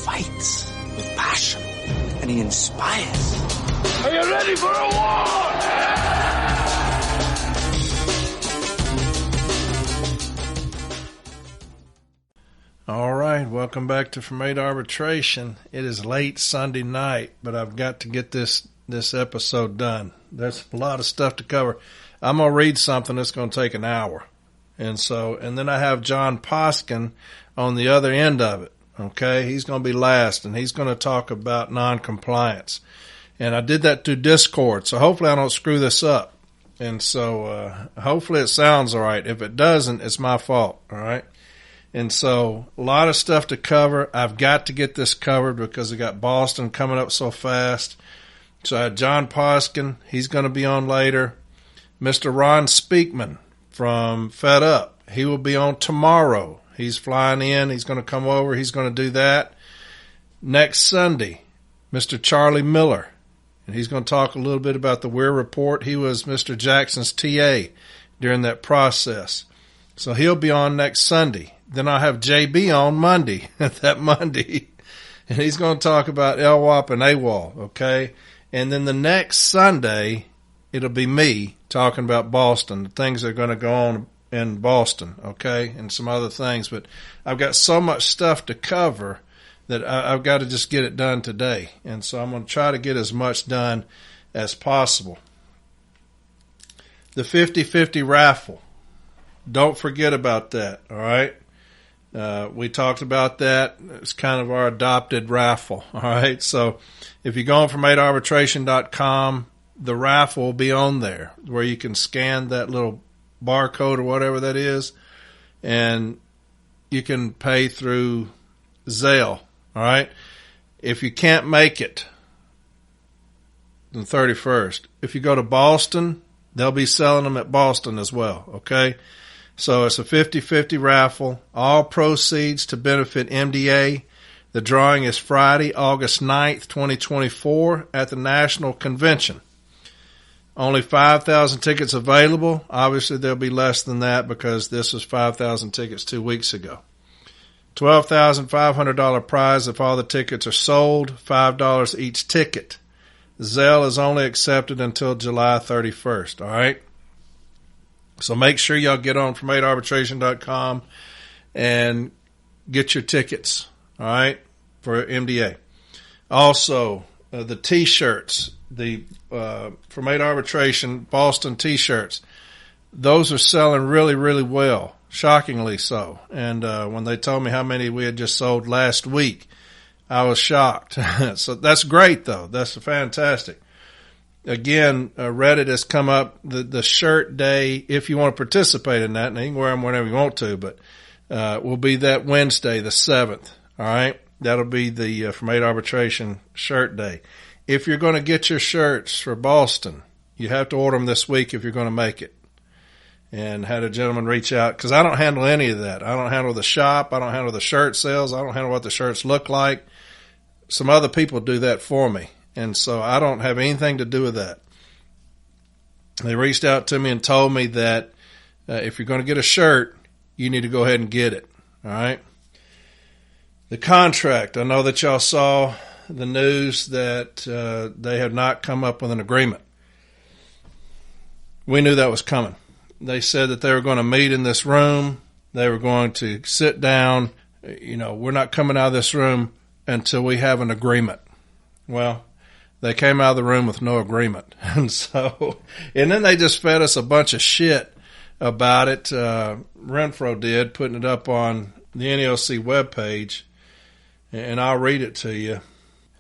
fights with passion, and he inspires. Are you ready for a war? All right, welcome back to From 8 Arbitration. It is late Sunday night, but I've got to get this episode done. There's a lot of stuff to cover. I'm going to read something that's going to take an hour. And then I have John Poskin on the other end of it. Okay, he's going to be last, and he's going to talk about non-compliance. And I did that through Discord, so hopefully I don't screw this up. And so hopefully it sounds all right. If it doesn't, it's my fault, all right? And so a lot of stuff to cover. I've got to get this covered because I got Boston coming up so fast. So I had John Poskin. He's going to be on later. Mr. Ron Speakman from Fed Up. He will be on tomorrow. He's flying in. He's going to come over. He's going to do that. Next Sunday, Mr. Charlie Miller. And he's going to talk a little bit about the Weir Report. He was Mr. Jackson's TA during that process. So he'll be on next Sunday. Then I'll have JB on Monday, that Monday. And he's going to talk about LWAP and AWOL, okay? And then the next Sunday, it'll be me talking about Boston, the things that are going to go on in Boston, okay? And some other things. But I've got so much stuff to cover that I've got to just get it done today. And so I'm going to try to get as much done as possible. The 50-50 raffle. Don't forget about that, all right? We talked about that. It's kind of our adopted raffle, all right? So if you go on from 8arbitration.com, the raffle will be on there where you can scan that little barcode or whatever that is, and you can pay through Zelle, all right? If you can't make it the 31st, if you go to Boston, they'll be selling them at Boston as well, okay? So it's a 50-50 raffle. All proceeds to benefit MDA. The drawing is Friday, August 9th, 2024 at the National Convention. Only 5,000 tickets available. Obviously, there'll be less than that because this was 5,000 tickets 2 weeks ago. $12,500 prize if all the tickets are sold, $5 each ticket. Zelle is only accepted until July 31st, all right? So make sure y'all get on from 8arbitration.com and get your tickets, all right, for MDA. Also, the T-shirts, the from 8 Arbitration Boston T-shirts, those are selling really, really well, shockingly so. And when they told me how many we had just sold last week, I was shocked. So that's great, though. That's fantastic. Again, Reddit has come up, the shirt day, if you want to participate in that, and you can wear them whenever you want to, but will be that Wednesday, the 7th, all right? That'll be the From 8 Arbitration shirt day. If you're going to get your shirts for Boston, you have to order them this week if you're going to make it. And had a gentleman reach out, because I don't handle any of that. I don't handle the shop. I don't handle the shirt sales. I don't handle what the shirts look like. Some other people do that for me. And so I don't have anything to do with that. They reached out to me and told me that if you're going to get a shirt, you need to go ahead and get it. All right. The contract. I know that y'all saw the news that they have not come up with an agreement. We knew that was coming. They said that they were going to meet in this room. They were going to sit down. You know, we're not coming out of this room until we have an agreement. Well, they came out of the room with no agreement. And then they just fed us a bunch of shit about it. Renfroe did, putting it up on the NALC webpage. And I'll read it to you.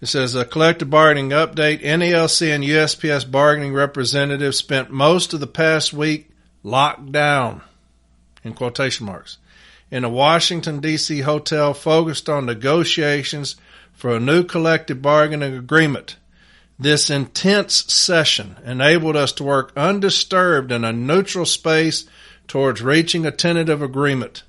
It says, a collective bargaining update. NALC and USPS bargaining representatives spent most of the past week locked down, in quotation marks, in a Washington, D.C. hotel focused on negotiations for a new collective bargaining agreement. This intense session enabled us to work undisturbed in a neutral space towards reaching a tentative agreement.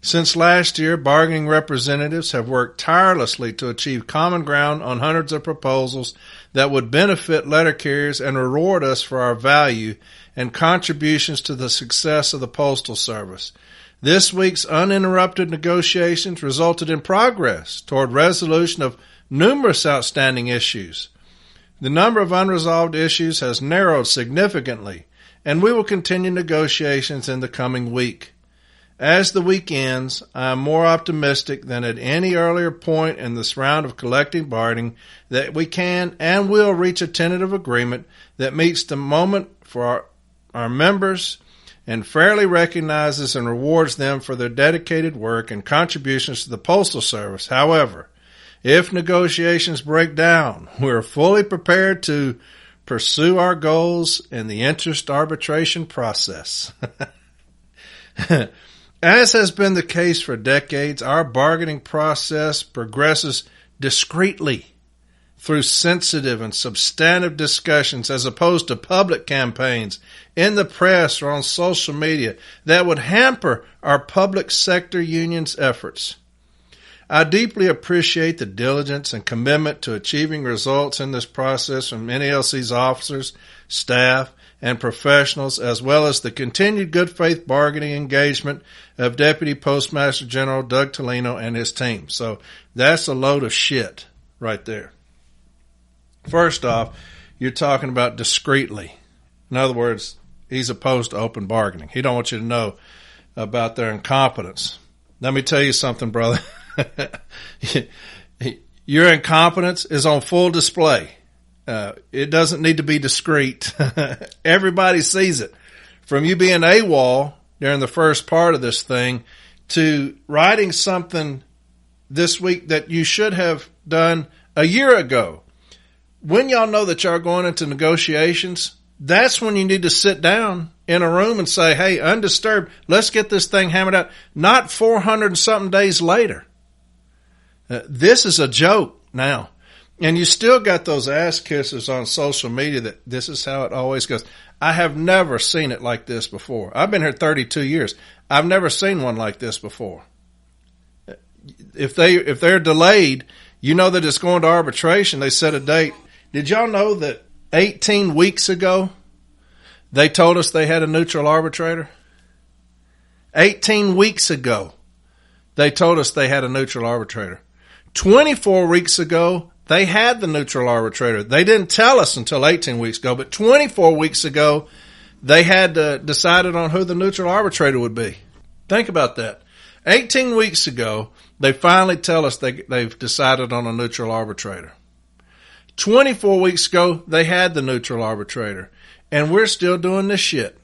Since last year, bargaining representatives have worked tirelessly to achieve common ground on hundreds of proposals that would benefit letter carriers and reward us for our value and contributions to the success of the Postal Service. This week's uninterrupted negotiations resulted in progress toward resolution of numerous outstanding issues. The number of unresolved issues has narrowed significantly, and we will continue negotiations in the coming week. As the week ends, I am more optimistic than at any earlier point in this round of collective bargaining that we can and will reach a tentative agreement that meets the moment for our members and fairly recognizes and rewards them for their dedicated work and contributions to the Postal Service. However, if negotiations break down, we are fully prepared to pursue our goals in the interest arbitration process. As has been the case for decades, our bargaining process progresses discreetly through sensitive and substantive discussions as opposed to public campaigns in the press or on social media that would hamper our public sector unions' efforts. I deeply appreciate the diligence and commitment to achieving results in this process from NALC's officers, staff, and professionals, as well as the continued good faith bargaining engagement of Deputy Postmaster General Doug Tolino and his team. So that's a load of shit right there. First off, you're talking about discreetly. In other words, he's opposed to open bargaining. He don't want you to know about their incompetence. Let me tell you something, brother. Your incompetence is on full display. It doesn't need to be discreet. Everybody sees it. From you being AWOL during the first part of this thing to writing something this week that you should have done a year ago. When y'all know that y'all are going into negotiations, that's when you need to sit down in a room and say, hey, undisturbed, let's get this thing hammered out. Not 400 and something days later. This is a joke now. And you still got those ass kissers on social media that this is how it always goes. I have never seen it like this before. I've been here 32 years. I've never seen one like this before. If they're delayed, you know that it's going to arbitration. They set a date. Did y'all know that 18 weeks ago they told us they had a neutral arbitrator? 18 weeks ago they told us they had a neutral arbitrator. 24 weeks ago, they had the neutral arbitrator. They didn't tell us until 18 weeks ago, but 24 weeks ago, they had decided on who the neutral arbitrator would be. Think about that. 18 weeks ago, they finally tell us they've decided on a neutral arbitrator. 24 weeks ago, they had the neutral arbitrator, and we're still doing this shit.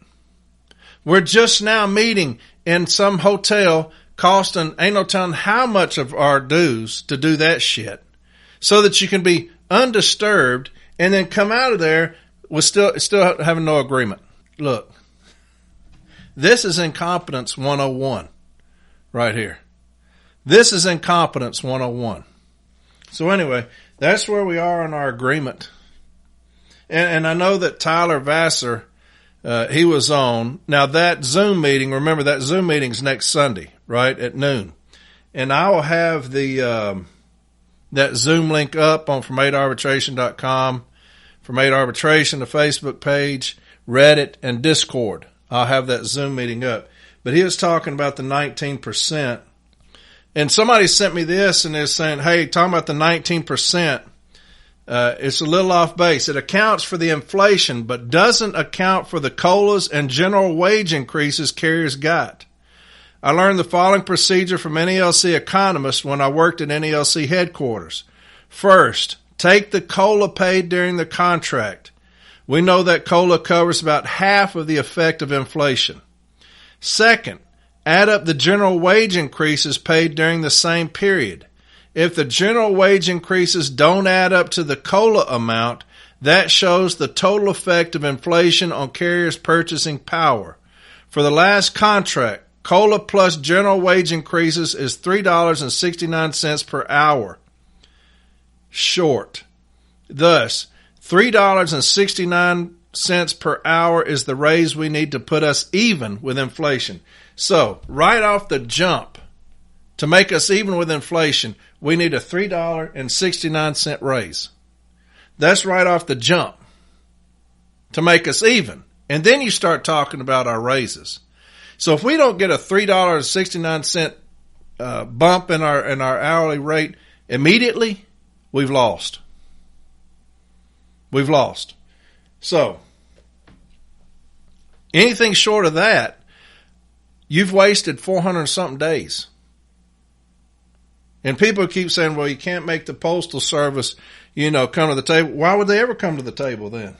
We're just now meeting in some hotel costing ain't no telling how much of our dues to do that shit so that you can be undisturbed and then come out of there with still having no agreement. Look, this is incompetence 101 right here. This is incompetence 101. So anyway, that's where we are on our agreement. And I know that Tyler Vassar, he was on. Now that Zoom meeting, remember that Zoom meeting's next Sunday, right, at noon. And I will have the that Zoom link up on from8arbitration.com, From8 Arbitration, the Facebook page, Reddit, and Discord. I'll have that Zoom meeting up. But he was talking about the 19%. And somebody sent me this and they're saying, hey, talking about the 19%, it's a little off base. It accounts for the inflation, but doesn't account for the COLAs and general wage increases carriers got. I learned the following procedure from NALC economists when I worked at NALC headquarters. First, take the COLA paid during the contract. We know that COLA covers about half of the effect of inflation. Second, add up the general wage increases paid during the same period. If the general wage increases don't add up to the COLA amount, that shows the total effect of inflation on carriers' purchasing power. For the last contract, COLA plus general wage increases is $3.69 per hour. Short. Thus, $3.69 per hour is the raise we need to put us even with inflation. So, right off the jump, to make us even with inflation, we need a $3.69 raise. That's right off the jump to make us even. And then you start talking about our raises. So if we don't get a $3.69 bump in our hourly rate immediately, we've lost. We've lost. So anything short of that, you've wasted 400 something days. And people keep saying, well, you can't make the Postal Service, come to the table. Why would they ever come to the table then?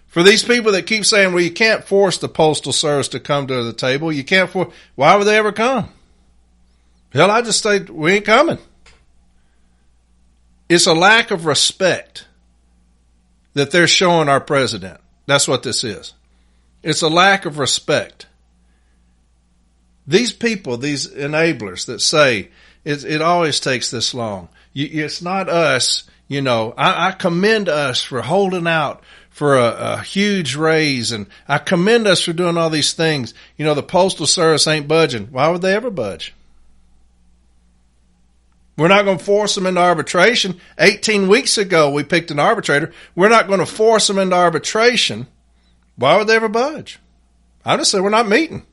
For these people that keep saying, well, you can't force the Postal Service to come to the table. You can't force. Why would they ever come? Hell, I just say, we ain't coming. It's a lack of respect that they're showing our president. That's what this is. It's a lack of respect. These people, these enablers that say it always takes this long. It's not us, I commend us for holding out for a huge raise, and I commend us for doing all these things. The Postal Service ain't budging. Why would they ever budge? We're not going to force them into arbitration. 18 weeks ago, we picked an arbitrator. We're not going to force them into arbitration. Why would they ever budge? I just say we're not meeting.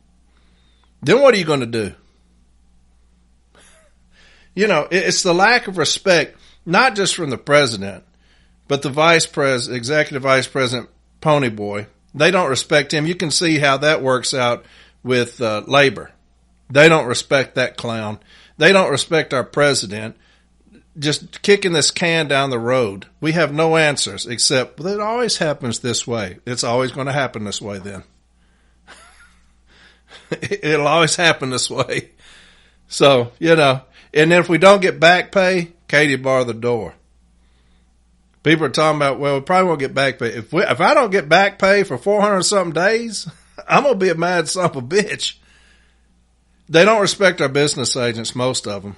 Then what are you going to do? It's the lack of respect, not just from the president, but the executive vice president, Ponyboy. They don't respect him. You can see how that works out with labor. They don't respect that clown. They don't respect our president. Just kicking this can down the road. We have no answers except, well, it always happens this way. It's always going to happen this way then. It'll always happen this way. So, and then if we don't get back pay, Katie bar the door. People are talking about, well, we probably won't get back pay. If I don't get back pay for 400 something days, I'm going to be a mad son of a bitch. They don't respect our business agents, most of them.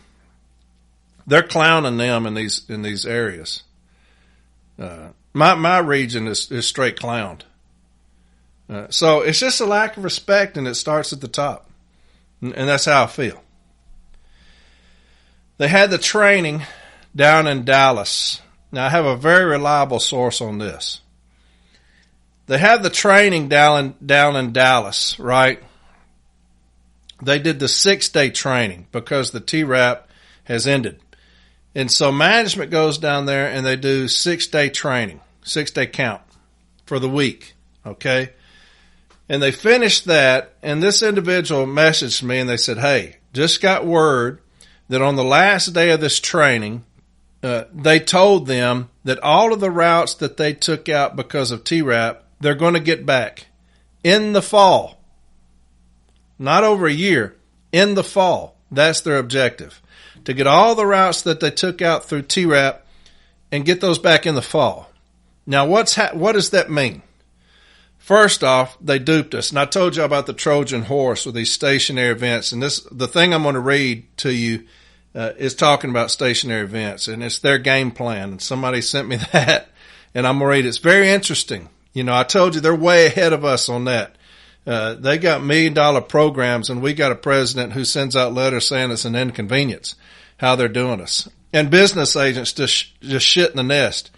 They're clowning them in these areas. My region is straight clowned. So it's just a lack of respect, and it starts at the top. And that's how I feel. They had the training down in Dallas. Now, I have a very reliable source on this. They had the training down in Dallas, right? They did the 6-day training because the TRAP has ended. And so management goes down there and they do 6-day training, 6-day count for the week, okay? And they finished that, and this individual messaged me and they said, hey, just got word that on the last day of this training, they told them that all of the routes that they took out because of TRAP, they're going to get back in the fall. Not over a year, in the fall. That's their objective. To get all the routes that they took out through TRAP and get those back in the fall. Now, what does that mean? First off, they duped us. And I told you about the Trojan horse with these stationary events. And the thing I'm going to read to you is talking about stationary events. And it's their game plan. And somebody sent me that. And I'm going to read it. It's very interesting. I told you they're way ahead of us on that. They got $1 million programs, and we got a president who sends out letters saying it's an inconvenience how they're doing us. And business agents just shit in the nest.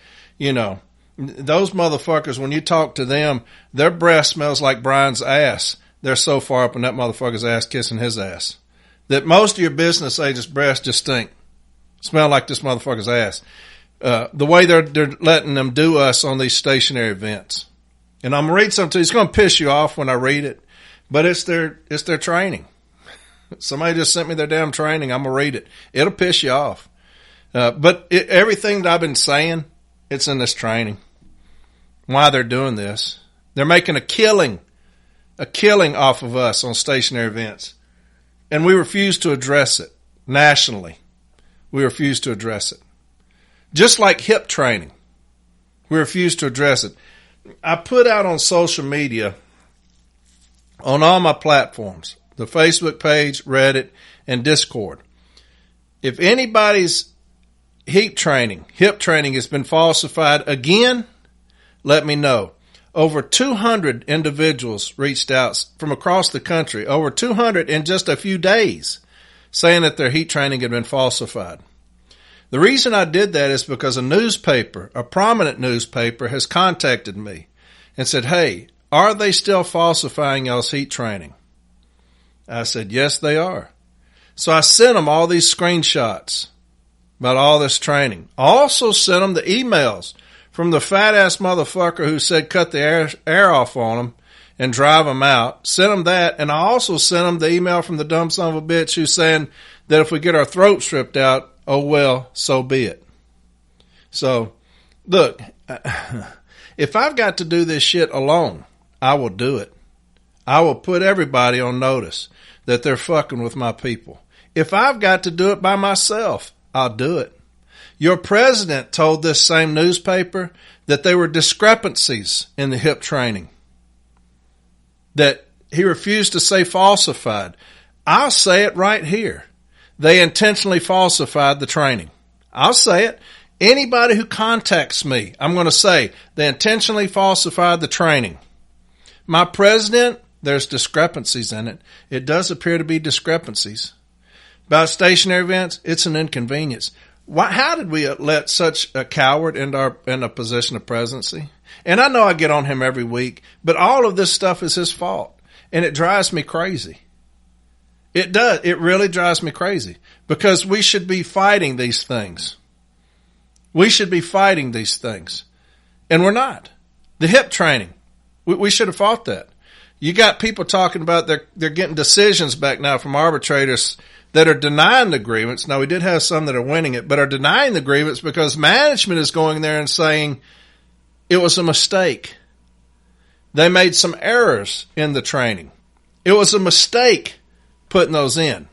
Those motherfuckers, when you talk to them, their breath smells like Brian's ass. They're so far up in that motherfucker's ass kissing his ass that most of your business agents' breaths just stink. Smell like this motherfucker's ass. The way they're letting them do us on these stationary events. And I'm going to read something to you. It's going to piss you off when I read it, but it's their training. Somebody just sent me their damn training. I'm going to read it. It'll piss you off. But everything that I've been saying, it's in this training. Why they're doing this. They're making a killing off of us on stationary events. And we refuse to address it nationally. We refuse to address it. Just like hip training. We refuse to address it. I put out on social media, on all my platforms, the Facebook page, Reddit, and Discord. If anybody's hip training has been falsified again, let me know. Over 200 individuals reached out from across the country, over 200 in just a few days, saying that their heat training had been falsified. The reason I did that is because a prominent newspaper, has contacted me and said, hey, are they still falsifying y'all's heat training? I said, yes, they are. So I sent them all these screenshots about all this training. I also sent them the emails from the fat-ass motherfucker who said cut the air off on them and drive them out. Sent them that, and I also sent them the email from the dumb son of a bitch who's saying that if we get our throats stripped out, oh well, so be it. So, look, if I've got to do this shit alone, I will do it. I will put everybody on notice that they're fucking with my people. If I've got to do it by myself, I'll do it. Your president told this same newspaper that there were discrepancies in the HIP training, that he refused to say falsified. I'll say it right here. They intentionally falsified the training. I'll say it. Anybody who contacts me, I'm going to say they intentionally falsified the training. My president, there's discrepancies in it. It does appear to be discrepancies. About stationary events, it's an inconvenience. How did we let such a coward in a position of presidency? And I know I get on him every week, but all of this stuff is his fault. And it drives me crazy. It does. It really drives me crazy because we should be fighting these things. We should be fighting these things. And we're not. The HIP training, we should have fought that. You got people talking about they're getting decisions back now from arbitrators that are denying the grievance. Now, we did have some that are winning it, but are denying the grievance because management is going there and saying it was a mistake. They made some errors in the training. It was a mistake putting those in.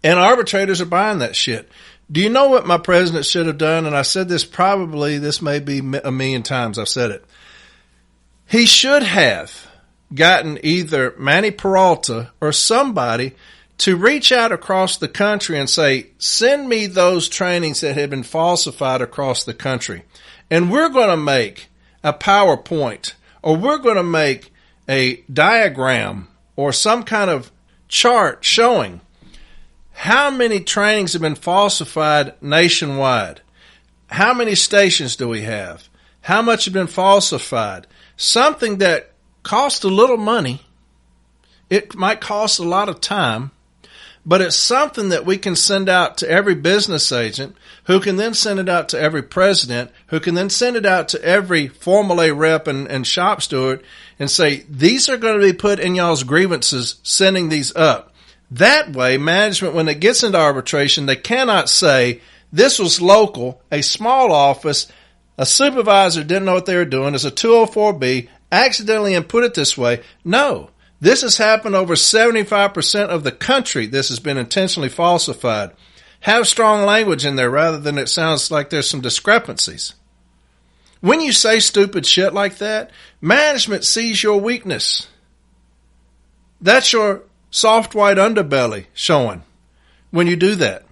And arbitrators are buying that shit. Do you know what my president should have done? And I said this this may be a million times I've said it. He should have gotten either Manny Peralta or somebody to reach out across the country and say, send me those trainings that have been falsified across the country. And we're going to make a PowerPoint, or we're going to make a diagram or some kind of chart showing how many trainings have been falsified nationwide. How many stations do we have? How much have been falsified? Something that costs a little money. It might cost a lot of time, but it's something that we can send out to every business agent, who can then send it out to every president, who can then send it out to every Formula A rep and shop steward and say, these are going to be put in y'all's grievances, sending these up. That way, management, when it gets into arbitration, they cannot say, this was local, a small office, a supervisor didn't know what they were doing, as a 204B, accidentally input it this way. No, this has happened over 75% of the country. This has been intentionally falsified. Have strong language in there rather than it sounds like there's some discrepancies. When you say stupid shit like that, management sees your weakness. That's your soft white underbelly showing when you do that.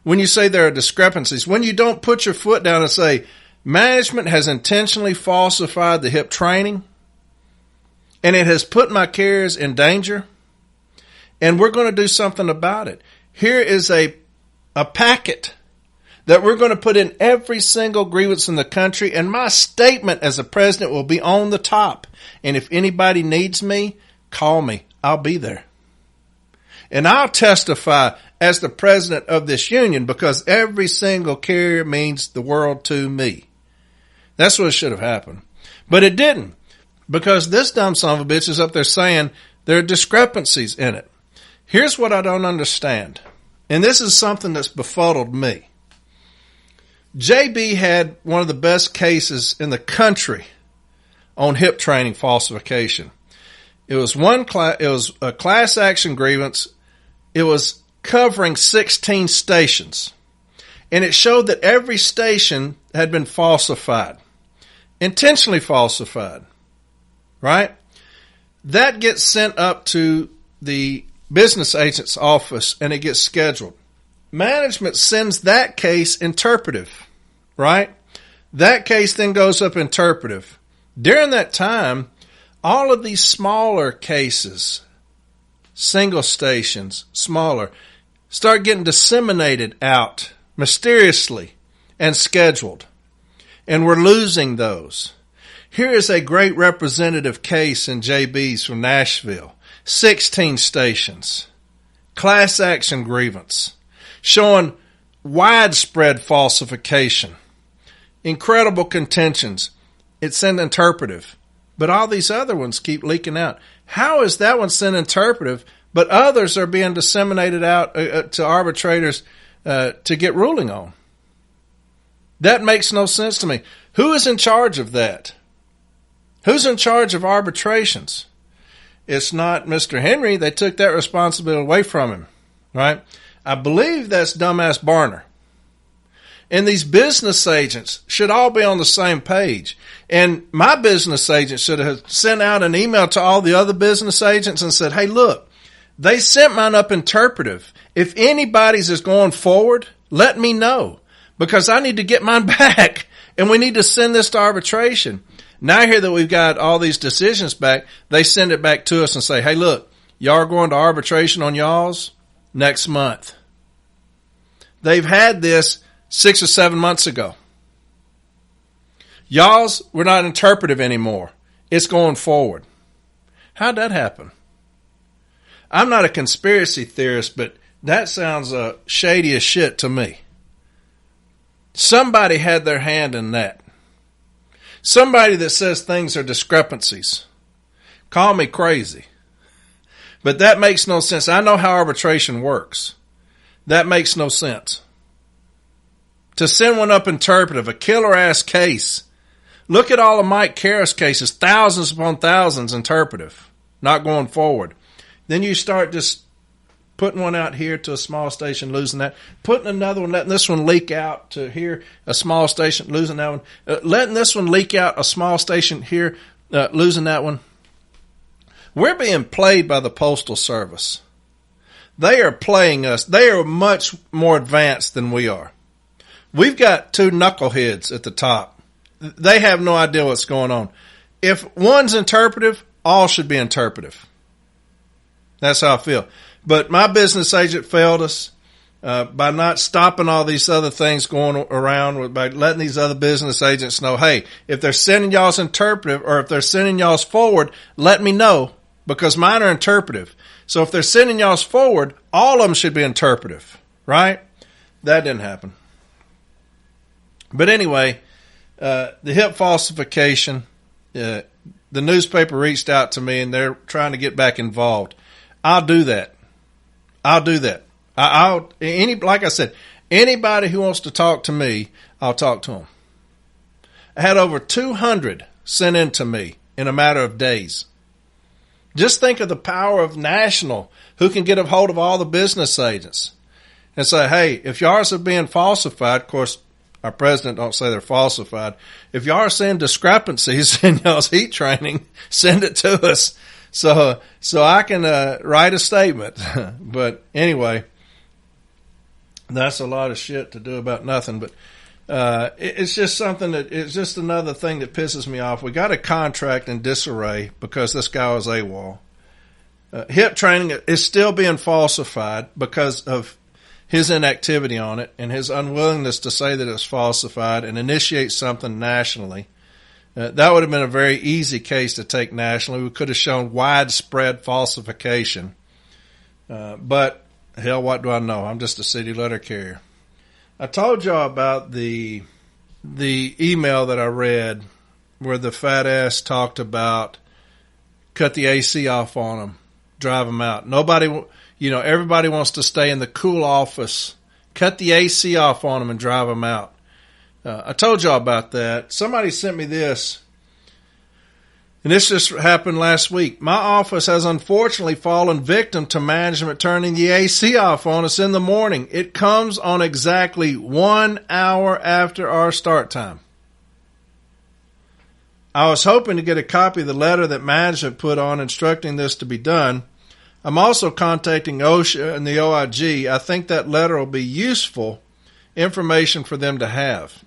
When you say there are discrepancies, when you don't put your foot down and say, management has intentionally falsified the HIP training, and it has put my carriers in danger, and we're going to do something about it. Here is a packet that we're going to put in every single grievance in the country, and my statement as a president will be on the top. And if anybody needs me, call me. I'll be there. And I'll testify as the president of this union because every single carrier means the world to me. That's what should have happened. But it didn't, because this dumb son of a bitch is up there saying there are discrepancies in it. Here's what I don't understand. And this is something that's befuddled me. JB had one of the best cases in the country on HIP training falsification. It was a class action grievance. It was covering 16 stations. And it showed that every station had been falsified. Intentionally falsified. Right? That gets sent up to the business agent's office and it gets scheduled. Management sends that case interpretive. Right? That case then goes up interpretive. During that time, all of these smaller cases, single stations, smaller, start getting disseminated out mysteriously and scheduled. And we're losing those. Here is a great representative case in JB's from Nashville. 16 stations. Class action grievance. Showing widespread falsification. Incredible contentions. It's sent interpretive. But all these other ones keep leaking out. How is that one sent interpretive, but others are being disseminated out to arbitrators to get ruling on? That makes no sense to me. Who is in charge of that? Who's in charge of arbitrations? It's not Mr. Henry. They took that responsibility away from him, right? I believe that's dumbass Barner. And these business agents should all be on the same page. And my business agent should have sent out an email to all the other business agents and said, hey, look, they sent mine up interpretive. If anybody's is going forward, let me know, because I need to get mine back and we need to send this to arbitration. Now I hear that we've got all these decisions back. They send it back to us and say, hey, look, y'all are going to arbitration on y'all's next month. They've had this 6 or 7 months ago. Y'all's, we're not interpretive anymore. It's going forward. How'd that happen? I'm not a conspiracy theorist, but that sounds shady as shit to me. Somebody had their hand in that. Somebody that says things are discrepancies. Call me crazy. But that makes no sense. I know how arbitration works. That makes no sense. To send one up interpretive, a killer-ass case. Look at all of Mike Karras' cases, thousands upon thousands interpretive, not going forward. Then you start just putting one out here to a small station, losing that. Putting another one, letting this one leak out to here, a small station, losing that one. Letting this one leak out, a small station here, losing that one. We're being played by the Postal Service. They are playing us. They are much more advanced than we are. We've got two knuckleheads at the top. They have no idea what's going on. If one's interpretive, all should be interpretive. That's how I feel. But my business agent failed us by not stopping all these other things going around, by letting these other business agents know, hey, if they're sending y'all's interpretive or if they're sending y'all's forward, let me know, because mine are interpretive. So if they're sending y'all's forward, all of them should be interpretive, right? That didn't happen. But anyway, the hip falsification, the newspaper reached out to me and they're trying to get back involved. I'll do that. Like I said, anybody who wants to talk to me, I'll talk to them. I had over 200 sent in to me in a matter of days. Just think of the power of national, who can get a hold of all the business agents and say, hey, if yours are being falsified, of course, our president don't say they're falsified. If y'all are seeing discrepancies in y'all's heat training, send it to us so I can write a statement. But anyway, that's a lot of shit to do about nothing. But it's just something it's just another thing that pisses me off. We got a contract in disarray because this guy was AWOL. Hip training is still being falsified because of his inactivity on it and his unwillingness to say that it's falsified and initiate something nationally. That would have been a very easy case to take nationally. We could have shown widespread falsification. But hell, what do I know? I'm just a city letter carrier. I told y'all about the email that I read where the fat ass talked about cut the AC off on them, drive them out. Everybody wants to stay in the cool office. Cut the AC off on them and drive them out. I told y'all about that. Somebody sent me this. And this just happened last week. My office has unfortunately fallen victim to management turning the AC off on us in the morning. It comes on exactly 1 hour after our start time. I was hoping to get a copy of the letter that management put on instructing this to be done. I'm also contacting OSHA and the OIG. I think that letter will be useful information for them to have.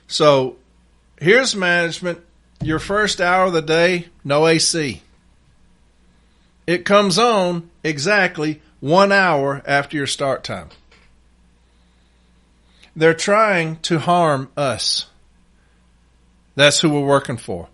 So here's management. Your first hour of the day, no AC. It comes on exactly 1 hour after your start time. They're trying to harm us. That's who we're working for.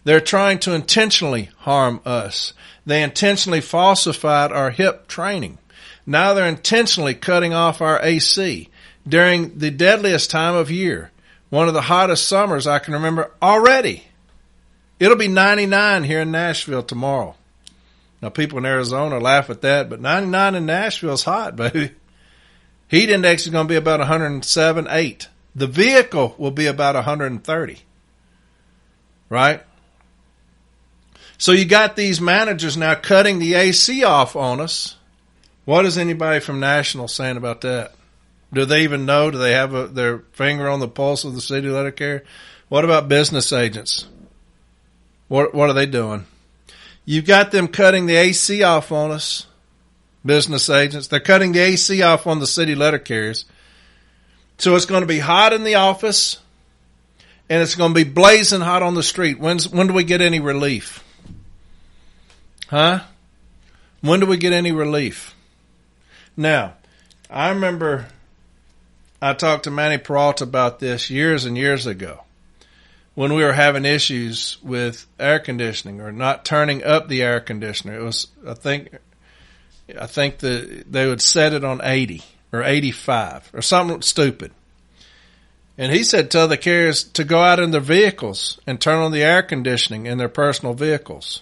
They're trying to intentionally harm us. They intentionally falsified our HIP training. Now they're intentionally cutting off our AC during the deadliest time of year, one of the hottest summers I can remember already. It'll be 99 here in Nashville tomorrow. Now, people in Arizona laugh at that, but 99 in Nashville is hot, baby. Heat index is going to be about 107, 8. The vehicle will be about 130. Right? So you got these managers now cutting the AC off on us. What is anybody from National saying about that? Do they even know? Do they have their finger on the pulse of the city letter carrier? What about business agents? What are they doing? You've got them cutting the AC off on us, business agents. They're cutting the AC off on the city letter carriers. So it's going to be hot in the office, and it's going to be blazing hot on the street. When do we get any relief? Huh? When do we get any relief? Now, I remember I talked to Manny Peralta about this years and years ago when we were having issues with air conditioning or not turning up the air conditioner. It was, I think they would set it on 80 or 85 or something stupid. And he said tell the carriers to go out in their vehicles and turn on the air conditioning in their personal vehicles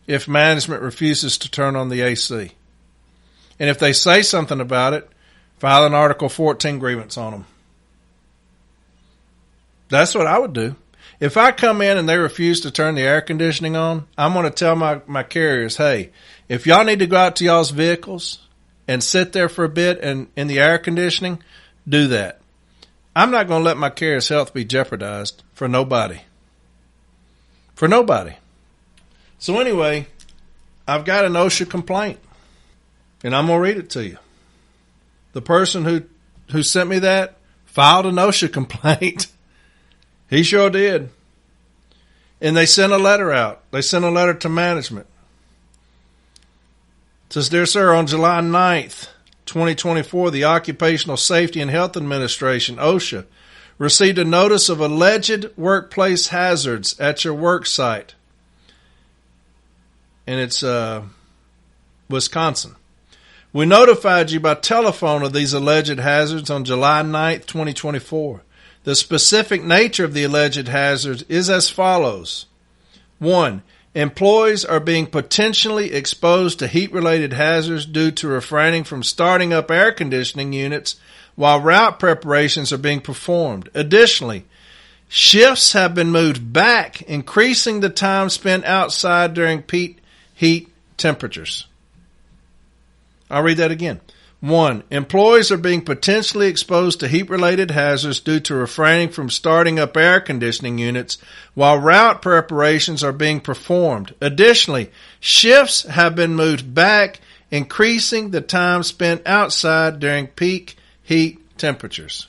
if management refuses to turn on the AC. And if they say something about it, file an Article 14 grievance on them. That's what I would do. If I come in and they refuse to turn the air conditioning on, I'm going to tell my carriers, hey, if y'all need to go out to y'all's vehicles and sit there for a bit and in the air conditioning, do that. I'm not going to let my carrier's health be jeopardized for nobody. For nobody. So anyway, I've got an OSHA complaint, and I'm going to read it to you. The person who sent me that filed an OSHA complaint. He sure did. And they sent a letter out. They sent a letter to management. It says, Dear Sir, on July 9th, 2024, the Occupational Safety and Health Administration, OSHA, received a notice of alleged workplace hazards at your work site. And it's Wisconsin. We notified you by telephone of these alleged hazards on July 9th, 2024. The specific nature of the alleged hazards is as follows. 1. Employees are being potentially exposed to heat-related hazards due to refraining from starting up air conditioning units while route preparations are being performed. Additionally, shifts have been moved back, increasing the time spent outside during peak heat temperatures. I'll read that again. 1. Employees are being potentially exposed to heat-related hazards due to refraining from starting up air conditioning units while route preparations are being performed. Additionally, shifts have been moved back, increasing the time spent outside during peak heat temperatures.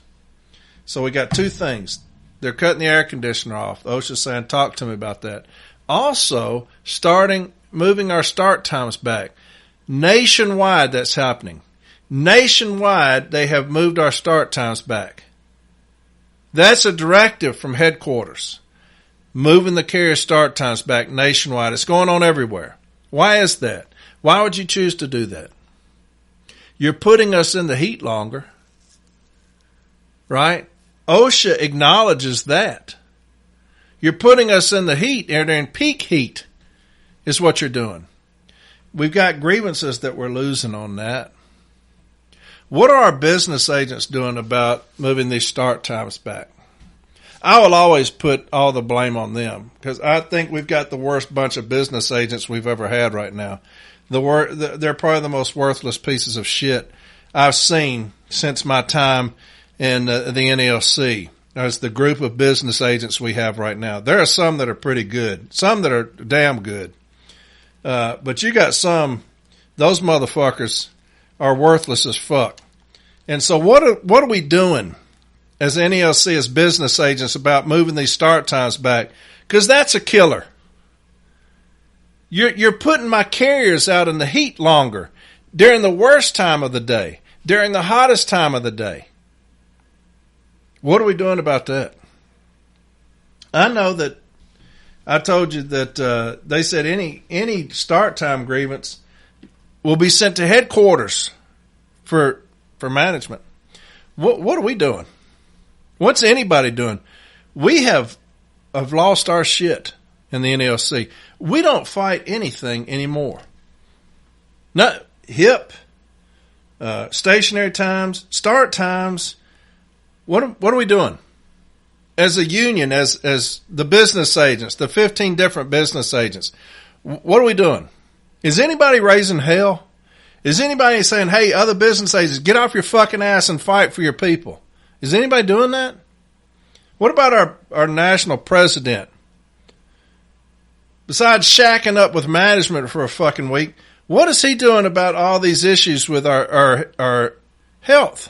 So we got two things. They're cutting the air conditioner off. OSHA's saying, talk to me about that. Also, moving our start times back. Nationwide, that's happening. Nationwide, they have moved our start times back. That's a directive from headquarters. Moving the carrier start times back nationwide. It's going on everywhere. Why is that? Why would you choose to do that? You're putting us in the heat longer. Right? OSHA acknowledges that. You're putting us in the heat, and in peak heat is what you're doing. We've got grievances that we're losing on that. What are our business agents doing about moving these start times back? I will always put all the blame on them because I think we've got the worst bunch of business agents we've ever had right now. They're probably the most worthless pieces of shit I've seen since my time in the NALC. As the group of business agents we have right now. There are some that are pretty good, some that are damn good. But you got some, those motherfuckers are worthless as fuck. And so what are we doing as NALC, as business agents, about moving these start times back? Because that's a killer. You're putting my carriers out in the heat longer during the worst time of the day, during the hottest time of the day. What are we doing about that? I know that I told you that they said any start time grievance will be sent to headquarters for management. What are we doing? What's anybody doing? We have lost our shit in the NALC. We don't fight anything anymore. Not HIP, stationary times, start times. What are we doing? As a union, as the business agents, the 15 different business agents, what are we doing? Is anybody raising hell? Is anybody saying, hey, other business agents, get off your fucking ass and fight for your people? Is anybody doing that? What about our national president? Besides shacking up with management for a fucking week, what is he doing about all these issues with our health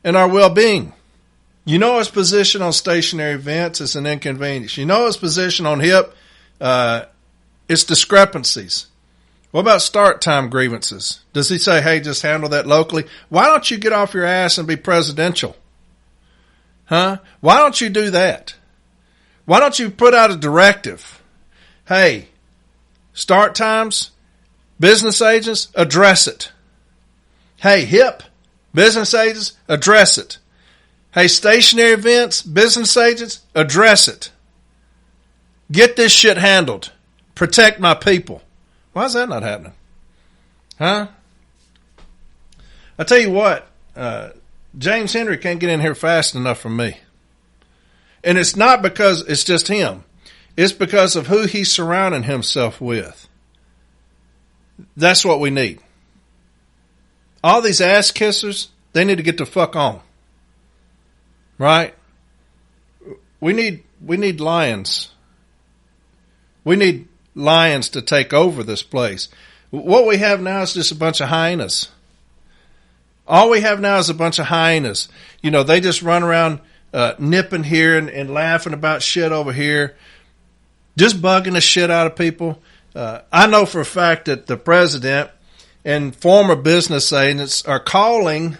and our well-being? You know his position on stationary events is an inconvenience. You know his position on HIP, it's discrepancies. What about start time grievances? Does he say, hey, just handle that locally? Why don't you get off your ass and be presidential? Huh? Why don't you do that? Why don't you put out a directive? Hey, start times, business agents, address it. Hey, HIP, business agents, address it. Hey, stationary events, business agents, address it. Get this shit handled. Protect my people. Why is that not happening? Huh? I tell you what, James Henry can't get in here fast enough for me. And it's not because it's just him. It's because of who he's surrounding himself with. That's what we need. All these ass kissers, they need to get the fuck on. Right? We need lions. We need lions to take over this place. What we have now is just a bunch of hyenas. All we have now is a bunch of hyenas. You know, they just run around nipping here and laughing about shit over here, just bugging the shit out of people. I know for a fact that the president and former business agents are calling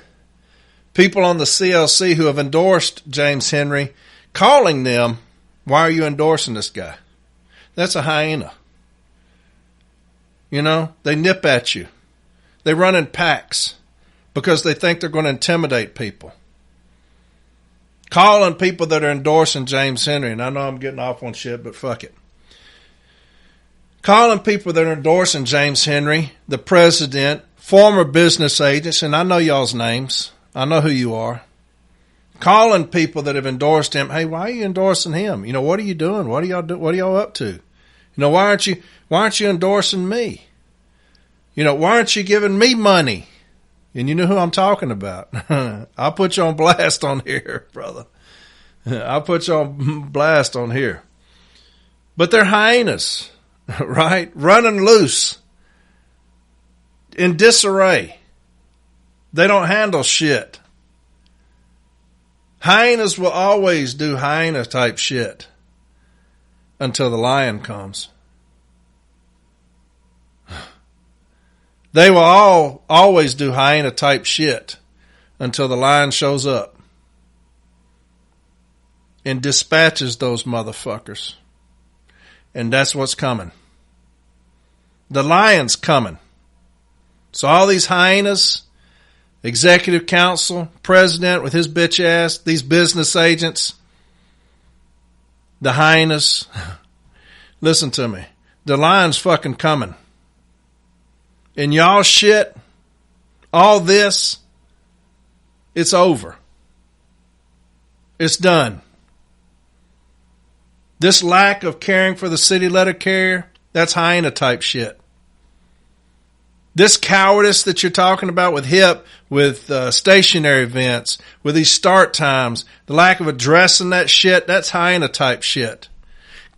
people on the CLC who have endorsed James Henry, calling them, why are you endorsing this guy? That's a hyena. You know, they nip at you. They run in packs because they think they're going to intimidate people. Calling people that are endorsing James Henry, and I know I'm getting off on shit, but fuck it. Calling people that are endorsing James Henry, the president, former business agents, and I know y'all's names. I know who you are. Calling people that have endorsed him, hey, why are you endorsing him? You know, what are you doing? What are y'all do? What are y'all up to? You know, why aren't you endorsing me? You know, why aren't you giving me money? And you know who I'm talking about. I'll put you on blast on here, brother. I'll put you on blast on here. But they're hyenas, right? Running loose. In disarray. They don't handle shit. Hyenas will always do hyena type shit until the lion comes. They will always do hyena type shit until the lion shows up and dispatches those motherfuckers. And that's what's coming. The lion's coming. So all these hyenas, executive council, president with his bitch ass, these business agents, the hyenas. Listen to me. The lion's fucking coming. And y'all shit, all this, it's over. It's done. This lack of caring for the city letter carrier, that's hyena type shit. This cowardice that you're talking about with HIP, with stationary events, with these start times, the lack of addressing that shit, that's hyena type shit.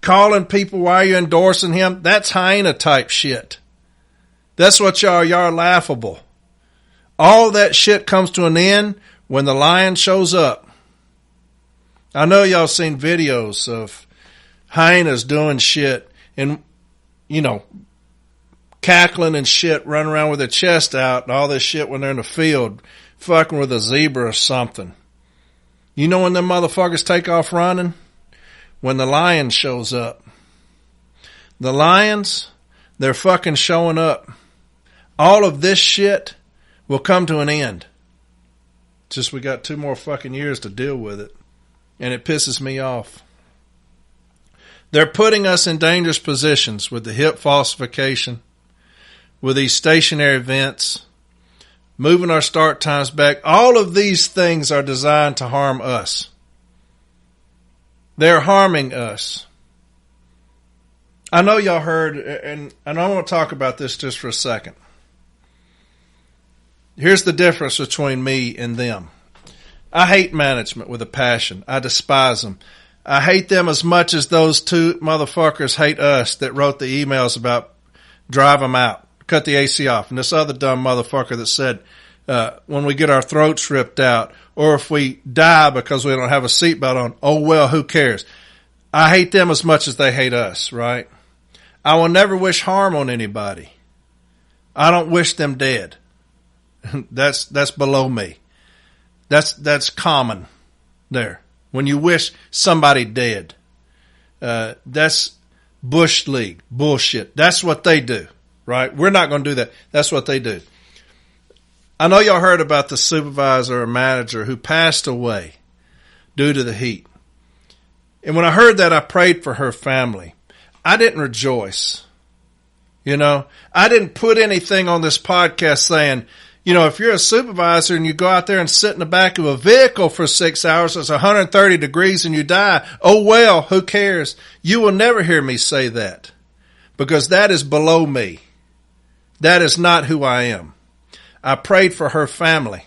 Calling people why you're endorsing him, that's hyena type shit. That's what y'all are laughable. All that shit comes to an end when the lion shows up. I know y'all seen videos of hyenas doing shit and, you know, cackling and shit, running around with their chest out and all this shit when they're in the field, fucking with a zebra or something. You know when them motherfuckers take off running? When the lion shows up. The lions, they're fucking showing up. All of this shit will come to an end. Just we got 2 more fucking years to deal with it. And it pisses me off. They're putting us in dangerous positions with the hip falsification, with these stationary events, moving our start times back. All of these things are designed to harm us. They're harming us. I know y'all heard, and I want to talk about this just for a second. Here's the difference between me and them. I hate management with a passion. I despise them. I hate them as much as those 2 motherfuckers hate us that wrote the emails about drive them out, cut the AC off. And this other dumb motherfucker that said, when we get our throats ripped out, or if we die because we don't have a seatbelt on, oh well, who cares? I hate them as much as they hate us, right? I will never wish harm on anybody. I don't wish them dead. That's below me. That's common there. When you wish somebody dead, that's Bush League bullshit. That's what they do, right? We're not going to do that. That's what they do. I know y'all heard about the supervisor or manager who passed away due to the heat. And when I heard that, I prayed for her family. I didn't rejoice. You know, I didn't put anything on this podcast saying, you know, if you're a supervisor and you go out there and sit in the back of a vehicle for 6 hours, it's 130 degrees and you die, oh well, who cares? You will never hear me say that because that is below me. That is not who I am. I prayed for her family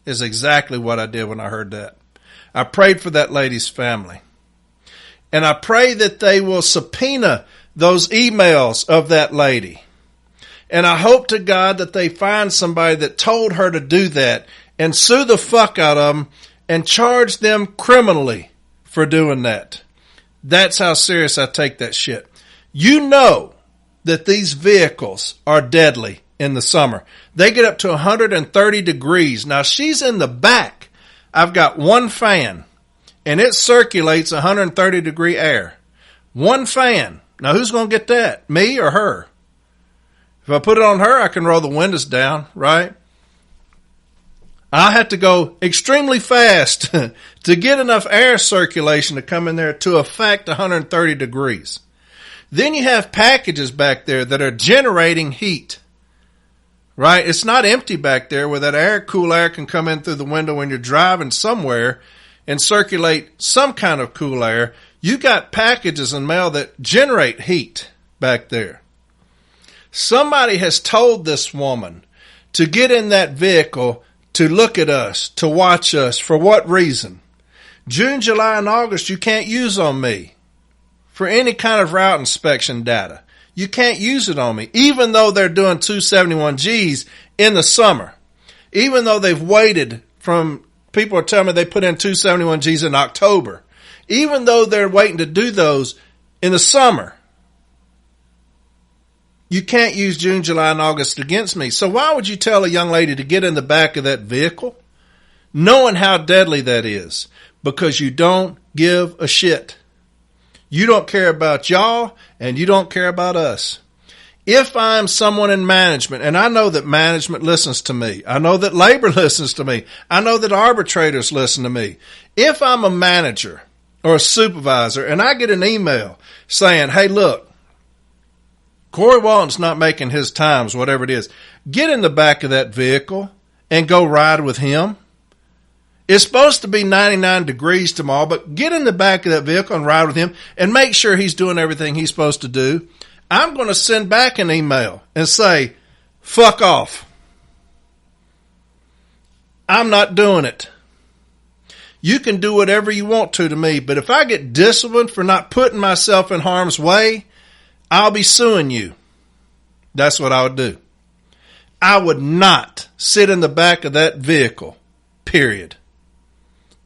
is exactly what I did when I heard that. I prayed for that lady's family. And I pray that they will subpoena those emails of that lady. And I hope to God that they find somebody that told her to do that and sue the fuck out of them and charge them criminally for doing that. That's how serious I take that shit. You know that these vehicles are deadly in the summer. They get up to 130 degrees. Now she's in the back. I've got one fan and it circulates 130 degree air. One fan. Now who's going to get that? Me or her? If I put it on her, I can roll the windows down, right? I have to go extremely fast to get enough air circulation to come in there to affect 130 degrees. Then you have packages back there that are generating heat, right? It's not empty back there where that cool air can come in through the window when you're driving somewhere and circulate some kind of cool air. You got packages in mail that generate heat back there. Somebody has told this woman to get in that vehicle to look at us, to watch us. For what reason? June, July, and August you can't use on me for any kind of route inspection data. You can't use it on me, even though they're doing 271Gs in the summer. Even though they've waited from, people are telling me they put in 271Gs in October. Even though they're waiting to do those in the summer. You can't use June, July, and August against me. So why would you tell a young lady to get in the back of that vehicle, knowing how deadly that is? Because you don't give a shit. You don't care about y'all, and you don't care about us. If I'm someone in management, and I know that management listens to me, I know that labor listens to me, I know that arbitrators listen to me. If I'm a manager or a supervisor, and I get an email saying, hey, look, Corey Walton's not making his times, whatever it is. Get in the back of that vehicle and go ride with him. It's supposed to be 99 degrees tomorrow, but get in the back of that vehicle and ride with him and make sure he's doing everything he's supposed to do. I'm going to send back an email and say, fuck off. I'm not doing it. You can do whatever you want to me, but if I get disciplined for not putting myself in harm's way, I'll be suing you. That's what I would do. I would not sit in the back of that vehicle, period.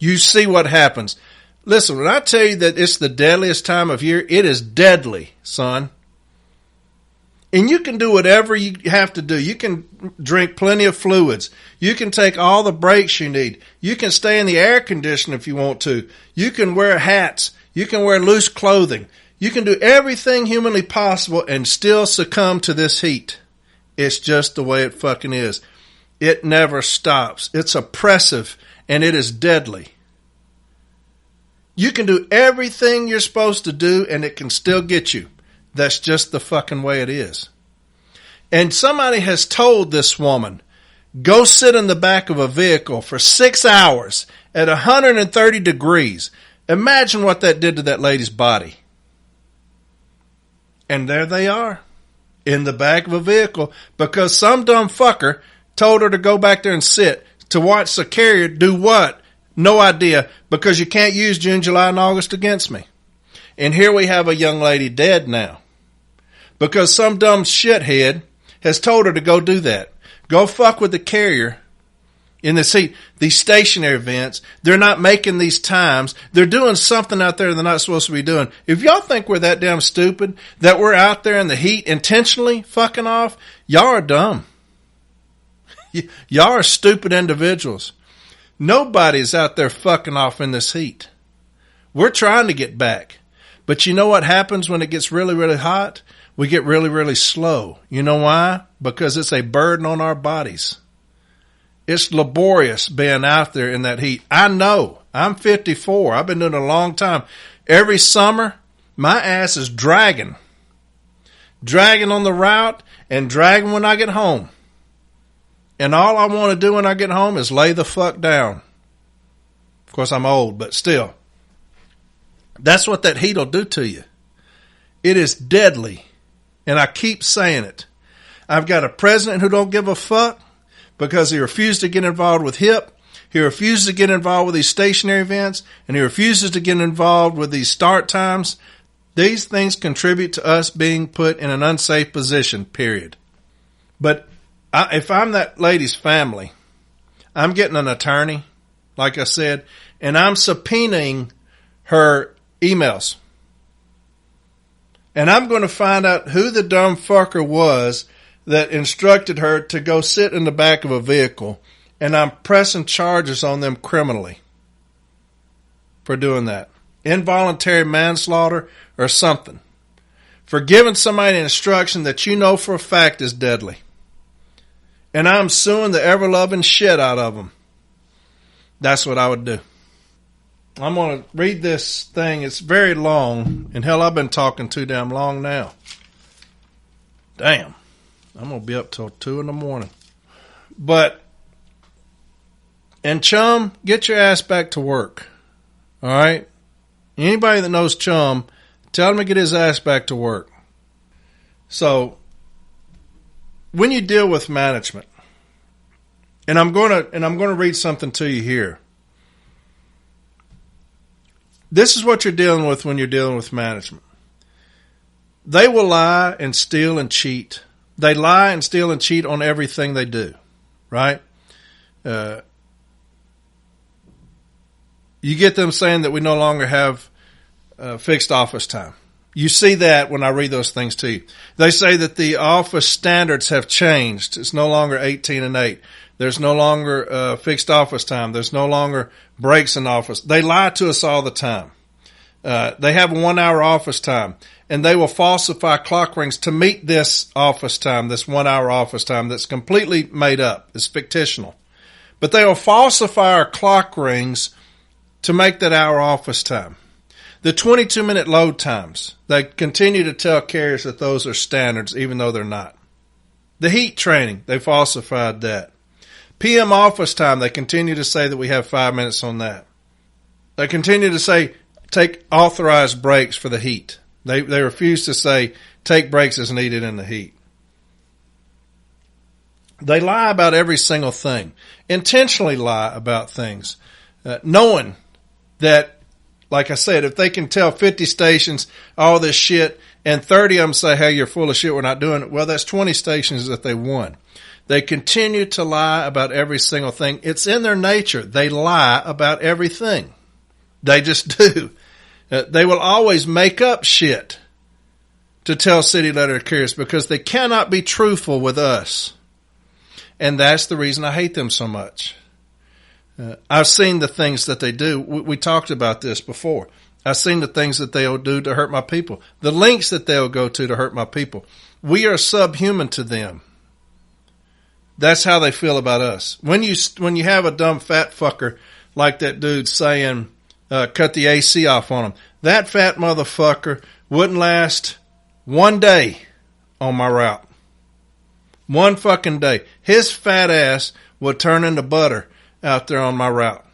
You see what happens. Listen, when I tell you that it's the deadliest time of year, it is deadly, son. And you can do whatever you have to do. You can drink plenty of fluids. You can take all the breaks you need. You can stay in the air conditioner if you want to. You can wear hats. You can wear loose clothing. You can do everything humanly possible and still succumb to this heat. It's just the way it fucking is. It never stops. It's oppressive and it is deadly. You can do everything you're supposed to do and it can still get you. That's just the fucking way it is. And somebody has told this woman, go sit in the back of a vehicle for 6 hours at 130 degrees. Imagine what that did to that lady's body. And there they are, in the back of a vehicle, because some dumb fucker told her to go back there and sit to watch the carrier do what? No idea, because you can't use June, July, and August against me. And here we have a young lady dead now, because some dumb shithead has told her to go do that. Go fuck with the carrier in this heat. These stationary events, they're not making these times. They're doing something out there they're not supposed to be doing. If y'all think we're that damn stupid, that we're out there in the heat intentionally fucking off, y'all are dumb. Y'all are stupid individuals. Nobody's out there fucking off in this heat. We're trying to get back. But you know what happens when it gets really, really hot? We get really, really slow. You know why? Because it's a burden on our bodies. It's laborious being out there in that heat. I know. I'm 54. I've been doing it a long time. Every summer, my ass is dragging. Dragging on the route and dragging when I get home. And all I want to do when I get home is lay the fuck down. Of course, I'm old, but still. That's what that heat will do to you. It is deadly. And I keep saying it. I've got a president who don't give a fuck because he refused to get involved with HIP. He refuses to get involved with these stationary events. And he refuses to get involved with these start times. These things contribute to us being put in an unsafe position, period. But if I'm that lady's family, I'm getting an attorney, like I said, and I'm subpoenaing her emails. And I'm going to find out who the dumb fucker was that instructed her to go sit in the back of a vehicle, and I'm pressing charges on them criminally for doing that. Involuntary manslaughter or something. For giving somebody an instruction that you know for a fact is deadly. And I'm suing the ever-loving shit out of them. That's what I would do. I'm going to read this thing. It's very long. And hell, I've been talking too damn long now. Damn. I'm going to be up till 2 in the morning. But, and Chum, get your ass back to work. All right? Anybody that knows Chum, tell him to get his ass back to work. So, when you deal with management, and I'm going to read something to you here. This is what you're dealing with when you're dealing with management. They will lie and steal and cheat. They lie and steal and cheat on everything they do, right? You get them saying that we no longer have fixed office time. You see that when I read those things to you. They say that the office standards have changed. It's no longer 18 and 8. There's no longer fixed office time. There's no longer breaks in office. They lie to us all the time. They have a 1 hour office time, and they will falsify clock rings to meet this office time, this 1 hour office time that's completely made up. It's fictional. But they will falsify our clock rings to make that hour office time. The 22-minute load times, they continue to tell carriers that those are standards, even though they're not. The heat training, they falsified that. PM office time, they continue to say that we have 5 minutes on that. They continue to say, take authorized breaks for the heat. They refuse to say, take breaks as needed in the heat. They lie about every single thing. Intentionally lie about things. Knowing that, like I said, if they can tell 50 stations all this shit and 30 of them say, hey, you're full of shit, we're not doing it. Well, that's 20 stations that they won. They continue to lie about every single thing. It's in their nature. They lie about everything. They just do. They will always make up shit to tell city letter carriers because they cannot be truthful with us. And that's the reason I hate them so much. I've seen the things that they do. We talked about this before. I've seen the things that they'll do to hurt my people, the lengths that they'll go to hurt my people. We are subhuman to them. That's how they feel about us. When you have a dumb fat fucker like that dude saying, cut the AC off on him, that fat motherfucker wouldn't last one day on my route. One fucking day. His fat ass would turn into butter out there on my route.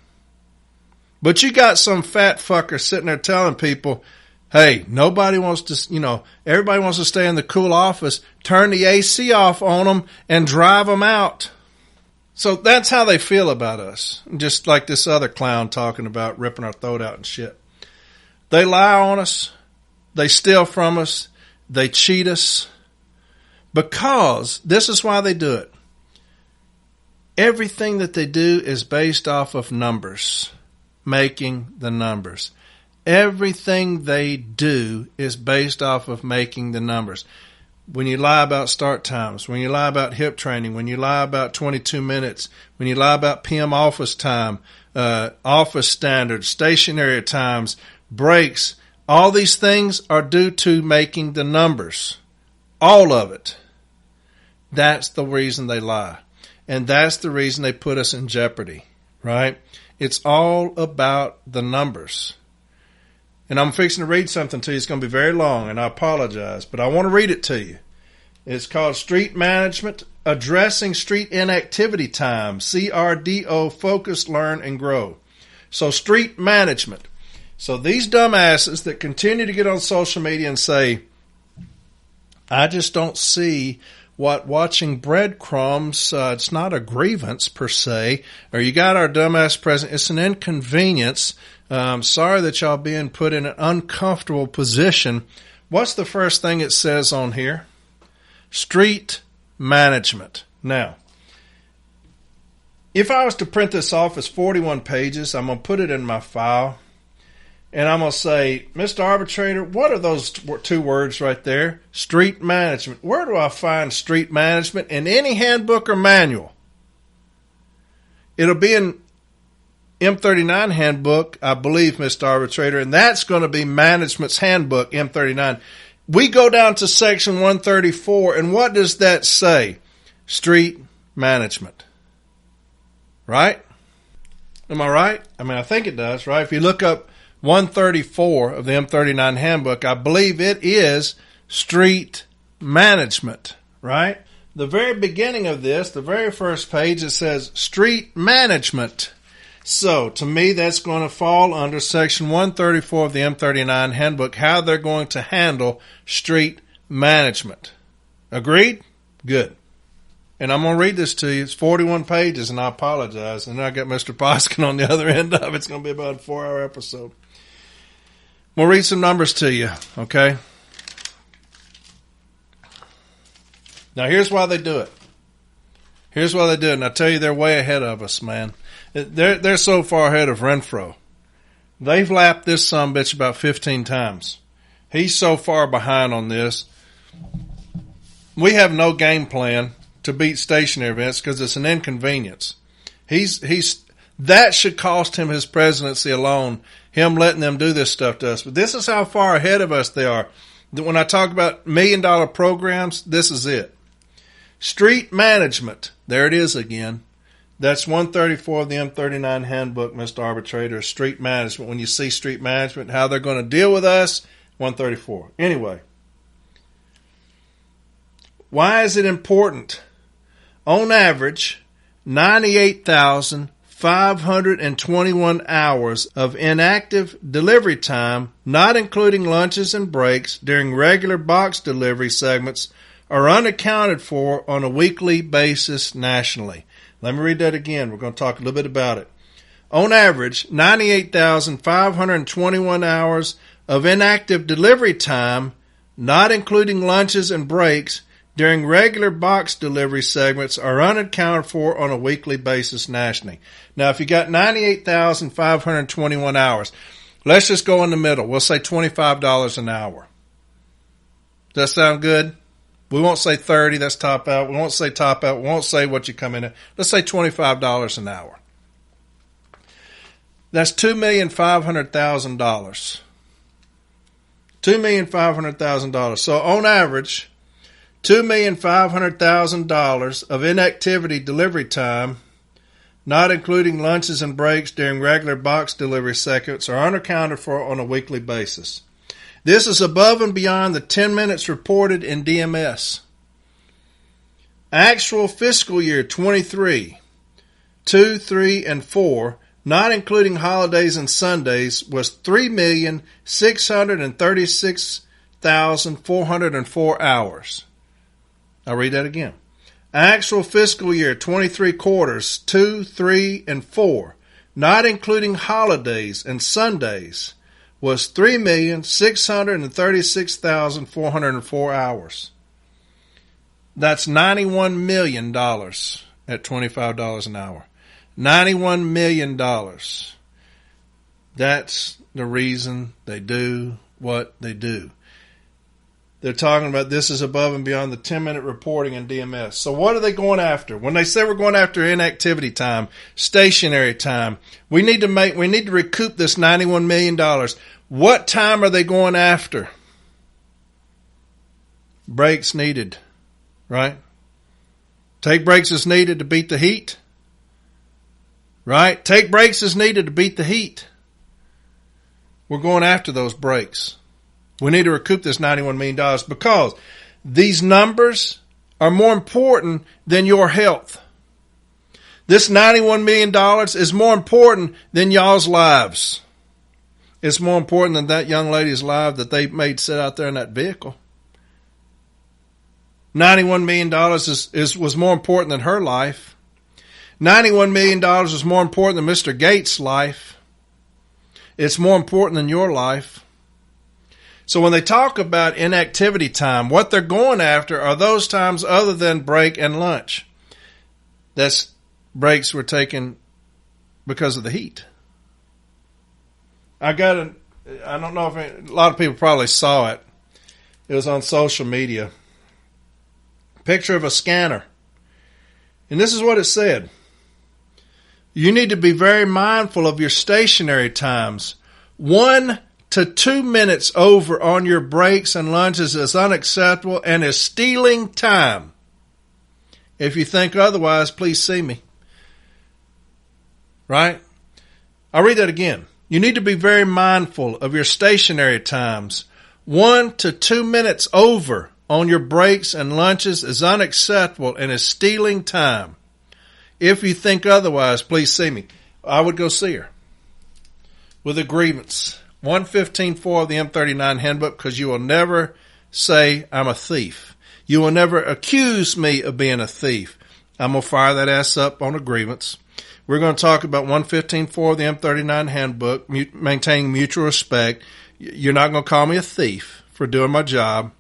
But you got some fat fucker sitting there telling people, hey, nobody wants to, everybody wants to stay in the cool office, turn the AC off on them and drive them out. So that's how they feel about us. Just like this other clown talking about ripping our throat out and shit. They lie on us. They steal from us. They cheat us. Because this is why they do it. Everything that they do is based off of numbers. Making the numbers. Everything they do is based off of making the numbers. When you lie about start times, when you lie about hip training, when you lie about 22 minutes, when you lie about PM office time, office standards, stationary times, breaks, all these things are due to making the numbers. All of it. That's the reason they lie. And that's the reason they put us in jeopardy, right? It's all about the numbers. And I'm fixing to read something to you. It's going to be very long, and I apologize, but I want to read it to you. It's called Street Management, Addressing Street Inactivity Time, CRDO, Focus, Learn, and Grow. So street management. So these dumbasses that continue to get on social media and say, I just don't see what watching breadcrumbs, it's not a grievance per se, or you got our dumbass president, it's an inconvenience. Sorry that y'all being put in an uncomfortable position. What's the first thing it says on here? Street management. Now, if I was to print this off as 41 pages, I'm going to put it in my file, and I'm going to say, Mr. Arbitrator, what are those two words right there? Street management. Where do I find street management in any handbook or manual? It'll be in M39 handbook, I believe, Mr. Arbitrator, and that's going to be management's handbook, M39. We go down to section 134, and what does that say? Street management. Right? Am I right? I mean, I think it does, right? If you look up 134 of the M39 handbook, I believe it is street management, right? The very beginning of this, the very first page, it says street management. So, to me, that's going to fall under Section 134 of the M39 Handbook, how they're going to handle street management. Agreed? Good. And I'm going to read this to you. It's 41 pages, and I apologize. And I got Mr. Poskin on the other end of it. It's going to be about a 4-hour episode. We'll read some numbers to you, okay? Now, here's why they do it. Here's why they do it. And I tell you, they're way ahead of us, man. They're so far ahead of Renfroe. They've lapped this sumbitch about 15 times. He's so far behind on this. We have no game plan to beat stationary events because it's an inconvenience. That should cost him his presidency alone, him letting them do this stuff to us. But this is how far ahead of us they are. When I talk about $1 million programs, this is it. Street management. There it is again. That's 134 of the M39 Handbook, Mr. Arbitrator. Street management. When you see street management, how they're going to deal with us, 134. Anyway, why is it important? On average, 98,521 hours of inactive delivery time, not including lunches and breaks, during regular box delivery segments, are unaccounted for on a weekly basis nationally. Let me read that again. We're going to talk a little bit about it. On average, 98,521 hours of inactive delivery time, not including lunches and breaks, during regular box delivery segments are unaccounted for on a weekly basis nationally. Now, if you got 98,521 hours, let's just go in the middle. We'll say $25 an hour. Does that sound good? We won't say 30, that's top out. We won't say top out. We won't say what you come in at. Let's say $25 an hour. That's $2,500,000. $2,500,000. So on average, $2,500,000 of inactivity delivery time, not including lunches and breaks during regular box delivery seconds, are unaccounted for on a weekly basis. This is above and beyond the 10 minutes reported in DMS. Actual fiscal year 23, 2, 3, and 4, not including holidays and Sundays, was 3,636,404 hours. I'll read that again. Actual fiscal year 23 quarters 2, 3, and 4, not including holidays and Sundays, was 3,636,404 hours. That's $91 million at $25 an hour. $91 million. That's the reason they do what they do. They're talking about this is above and beyond the 10-minute reporting in DMS. So what are they going after? When they say we're going after inactivity time, stationary time, we need to recoup this $91 million. What time are they going after? Breaks needed, right? Take breaks as needed to beat the heat, right? Take breaks as needed to beat the heat. We're going after those breaks. We need to recoup this $91 million because these numbers are more important than your health. This $91 million is more important than y'all's lives. It's more important than that young lady's life that they made sit out there in that vehicle. $91 million was more important than her life. $91 million is more important than Mr. Gates' life. It's more important than your life. So when they talk about inactivity time, what they're going after are those times other than break and lunch. That's breaks were taken because of the heat. I don't know if a lot of people probably saw it. It was on social media. Picture of a scanner. And this is what it said. You need to be very mindful of your stationary times. 1 to 2 minutes over on your breaks and lunches is unacceptable and is stealing time. If you think otherwise, please see me. Right? I'll read that again. You need to be very mindful of your stationary times. 1 to 2 minutes over on your breaks and lunches is unacceptable and is stealing time. If you think otherwise, please see me. I would go see her with a grievance. 115.4 of the M39 handbook, because you will never say I'm a thief. You will never accuse me of being a thief. I'm going to fire that ass up on a grievance. We're going to talk about 115.4 of the M39 handbook, maintaining mutual respect. You're not going to call me a thief for doing my job.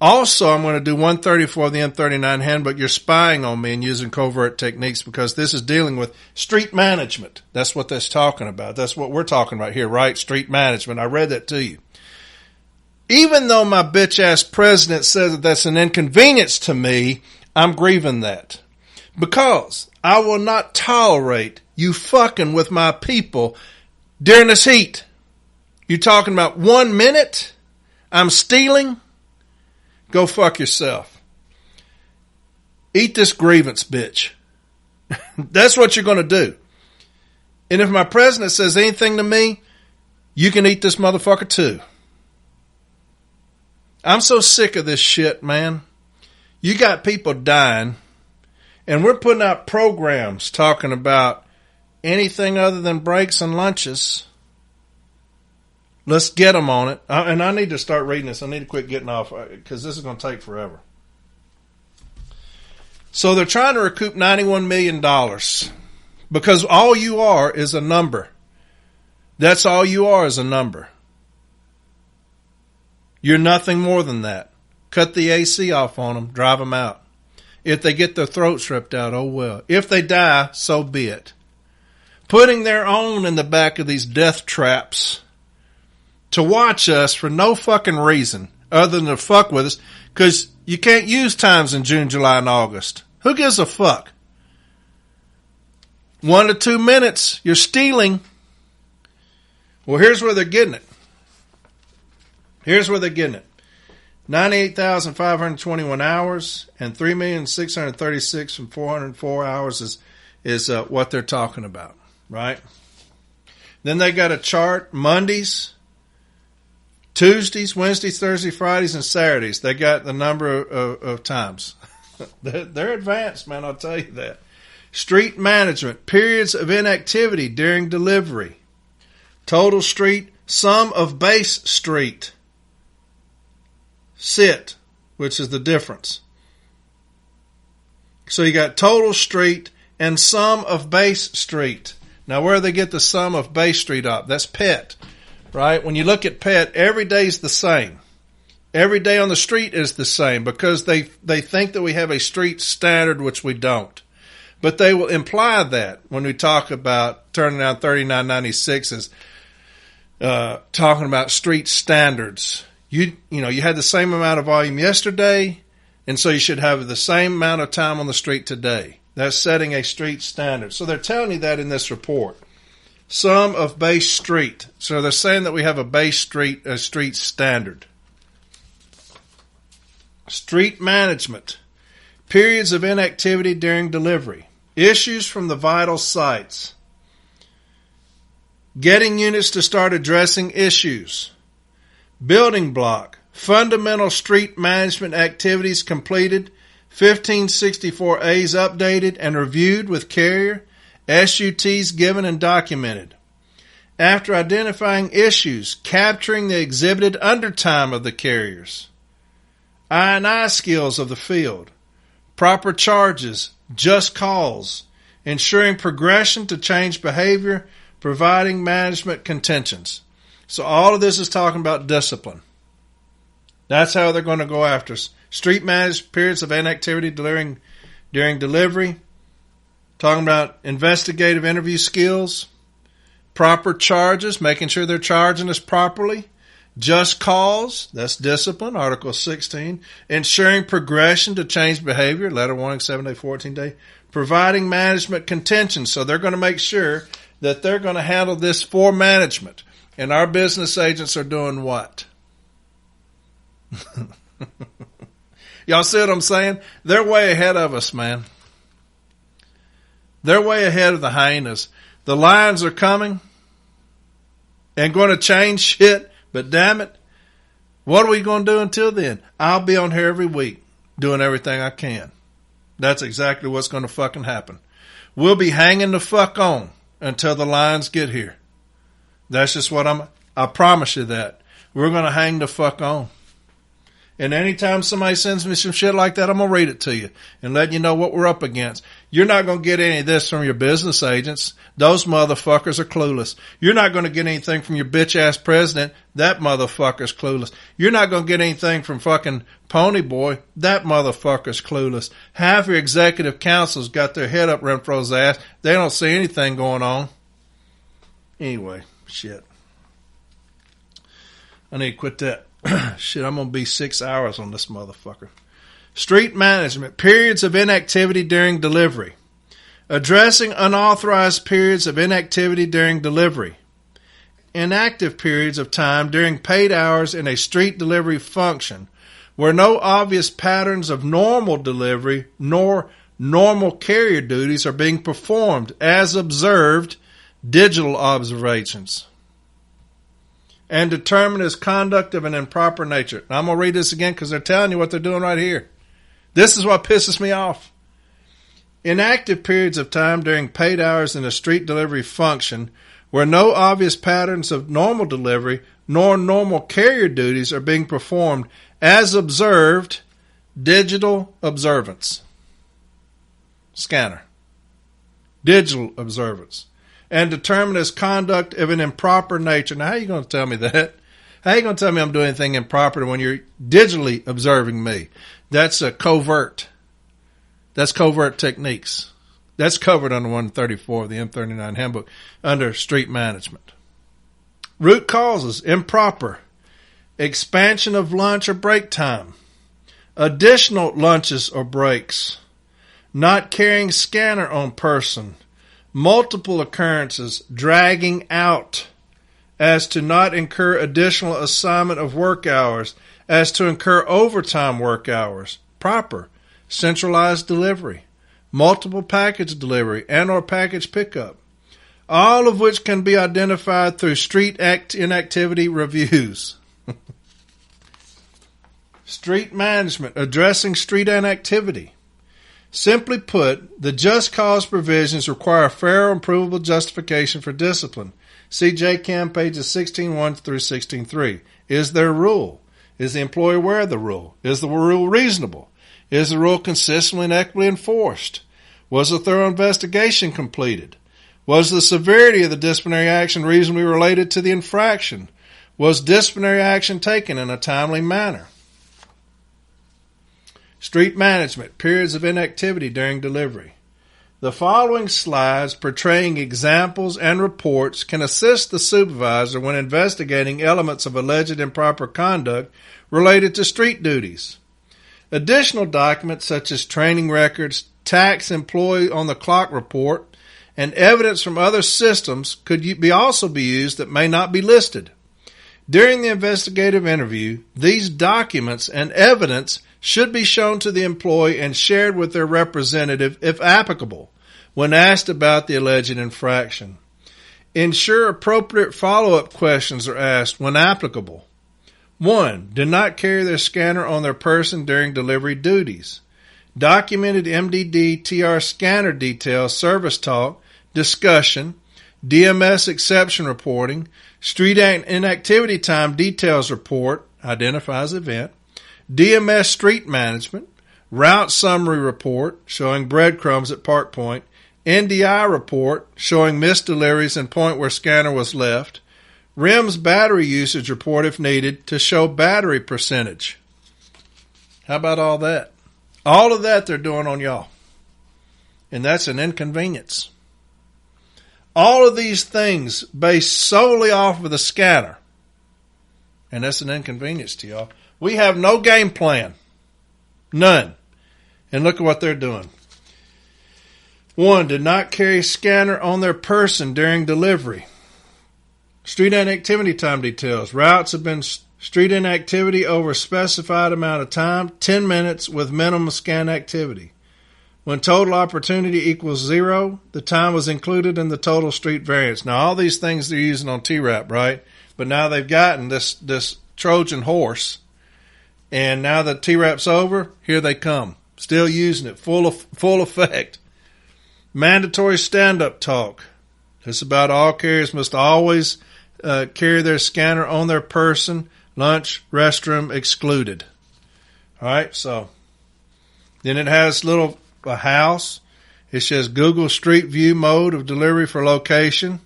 Also, I'm going to do 134 of the M39 handbook. You're spying on me and using covert techniques, because this is dealing with street management. That's what that's talking about. That's what we're talking about here, right? Street management. I read that to you. Even though my bitch-ass president says that that's an inconvenience to me, I'm grieving that. Because I will not tolerate you fucking with my people during this heat. You talking about 1 minute? I'm stealing? Go fuck yourself. Eat this grievance, bitch. That's what you're going to do. And if my president says anything to me, you can eat this motherfucker too. I'm so sick of this shit, man. You got people dying, and we're putting out programs talking about anything other than breaks and lunches. Let's get them on it. And I need to start reading this. I need to quit getting off, because this is going to take forever. So they're trying to recoup $91 million because all you are is a number. That's all you are, is a number. You're nothing more than that. Cut the AC off on them. Drive them out. If they get their throats ripped out, oh well. If they die, so be it. Putting their own in the back of these death traps to watch us for no fucking reason other than to fuck with us, because you can't use times in June, July, and August. Who gives a fuck? 1 to 2 minutes, you're stealing. Well, here's where they're getting it. Here's where they're getting it. 98,521 hours and 3,636 from 404 hours is what they're talking about, right? Then they got a chart Mondays, Tuesdays, Wednesdays, Thursdays, Fridays, and Saturdays. They got the number of times. They're advanced, man, I'll tell you that. Street management, periods of inactivity during delivery. Total street, sum of base street. Sit, which is the difference. So you got total street and sum of base street. Now where do they get the sum of base street up? That's pet, right? When you look at pet, every day's the same. Every day on the street is the same because they think that we have a street standard, which we don't. But they will imply that when we talk about turning down 3996 as talking about street standards. You had the same amount of volume yesterday, and so you should have the same amount of time on the street today. That's setting a street standard. So they're telling you that in this report. Sum of base street. So they're saying that we have a street standard. Street management. Periods of inactivity during delivery. Issues from the vital sites. Getting units to start addressing issues. Building block. Fundamental street management activities completed. 1564As updated and reviewed with carrier. SUTs given and documented. After identifying issues, capturing the exhibited undertime of the carriers. I&I skills of the field. Proper charges. Just calls. Ensuring progression to change behavior. Providing management contentions. So all of this is talking about discipline. That's how they're going to go after us. Street managed periods of inactivity during delivery. Talking about investigative interview skills. Proper charges, making sure they're charging us properly. Just cause, that's discipline, Article 16. Ensuring progression to change behavior, letter warning, 7-day, 14-day. Providing management contentions, so they're going to make sure that they're going to handle this for management. And our business agents are doing what? Y'all see what I'm saying? They're way ahead of us, man. They're way ahead of the hyenas. The lions are coming and going to change shit, but damn it, what are we going to do until then? I'll be on here every week doing everything I can. That's exactly what's going to fucking happen. We'll be hanging the fuck on until the lions get here. That's just what I promise you that. We're going to hang the fuck on. And anytime somebody sends me some shit like that, I'm going to read it to you and let you know what we're up against. You're not going to get any of this from your business agents. Those motherfuckers are clueless. You're not going to get anything from your bitch-ass president. That motherfucker's clueless. You're not going to get anything from fucking Pony Boy. That motherfucker's clueless. Half your executive council's got their head up Renfroe's ass. They don't see anything going on. Anyway, shit. I need to quit that. Shit, I'm going to be 6 hours on this motherfucker. Street management. Periods of inactivity during delivery. Addressing unauthorized periods of inactivity during delivery. Inactive periods of time during paid hours in a street delivery function where no obvious patterns of normal delivery nor normal carrier duties are being performed as observed digital observations. And determine as conduct of an improper nature. Now, I'm going to read this again because they're telling you what they're doing right here. This is what pisses me off. Inactive periods of time during paid hours in a street delivery function where no obvious patterns of normal delivery nor normal carrier duties are being performed as observed digital observance. Scanner. Digital observance. And determine as conduct of an improper nature. Now, how are you going to tell me that? How are you going to tell me I'm doing anything improper when you're digitally observing me? That's a covert. That's covert techniques. That's covered under 134 of the M39 handbook under street management. Root causes, improper. Expansion of lunch or break time. Additional lunches or breaks. Not carrying scanner on person. Multiple occurrences, dragging out, as to not incur additional assignment of work hours, as to incur overtime work hours. Proper, centralized delivery, multiple package delivery, and or package pickup. All of which can be identified through street inactivity reviews. Street management, addressing street inactivity. Simply put, the just cause provisions require a fair and provable justification for discipline. See JCAM pages 16.1 through 16.3. Is there a rule? Is the employee aware of the rule? Is the rule reasonable? Is the rule consistently and equitably enforced? Was a thorough investigation completed? Was the severity of the disciplinary action reasonably related to the infraction? Was disciplinary action taken in a timely manner? Street management, periods of inactivity during delivery. The following slides portraying examples and reports can assist the supervisor when investigating elements of alleged improper conduct related to street duties. Additional documents such as training records, tax employee on the clock report, and evidence from other systems could also be used that may not be listed. During the investigative interview, these documents and evidence should be shown to the employee and shared with their representative if applicable when asked about the alleged infraction. Ensure appropriate follow-up questions are asked when applicable. 1. Do not carry their scanner on their person during delivery duties. Documented MDD TR scanner details, service talk, discussion, DMS exception reporting, street inactivity time details report, identifies event, DMS street management, route summary report showing breadcrumbs at park point, NDI report showing missed deliveries and point where scanner was left, RIMS battery usage report if needed to show battery percentage. How about all that? All of that they're doing on y'all. And that's an inconvenience. All of these things based solely off of the scanner. And that's an inconvenience to y'all. We have no game plan. None. And look at what they're doing. 1. Did not carry scanner on their person during delivery. Street inactivity time details. Routes have been street inactivity over a specified amount of time, 10 minutes with minimum scan activity. When total opportunity equals 0, the time was included in the total street variance. Now, all these things they're using on TRAP, right? But now they've gotten this Trojan horse, and now that TRAP's over, here they come. Still using it, full effect. Mandatory stand-up talk. This about all carriers must always carry their scanner on their person, lunch, restroom excluded. All right, so then it has a house. It says Google Street View mode of delivery for location.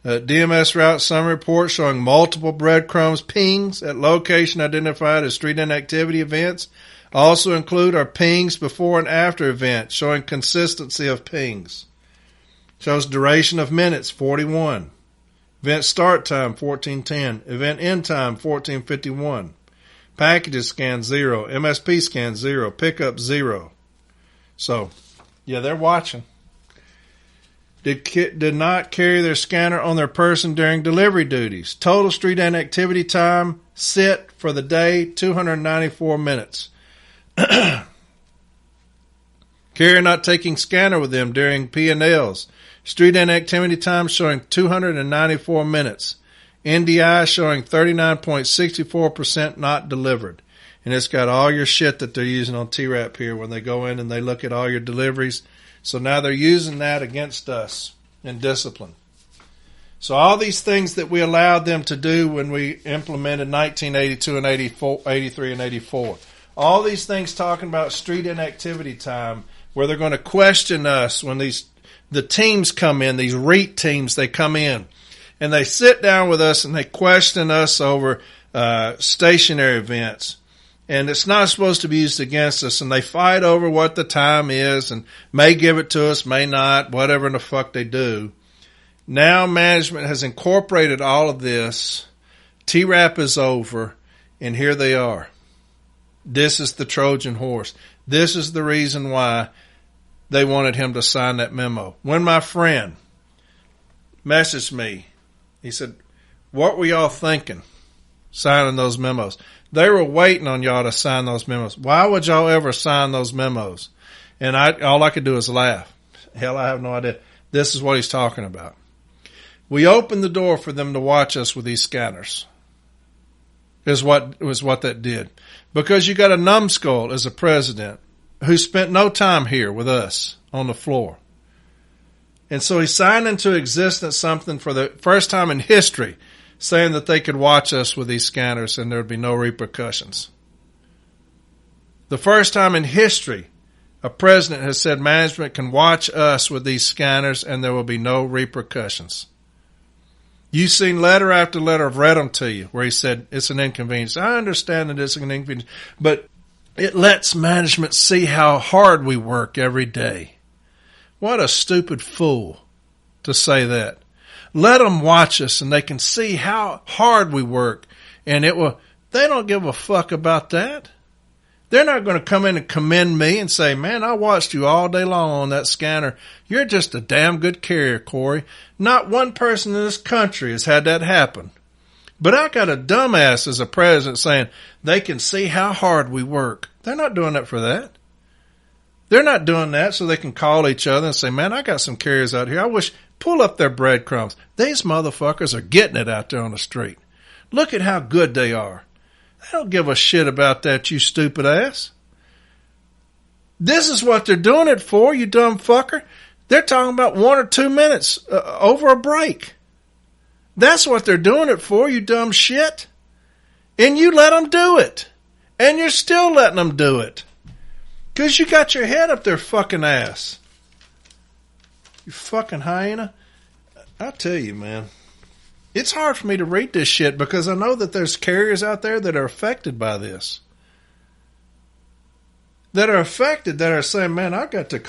DMS route summary report showing multiple breadcrumbs pings at location identified as street inactivity events. Also include our pings before and after events showing consistency of pings. Shows duration of minutes, 41. Event start time, 14:10. Event end time, 14:51. Packages scan 0. MSP scan 0. Pickup 0. So, yeah, they're watching. Did not carry their scanner on their person during delivery duties. Total street inactivity time sit for the day, 294 minutes. Carrier not taking scanner with them during P&Ls. Street inactivity time showing 294 minutes. NDI showing 39.64% not delivered. And it's got all your shit that they're using on TRAP here when they go in and they look at all your deliveries. So now they're using that against us in discipline. So all these things that we allowed them to do when we implemented 1982 and 83 and 84. All these things talking about street inactivity time where they're going to question us when the teams come in, these REIT teams, they come in and they sit down with us and they question us over stationary events. And it's not supposed to be used against us, and they fight over what the time is and may give it to us, may not, whatever the fuck they do. Now management has incorporated all of this. TRAP is over, and here they are. This is the Trojan horse. This is the reason why they wanted him to sign that memo. When my friend messaged me, he said, What were y'all thinking signing those memos? They were waiting on y'all to sign those memos. Why would y'all ever sign those memos? And all I could do is laugh. Hell, I have no idea. This is what he's talking about. We opened the door for them to watch us with these scanners. Is what that did. Because you got a numbskull as a president who spent no time here with us on the floor. And so he signed into existence something for the first time in history, saying that they could watch us with these scanners and there would be no repercussions. The first time in history, a president has said management can watch us with these scanners and there will be no repercussions. You've seen letter after letter, I've read them to you, where he said it's an inconvenience. I understand that it's an inconvenience, but it lets management see how hard we work every day. What a stupid fool to say that. Let them watch us and they can see how hard we work. And they don't give a fuck about that. They're not going to come in and commend me and say, man, I watched you all day long on that scanner. You're just a damn good carrier, Corey. Not one person in this country has had that happen. But I got a dumbass as a president saying they can see how hard we work. They're not doing that for that. They're not doing that so they can call each other and say, man, I got some carriers out here. I wish, pull up their breadcrumbs. These motherfuckers are getting it out there on the street. Look at how good they are. They don't give a shit about that, you stupid ass. This is what they're doing it for, you dumb fucker. They're talking about 1 or 2 minutes over a break. That's what they're doing it for, you dumb shit. And you let them do it. And you're still letting them do it. Because you got your head up their fucking ass. You fucking hyena. I tell you, man. It's hard for me to read this shit because I know that there's carriers out there that are affected by this. That are affected, that are saying, man, I got to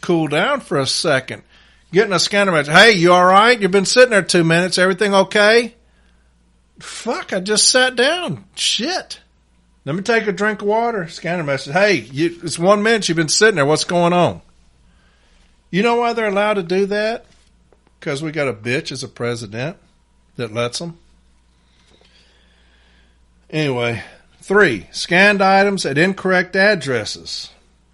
cool down for a second. Getting a scanner message. Hey, you all right? You've been sitting there 2 minutes. Everything okay? Fuck, I just sat down. Shit. Let me take a drink of water. Scanner message. Hey, it's 1 minute you've been sitting there. What's going on? You know why they're allowed to do that? Because we got a bitch as a president that lets them. Anyway, 3, scanned items at incorrect addresses.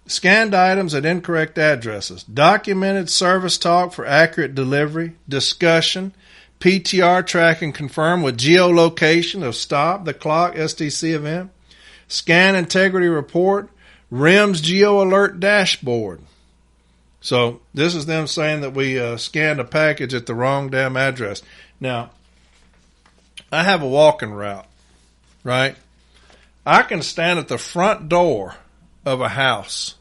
Scanned items at incorrect addresses. Documented service talk for accurate delivery. Discussion. PTR track and confirm with geolocation of stop, the clock, STC event. Scan integrity report. RIMS geo alert dashboard. So this is them saying that we scanned a package at the wrong damn address. Now, I have a walking route, right? I can stand at the front door of a house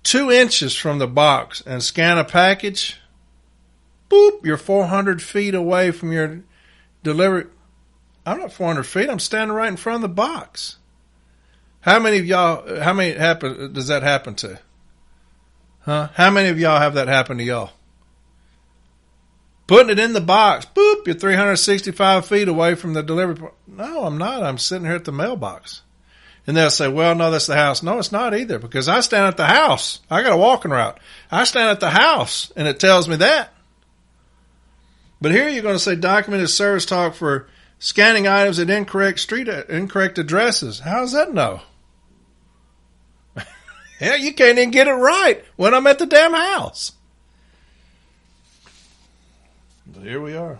2 inches from the box and scan a package. Boop, you're 400 feet away from your delivery. I'm not 400 feet. I'm standing right in front of the box. How many of y'all, does that happen to? Huh? How many of y'all have that happen to y'all? Putting it in the box. Boop, you're 365 feet away from the delivery point. No, I'm not. I'm sitting here at the mailbox. And they'll say, well, no, that's the house. No, it's not either because I stand at the house. I got a walking route. I stand at the house and it tells me that. But here you're going to say documented service talk for scanning items at incorrect addresses. How does that know? Hell, you can't even get it right when I'm at the damn house. But here we are.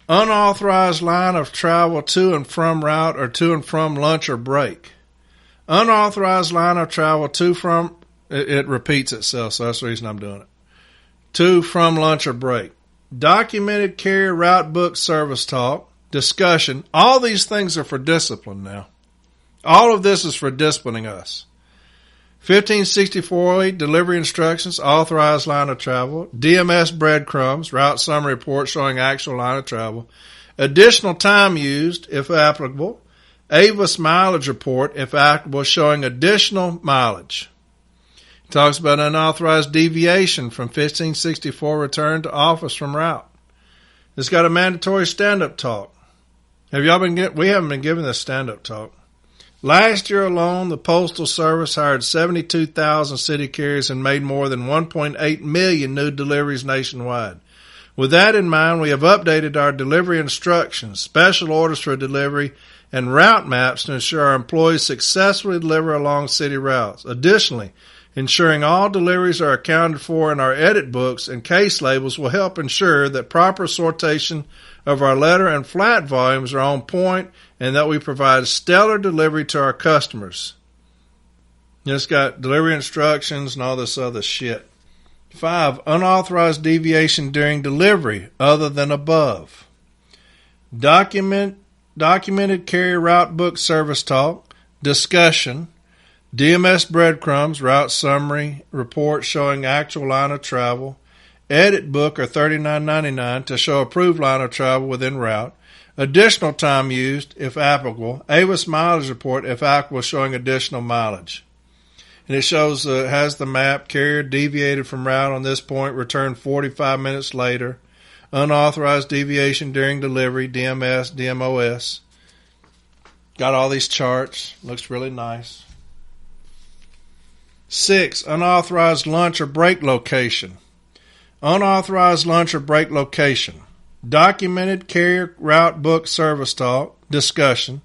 Unauthorized line of travel to and from route or to and from lunch or break. Unauthorized line of travel to from, it repeats itself, so that's the reason I'm doing it. To, from, lunch, or break. Documented carrier route book service talk. Discussion. All these things are for discipline now. All of this is for disciplining us. 1564 delivery instructions, authorized line of travel, DMS breadcrumbs, route summary report showing actual line of travel, additional time used if applicable, AVIS mileage report if applicable showing additional mileage. It talks about unauthorized deviation from 1564 return to office from route. It's got a mandatory stand-up talk. We haven't been given this stand-up talk. Last year alone, the Postal Service hired 72,000 city carriers and made more than 1.8 million new deliveries nationwide. With that in mind, we have updated our delivery instructions, special orders for delivery, and route maps to ensure our employees successfully deliver along city routes. Additionally, ensuring all deliveries are accounted for in our edit books and case labels will help ensure that proper sortation of our letter and flat volumes are on point and that we provide stellar delivery to our customers. It's got delivery instructions and all this other shit. 5. Unauthorized deviation during delivery other than above. Documented carrier route book service talk, discussion, DMS breadcrumbs, route summary, report showing actual line of travel, edit book are $39.99 to show approved line of travel within route, additional time used if applicable, AWIS mileage report if applicable showing additional mileage. And it shows, has the map, carrier deviated from route on this point, returned 45 minutes later, unauthorized deviation during delivery, DMS, DMOS. Got all these charts, looks really nice. 6. Unauthorized lunch or break location. Unauthorized lunch or break location. Documented carrier route book service talk, discussion,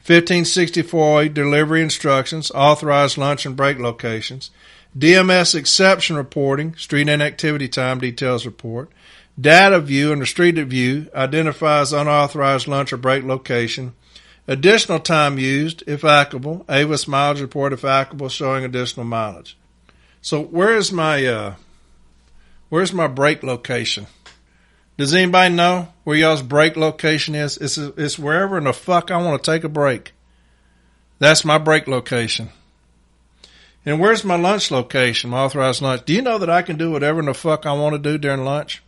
1564 delivery instructions, authorized lunch and break locations, DMS exception reporting, street inactivity time details report, data view under street view identifies unauthorized lunch or break location, additional time used if applicable, AWIS mileage report if applicable showing additional mileage. So where's my break location? Does anybody know where y'all's break location is? It's wherever in the fuck I want to take a break. That's my break location. And where's my lunch location, my authorized lunch? Do you know that I can do whatever in the fuck I want to do during lunch?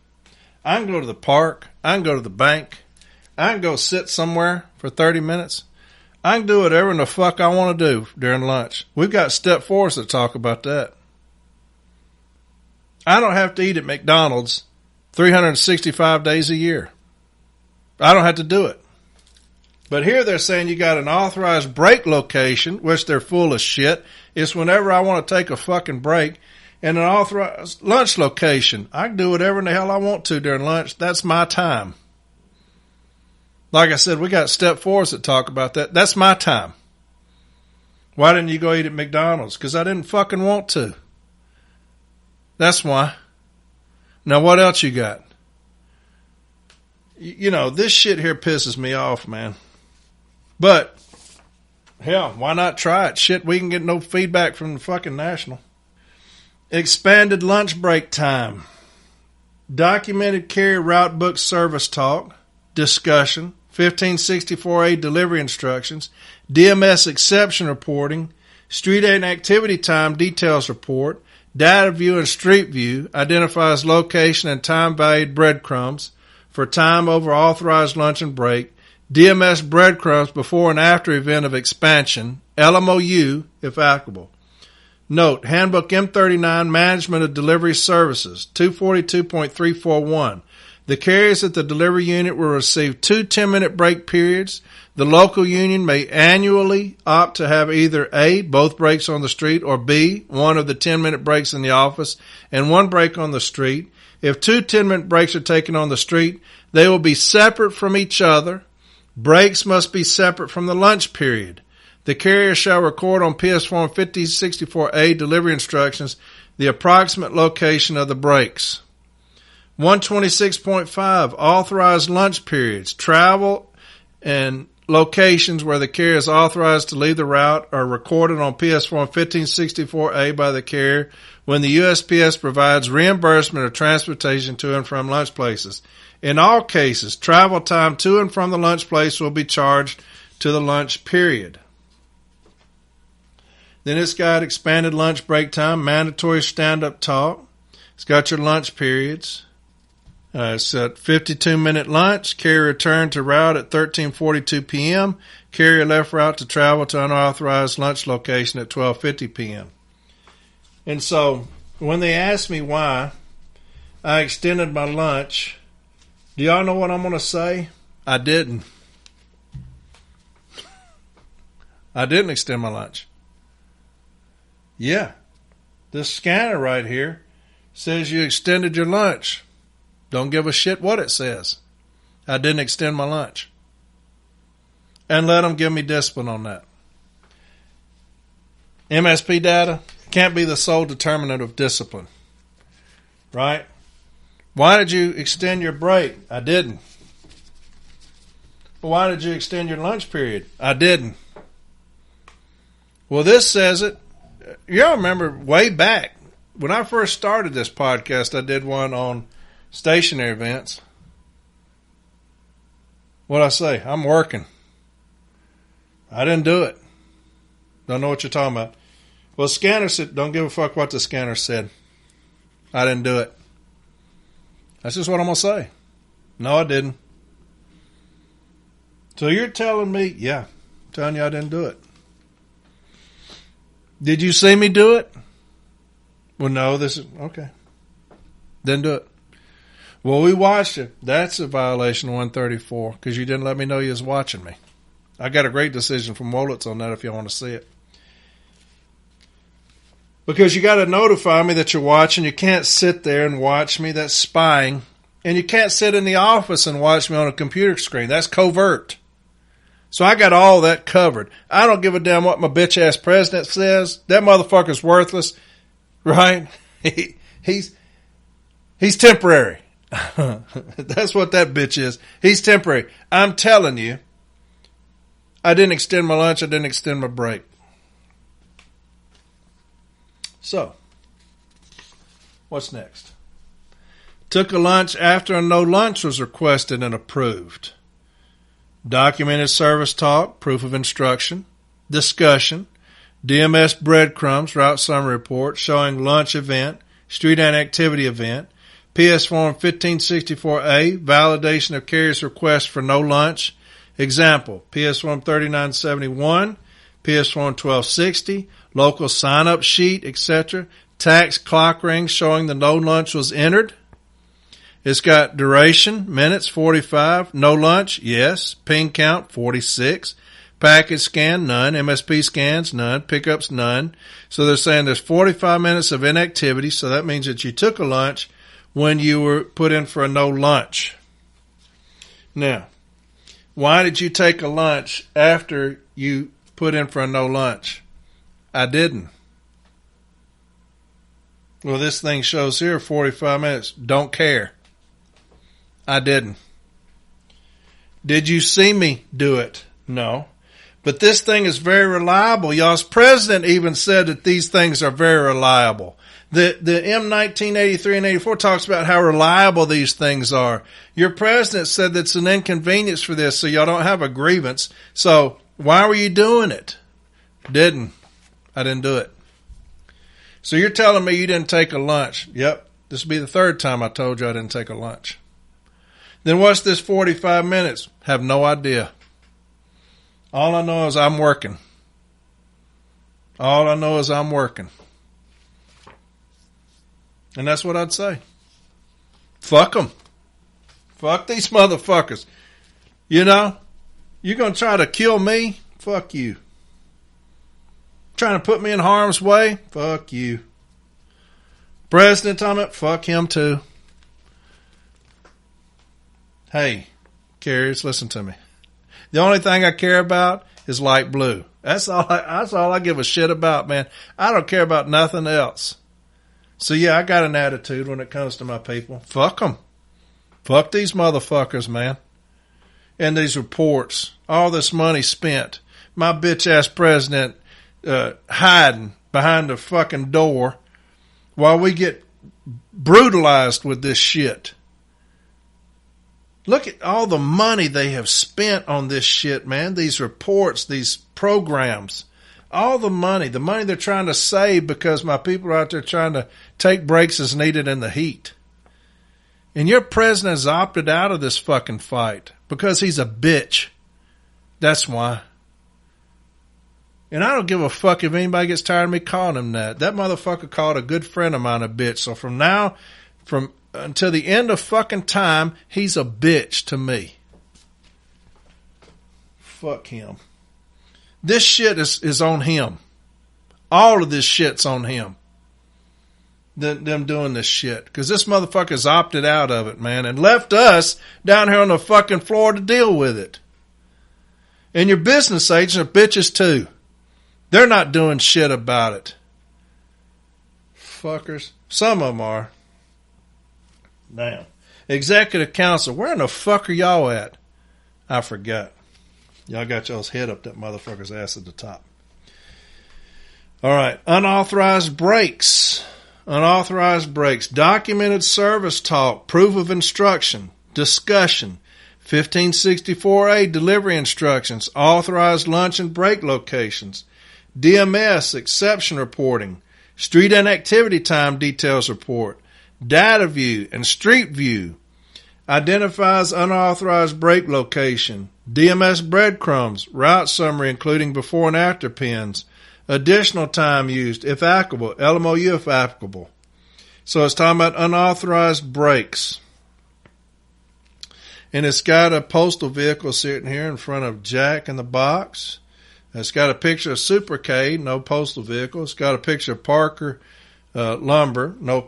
I can go to the park. I can go to the bank. I can go sit somewhere for 30 minutes. I can do whatever in the fuck I want to do during lunch. We've got step 4s that talk about that. I don't have to eat at McDonald's 365 days a year. I don't have to do it. But here they're saying you got an authorized break location, which they're full of shit. It's whenever I want to take a fucking break. And an authorized lunch location. I can do whatever in the hell I want to during lunch. That's my time. Like I said, we got step 4s that talk about that. That's my time. Why didn't you go eat at McDonald's? Because I didn't fucking want to. That's why. Now, what else you got? You know, this shit here pisses me off, man. But, hell, why not try it? Shit, we can get no feedback from the fucking national. Expanded lunch break time. Documented carrier route book service talk. Discussion. 1564A delivery instructions. DMS exception reporting. Street inactivity time details report. Data view and street view identifies location and time valued breadcrumbs for time over authorized lunch and break. DMS breadcrumbs before and after event of expansion. LMOU if applicable. Note, Handbook M39 Management of Delivery Services 242.341. The carriers at the delivery unit will receive 2 10-minute break periods. The local union may annually opt to have either A, both breaks on the street, or B, one of the 10-minute breaks in the office and 1 break on the street. If 2 10-minute breaks are taken on the street, they will be separate from each other. Breaks must be separate from the lunch period. The carrier shall record on PS Form 5064A delivery instructions the approximate location of the breaks. 126.5 Authorized lunch periods. Travel and locations where the carrier is authorized to leave the route are recorded on PS Form 1564A by the carrier when the USPS provides reimbursement of transportation to and from lunch places. In all cases, travel time to and from the lunch place will be charged to the lunch period. Then it's got expanded lunch break time, mandatory stand-up talk. It's got your lunch periods. It's at 52-minute lunch. Carrier returned to route at 13:42 p.m. Carrier left route to travel to unauthorized lunch location at 12:50 p.m. And so when they asked me why I extended my lunch, do y'all know what I'm going to say? I didn't. I didn't extend my lunch. Yeah. This scanner right here says you extended your lunch. Don't give a shit what it says. I didn't extend my lunch. And let them give me discipline on that. MSP data can't be the sole determinant of discipline. Right? Why did you extend your break? I didn't. Well, why did you extend your lunch period? I didn't. Well, this says it. Y'all remember way back when I first started this podcast, I did one on stationary events. What'd I say? I'm working. I didn't do it. Don't know what you're talking about. Well, scanner said, don't give a fuck what the scanner said. I didn't do it. That's just what I'm going to say. No, I didn't. So you're telling me, yeah, I'm telling you I didn't do it. Did you see me do it? Well, no, this is, okay. Didn't do it. Well, we watched it. That's a violation of 134 because you didn't let me know you was watching me. I got a great decision from Wolitz on that if you want to see it. Because you got to notify me that you're watching. You can't sit there and watch me. That's spying. And you can't sit in the office and watch me on a computer screen. That's covert. So I got all that covered. I don't give a damn what my bitch-ass president says. That motherfucker's worthless. Right? He's temporary. That's what that bitch is. He's temporary. I'm telling you, I didn't extend my lunch. I didn't extend my break. So, what's next? Took a lunch after a no lunch was requested and approved. Documented service talk, proof of instruction, discussion, DMS breadcrumbs, route summary report showing lunch event, street and activity event, PS Form 1564A, validation of carrier's request for no lunch. Example, PS Form 3971, PS Form 1260, local sign-up sheet, etc. Tax clock ring showing the no lunch was entered. It's got duration, minutes, 45. No lunch, yes. Ping count, 46. Package scan, none. MSP scans, none. Pickups, none. So they're saying there's 45 minutes of inactivity, so that means that you took a lunch when you were put in for a no lunch. Now, why did you take a lunch after you put in for a no lunch? I didn't. Well, this thing shows here 45 minutes. Don't care. I didn't. Did you see me do it? No. But this thing is very reliable. Y'all's president even said that these things are very reliable. The M1983 and 84 talks about how reliable these things are. Your president said that's an inconvenience for this, so y'all don't have a grievance. So why were you doing it? Didn't. I didn't do it. So you're telling me you didn't take a lunch. Yep. This will be the third time I told you I didn't take a lunch. Then what's this 45 minutes? Have no idea. All I know is I'm working. All I know is I'm working. And that's what I'd say. Fuck them. Fuck these motherfuckers. You know, you're going to try to kill me? Fuck you. Trying to put me in harm's way? Fuck you. President on it? Fuck him too. Hey, carriers, listen to me. The only thing I care about is light blue. That's all I give a shit about, man. I don't care about nothing else. So yeah, I got an attitude when it comes to my people. Fuck them. Fuck these motherfuckers, man. And these reports. All this money spent. My bitch ass president hiding behind the fucking door while we get brutalized with this shit. Look at all the money they have spent on this shit, man. These reports, these programs, all the money they're trying to save because my people are out there trying to take breaks as needed in the heat. And your president has opted out of this fucking fight because he's a bitch. That's why. And I don't give a fuck if anybody gets tired of me calling him that. That motherfucker called a good friend of mine a bitch. So from now, until the end of fucking time, he's a bitch to me. Fuck him. This shit is on him. All of this shit's on him. than them doing this shit. Because this motherfucker's opted out of it, man, and left us down here on the fucking floor to deal with it. And your business agents are bitches too. They're not doing shit about it. Fuckers. Some of them are. Damn. Executive counsel. Where in the fuck are y'all at? I forgot. Y'all got y'all's head up that motherfucker's ass at the top. All right. Unauthorized breaks. Unauthorized breaks. Documented service talk. Proof of instruction. Discussion. 1564A delivery instructions. Authorized lunch and break locations. DMS exception reporting. Street and activity time details report. Data view and street view. Identifies unauthorized break location. DMS breadcrumbs. Route summary including before and after pins. Additional time used if applicable. LMOU if applicable. So it's talking about unauthorized breaks. And it's got a postal vehicle sitting here in front of Jack in the Box. It's got a picture of Supercade, no postal vehicle. It's got a picture of Parker Lumber, no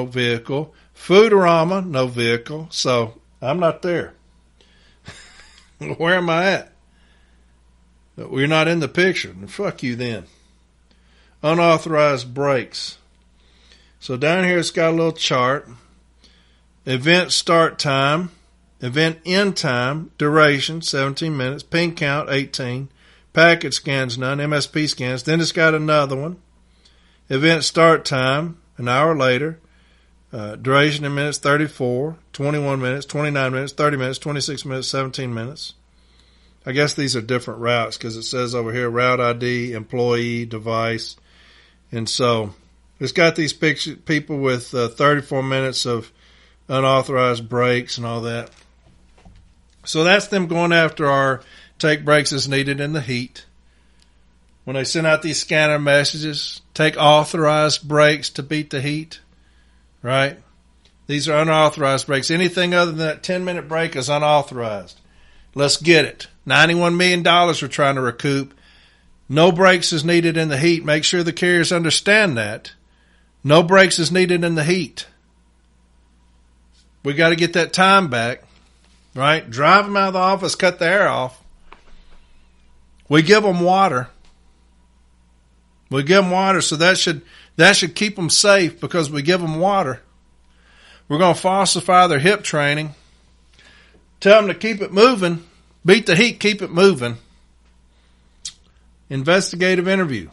vehicle. Foodorama, no vehicle. So I'm not there. Where am I at? We're not in the picture. Fuck you then. Unauthorized breaks. So down here it's got a little chart. Event start time. Event end time. Duration, 17 minutes. Ping count, 18. Packet scans, none. MSP scans. Then it's got another one. Event start time, an hour later. Duration in minutes, 34. 21 minutes, 29 minutes, 30 minutes, 26 minutes, 17 minutes. I guess these are different routes because it says over here route ID, employee, device. And so it's got these people with 34 minutes of unauthorized breaks and all that. So that's them going after our take breaks as needed in the heat. When they send out these scanner messages, take authorized breaks to beat the heat, right? These are unauthorized breaks. Anything other than that 10-minute break is unauthorized. Let's get it. $91 million we're trying to recoup. No breaks is needed in the heat. Make sure the carriers understand that. No breaks is needed in the heat. We got to get that time back, right? Drive them out of the office, cut the air off. We give them water. We give them water, so that should keep them safe because we give them water. We're going to falsify their HIP training. Tell them to keep it moving. Beat the heat, keep it moving. Investigative interview.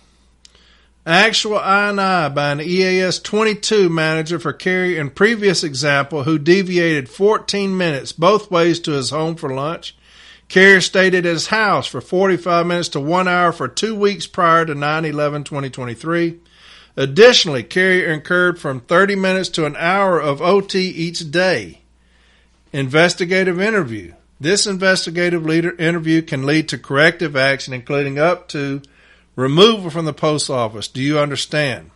Actual I&I by an EAS 22 manager for carrier in previous example who deviated 14 minutes both ways to his home for lunch. Carrier stayed at his house for 45 minutes to 1 hour for 2 weeks prior to 9/11/2023. Additionally, carrier incurred from 30 minutes to an hour of OT each day. Investigative interview. This investigative interview can lead to corrective action, including up to removal from the post office. Do you understand?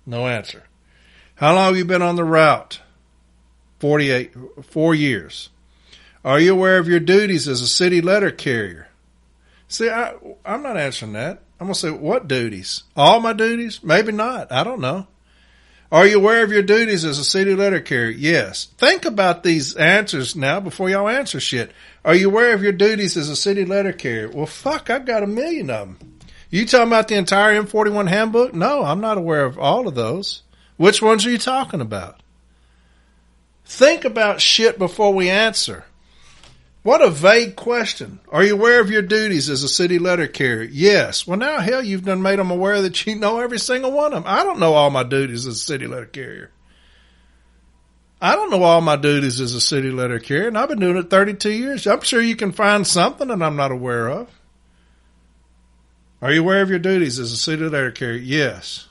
No answer. How long have you been on the route? 4 years. Are you aware of your duties as a city letter carrier? See, I'm not answering that. I'm going to say, what duties? All my duties? Maybe not. I don't know. Are you aware of your duties as a city letter carrier? Yes. Think about these answers now before y'all answer shit. Are you aware of your duties as a city letter carrier? Well, fuck, I've got 1 million of them. You talking about the entire M41 handbook? No, I'm not aware of all of those. Which ones are you talking about? Think about shit before we answer. What a vague question. Are you aware of your duties as a city letter carrier? Yes. Well, now, hell, you've done made them aware that you know every single one of them. I don't know all my duties as a city letter carrier. I don't know all my duties as a city letter carrier, and I've been doing it 32 years. I'm sure you can find something that I'm not aware of. Are you aware of your duties as a city letter carrier? Yes.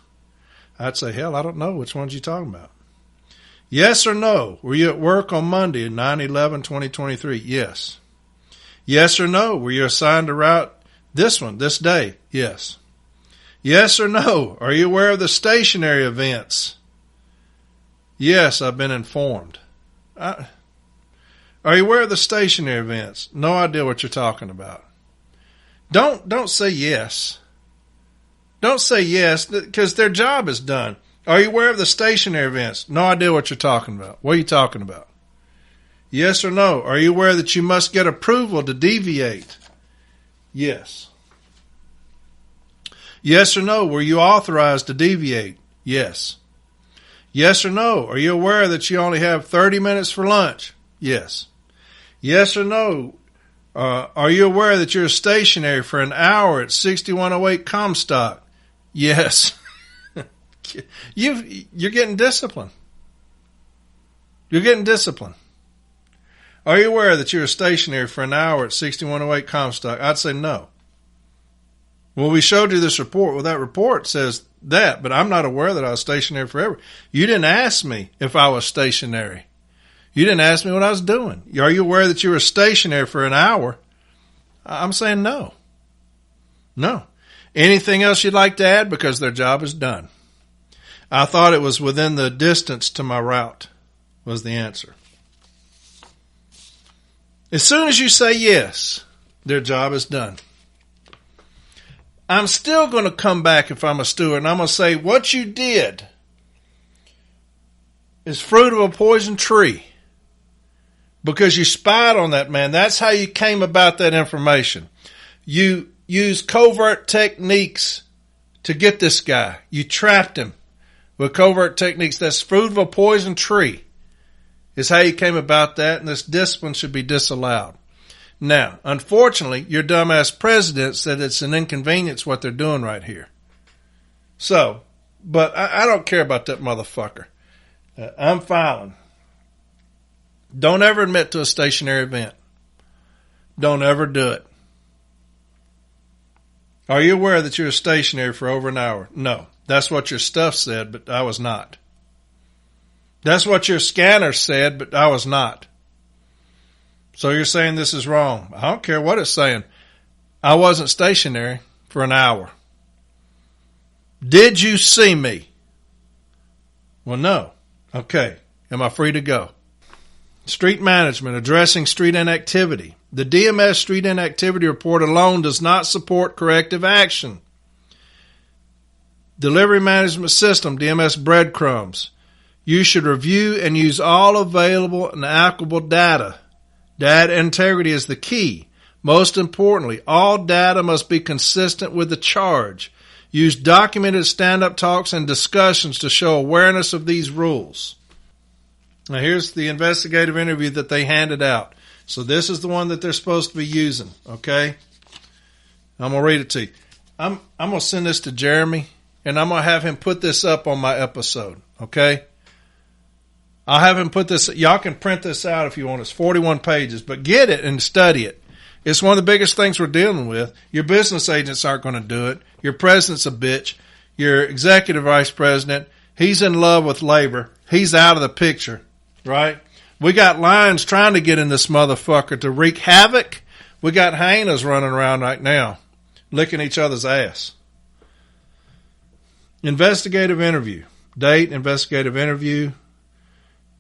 I'd say, hell, I don't know. Which ones you talking about? Yes or no? Were you at work on Monday, 9/11/2023? Yes. Yes or no? Were you assigned to route this day? Yes. Yes or no? Are you aware of the stationary events? Yes, I've been informed. Are you aware of the stationary events? No idea what you're talking about. Don't say yes. Don't say yes because their job is done. Are you aware of the stationary events? No idea what you're talking about. What are you talking about? Yes or no? Are you aware that you must get approval to deviate? Yes. Yes or no? Were you authorized to deviate? Yes. Yes or no? Are you aware that you only have 30 minutes for lunch? Yes. Yes or no? Are you aware that you're stationary for an hour at 6108 Comstock? Yes. You're getting disciplined. You're getting disciplined. Are you aware that you're stationary for an hour at 6108 Comstock? I'd say no. Well, we showed you this report. Well, that report says that, but I'm not aware that I was stationary forever. You didn't ask me if I was stationary. You didn't ask me what I was doing. Are you aware that you were stationary for an hour? I'm saying no. No. Anything else you'd like to add? Because their job is done. I thought it was within the distance to my route was the answer. As soon as you say yes, their job is done. I'm still going to come back if I'm a steward, and I'm going to say what you did is fruit of a poison tree because you spied on that man. That's how you came about that information. You used covert techniques to get this guy. You trapped him with covert techniques. That's fruit of a poison tree is how you came about that, and this discipline should be disallowed. Now, unfortunately, your dumbass president said it's an inconvenience what they're doing right here. So, but I don't care about that motherfucker. I'm filing. Don't ever admit to a stationary event. Don't ever do it. Are you aware that you were stationary for over an hour? No. That's what your stuff said, but I was not. That's what your scanner said, but I was not. So you're saying this is wrong. I don't care what it's saying. I wasn't stationary for an hour. Did you see me? Well, no. Okay. Am I free to go? Street management, addressing street inactivity. The DMS street inactivity report alone does not support corrective action. Delivery management system, DMS breadcrumbs. You should review and use all available and applicable data. Data integrity is the key. Most importantly, all data must be consistent with the charge. Use documented stand-up talks and discussions to show awareness of these rules. Now here's the investigative interview that they handed out. So this is the one that they're supposed to be using, okay? I'm going to read it to you. I'm going to send this to Jeremy, and I'm going to have him put this up on my episode, okay? I'll have him put this, y'all can print this out if you want. It's 41 pages, but get it and study it. It's one of the biggest things we're dealing with. Your business agents aren't going to do it. Your president's a bitch. Your executive vice president, he's in love with labor. He's out of the picture, right? We got lions trying to get in this motherfucker to wreak havoc. We got hyenas running around right now, licking each other's ass. Investigative interview. Date, investigative interview.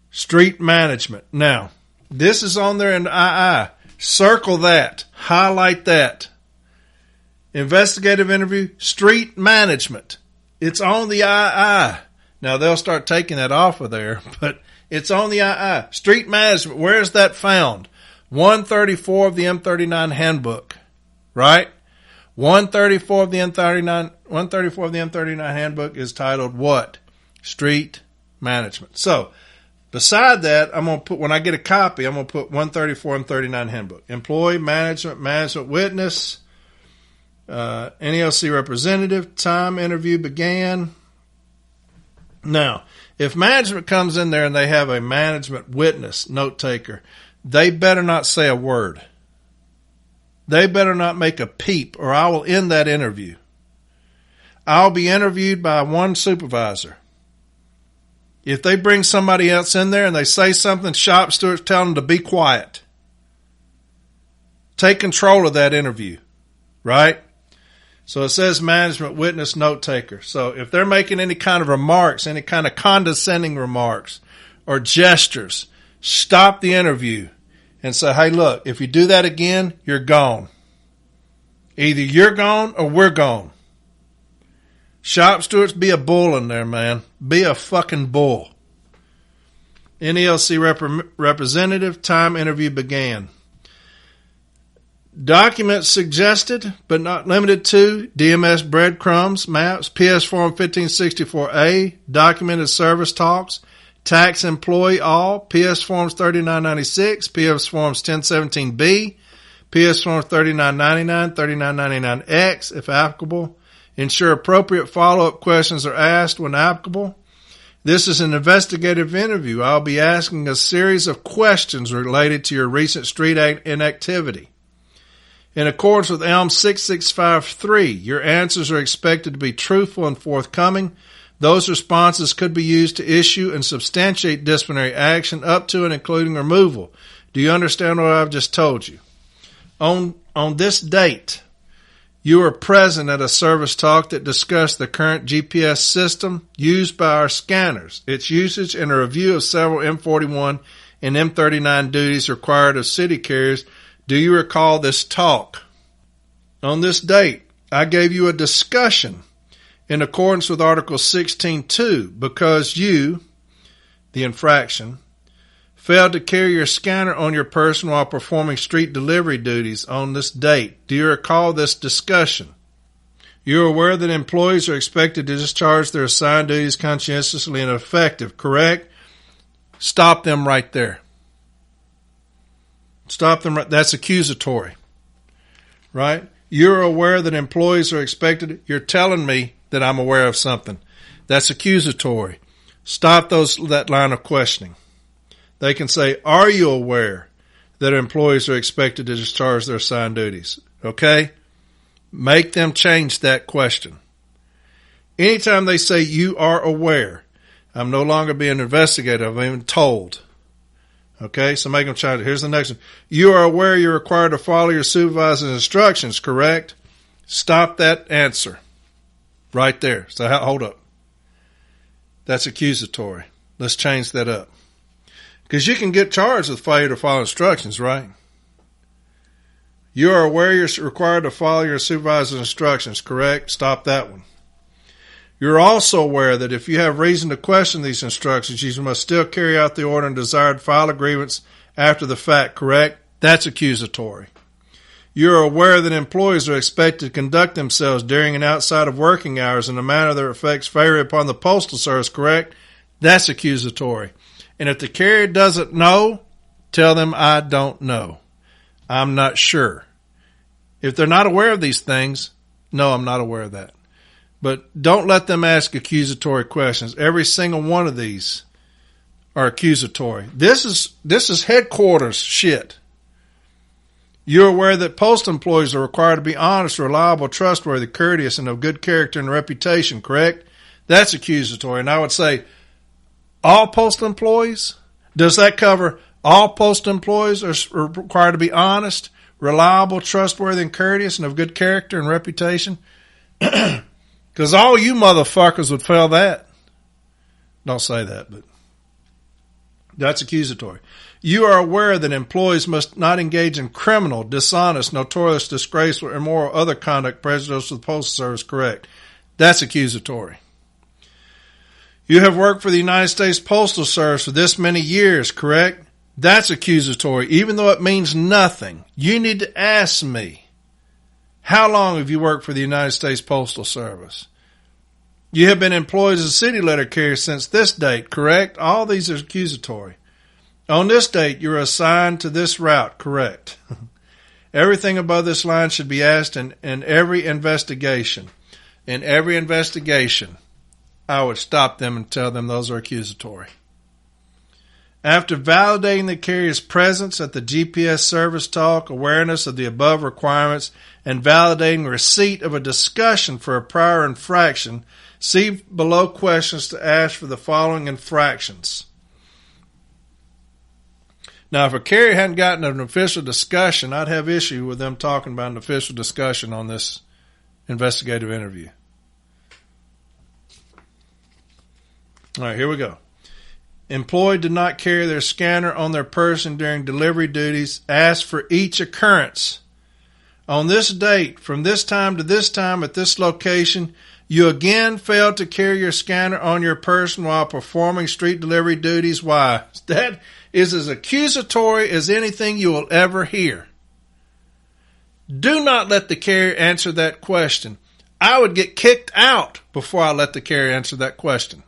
Street management. Now, this is on there in II. Circle that. Highlight that. Investigative interview. Street management. It's on the II. Now, they'll start taking that off of there, but it's on the II. Street management. Where is that found? 134 of the M39 handbook. Right? 134 of the M39 handbook is titled what? Street management. So, beside that, I'm going to put, when I get a copy, I'm going to put 134 and 39 handbook. Employee management, management witness, NALC representative, time interview began. Now, if management comes in there and they have a management witness, note taker, they better not say a word. They better not make a peep or I will end that interview. I'll be interviewed by one supervisor. If they bring somebody else in there and they say something, shop stewards tell them to be quiet. Take control of that interview, right? So it says management witness note taker. So if they're making any kind of remarks, any kind of condescending remarks or gestures, stop the interview and say, hey, look, if you do that again, you're gone. Either you're gone or we're gone. Shop stewards, be a bull in there, man. Be a fucking bull. NALC representative, time interview began. Documents suggested, but not limited to, DMS breadcrumbs, maps, PS Form 1564A, documented service talks, tax employee all, PS Forms 3996, PS Forms 1017B, PS Forms 3999, 3999X, if applicable. Ensure appropriate follow-up questions are asked when applicable. This is an investigative interview. I'll be asking a series of questions related to your recent street inactivity. In accordance with ELM 6653, your answers are expected to be truthful and forthcoming. Those responses could be used to issue and substantiate disciplinary action up to and including removal. Do you understand what I've just told you? On this date, you were present at a service talk that discussed the current GPS system used by our scanners, its usage, and a review of several M41 and M39 duties required of city carriers. Do you recall this talk? On this date, I gave you a discussion in accordance with Article 16.2 because you, the infraction, failed to carry your scanner on your person while performing street delivery duties on this date. Do you recall this discussion? You are aware that employees are expected to discharge their assigned duties conscientiously and effective, correct? Stop them right there. Stop them right. That's accusatory, right? You're aware that employees are expected. You're telling me that I'm aware of something. That's accusatory. Stop that line of questioning. They can say, are you aware that employees are expected to discharge their assigned duties? Okay? Make them change that question. Anytime they say you are aware, I'm no longer being investigated. I'm even told. Okay, so make them change it. Here's the next one. You are aware you're required to follow your supervisor's instructions, correct? Stop that answer right there. So hold up. That's accusatory. Let's change that up. Because you can get charged with failure to follow instructions, right? You are aware you're required to follow your supervisor's instructions, correct? Stop that one. You're also aware that if you have reason to question these instructions, you must still carry out the order and desire to file a grievance after the fact, correct? That's accusatory. You're aware that employees are expected to conduct themselves during and outside of working hours in a manner that affects favorably upon the Postal Service, correct? That's accusatory. And if the carrier doesn't know, tell them I don't know. I'm not sure. If they're not aware of these things, no, I'm not aware of that. But don't let them ask accusatory questions. Every single one of these are accusatory. This is headquarters shit. You're aware that postal employees are required to be honest, reliable, trustworthy, courteous, and of good character and reputation, correct? That's accusatory. And I would say, all postal employees? Does that cover all postal employees are required to be honest, reliable, trustworthy, and courteous, and of good character and reputation? Because all you motherfuckers would fail that. Don't say that, but that's accusatory. You are aware that employees must not engage in criminal, dishonest, notorious, disgraceful, or immoral other conduct prejudicial to the Postal Service, correct? That's accusatory. You have worked for the United States Postal Service for this many years, correct? That's accusatory, even though it means nothing. You need to ask me. How long have you worked for the United States Postal Service? You have been employed as a city letter carrier since this date, correct? All these are accusatory. On this date, you were assigned to this route, correct? Everything above this line should be asked in every investigation. In every investigation, I would stop them and tell them those are accusatory. After validating the carrier's presence at the GPS service talk, awareness of the above requirements, and validating receipt of a discussion for a prior infraction, see below questions to ask for the following infractions. Now, if a carrier hadn't gotten an official discussion, I'd have issue with them talking about an official discussion on this investigative interview. All right, here we go. Employee did not carry their scanner on their person during delivery duties. Ask for each occurrence. On this date, from this time to this time at this location, You again failed to carry your scanner on your person while performing street delivery duties. Why? That is as accusatory as anything you will ever hear. Do not let the carrier answer that question. I would get kicked out before I let the carrier answer that question.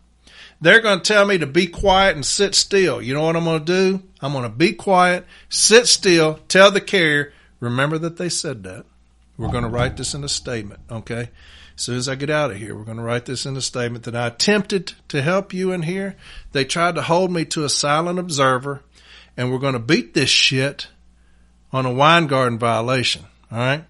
They're going to tell me to be quiet and sit still. You know what I'm going to do? I'm going to be quiet, sit still, tell the carrier, remember that they said that. We're going to write this in a statement, okay? As soon as I get out of here, we're going to write this in a statement that I attempted to help you in here. They tried to hold me to a silent observer, and we're going to beat this shit on a wine garden violation, all right?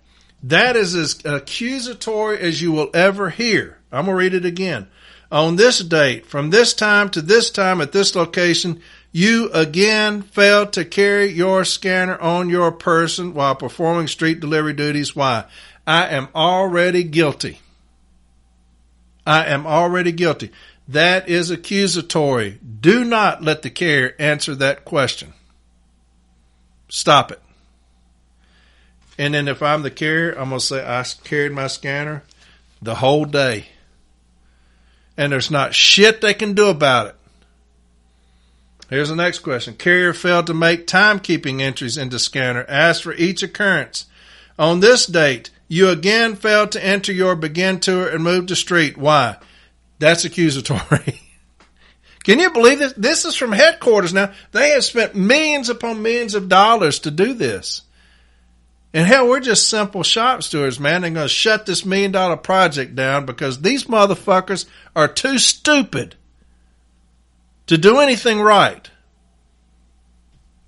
That is as accusatory as you will ever hear. I'm going to read it again. On this date, from this time to this time at this location, you again failed to carry your scanner on your person while performing street delivery duties. Why? I am already guilty. I am already guilty. That is accusatory. Do not let the carrier answer that question. Stop it. And then if I'm the carrier, I'm going to say I carried my scanner the whole day. And there's not shit they can do about it. Here's the next question. Carrier failed to make timekeeping entries into scanner as for each occurrence. On this date, you again failed to enter your begin tour and move to street. Why? That's accusatory. Can you believe this? This is from headquarters now. They have spent millions upon millions of dollars to do this. And hell, we're just simple shop stewards, man. They're going to shut this $1 million project down because these motherfuckers are too stupid to do anything right.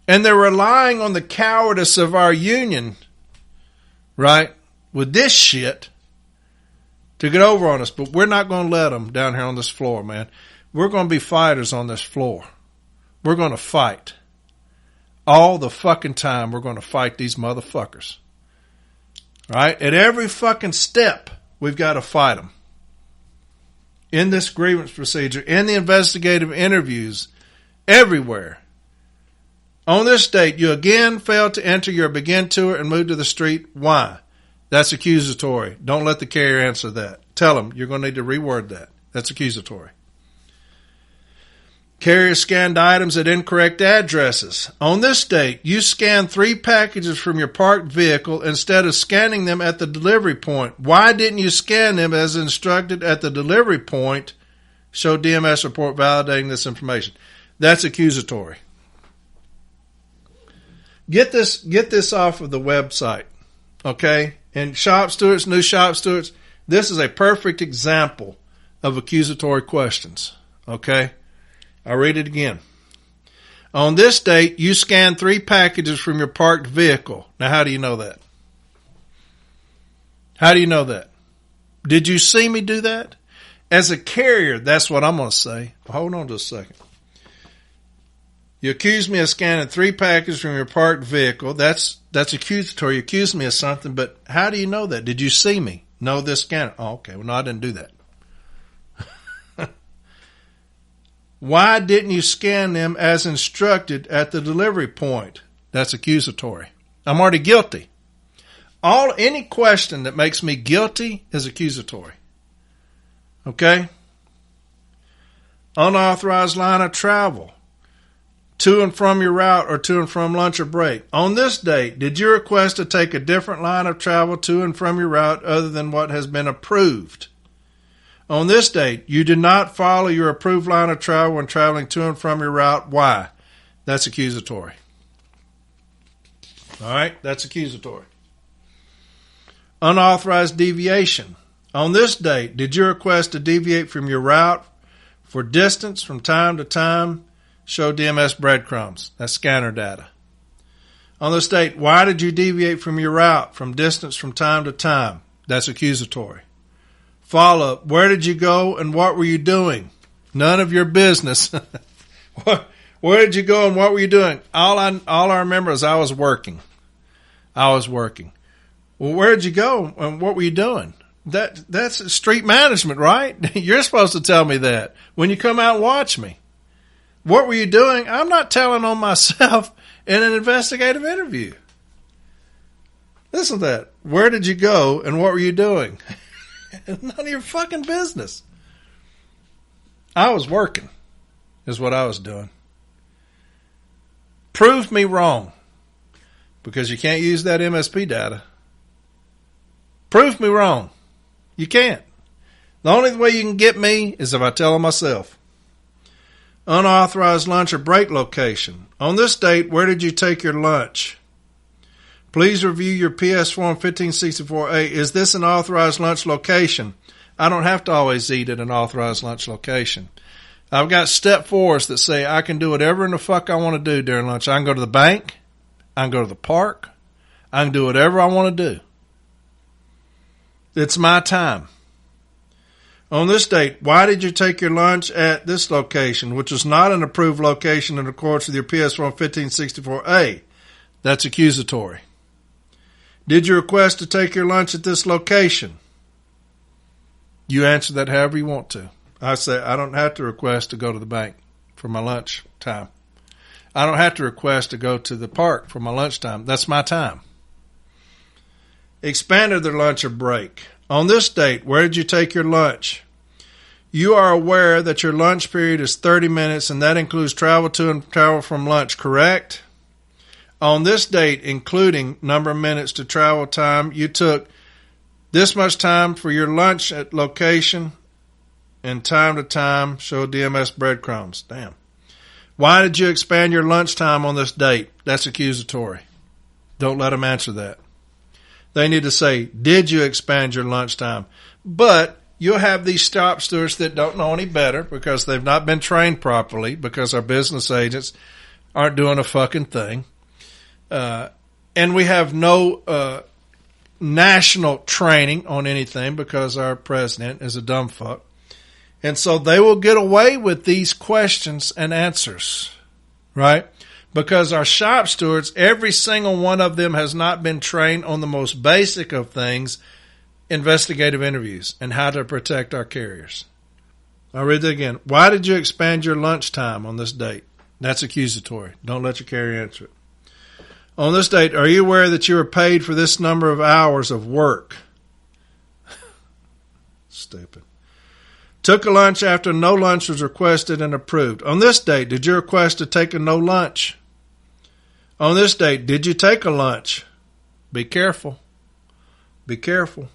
And they're relying on the cowardice of our union, right, with this shit to get over on us. But we're not going to let them down here on this floor, man. We're going to be fighters on this floor. We're going to fight. All the fucking time we're going to fight these motherfuckers. Right? At every fucking step, we've got to fight them. In this grievance procedure, in the investigative interviews, everywhere. On this date, you again failed to enter your begin tour and move to the street. Why? That's accusatory. Don't let the carrier answer that. Tell them you're going to need to reword that. That's accusatory. Carrier scanned items at incorrect addresses. On this date, you scanned 3 packages from your parked vehicle instead of scanning them at the delivery point. Why didn't you scan them as instructed at the delivery point? Show DMS report validating this information. That's accusatory. Get this off of the website, okay? And shop stewards, new shop stewards, this is a perfect example of accusatory questions, okay? I'll read it again. On this date, you scanned 3 packages from your parked vehicle. Now, how do you know that? How do you know that? Did you see me do that? As a carrier, that's what I'm going to say. Hold on just a second. You accused me of scanning 3 packages from your parked vehicle. That's accusatory. You accused me of something, but how do you know that? Did you see me? No, this scanner. Oh, okay. Well, no, I didn't do that. Why didn't you scan them as instructed at the delivery point? That's accusatory. I'm already guilty. Any question that makes me guilty is accusatory. Okay? Unauthorized line of travel. To and from your route or to and from lunch or break. On this date, did you request to take a different line of travel to and from your route other than what has been approved? On this date, you did not follow your approved line of travel when traveling to and from your route. Why? That's accusatory. All right? That's accusatory. Unauthorized deviation. On this date, did you request to deviate from your route for distance from time to time? Show DMS breadcrumbs. That's scanner data. On this date, why did you deviate from your route from distance from time to time? That's accusatory. Follow-up. Where did you go and what were you doing? None of your business. Where did you go and what were you doing? All I remember is I was working. Well, where did you go and what were you doing? That's street management, right? You're supposed to tell me that when you come out and watch me. What were you doing? I'm not telling on myself in an investigative interview. Listen to that. Where did you go and what were you doing? None of your fucking business. I was working, is what I was doing. Prove me wrong, because you can't use that MSP data. Prove me wrong. You can't. The only way you can get me is if I tell them myself. Unauthorized lunch or break location. On this date, where did you take your lunch? Please review your PS Form 1564A. Is this an authorized lunch location? I don't have to always eat at an authorized lunch location. I've got step 4s that say I can do whatever in the fuck I want to do during lunch. I can go to the bank. I can go to the park. I can do whatever I want to do. It's my time. On this date, why did you take your lunch at this location, which is not an approved location in accordance with your PS Form 1564A? That's accusatory. Did you request to take your lunch at this location? You answer that however you want to. I say I don't have to request to go to the bank for my lunch time. I don't have to request to go to the park for my lunch time. That's my time. Expanded their lunch or break. On this date, where did you take your lunch? You are aware that your lunch period is 30 minutes and that includes travel to and travel from lunch, correct? On this date, including number of minutes to travel time, you took this much time for your lunch at location and time to time show DMS breadcrumbs. Damn. Why did you expand your lunch time on this date? That's accusatory. Don't let them answer that. They need to say, did you expand your lunchtime? But you'll have these stop stewards that don't know any better because they've not been trained properly because our business agents aren't doing a fucking thing. And we have no national training on anything because our president is a dumb fuck. And so they will get away with these questions and answers, right? Because our shop stewards, every single one of them has not been trained on the most basic of things, investigative interviews, and how to protect our carriers. I'll read that again. Why did you expand your lunch time on this date? That's accusatory. Don't let your carrier answer it. On this date, are you aware that you were paid for this number of hours of work? Stupid. Took a lunch after no lunch was requested and approved. On this date, did you request to take a no lunch? On this date, did you take a lunch? Be careful. Be careful.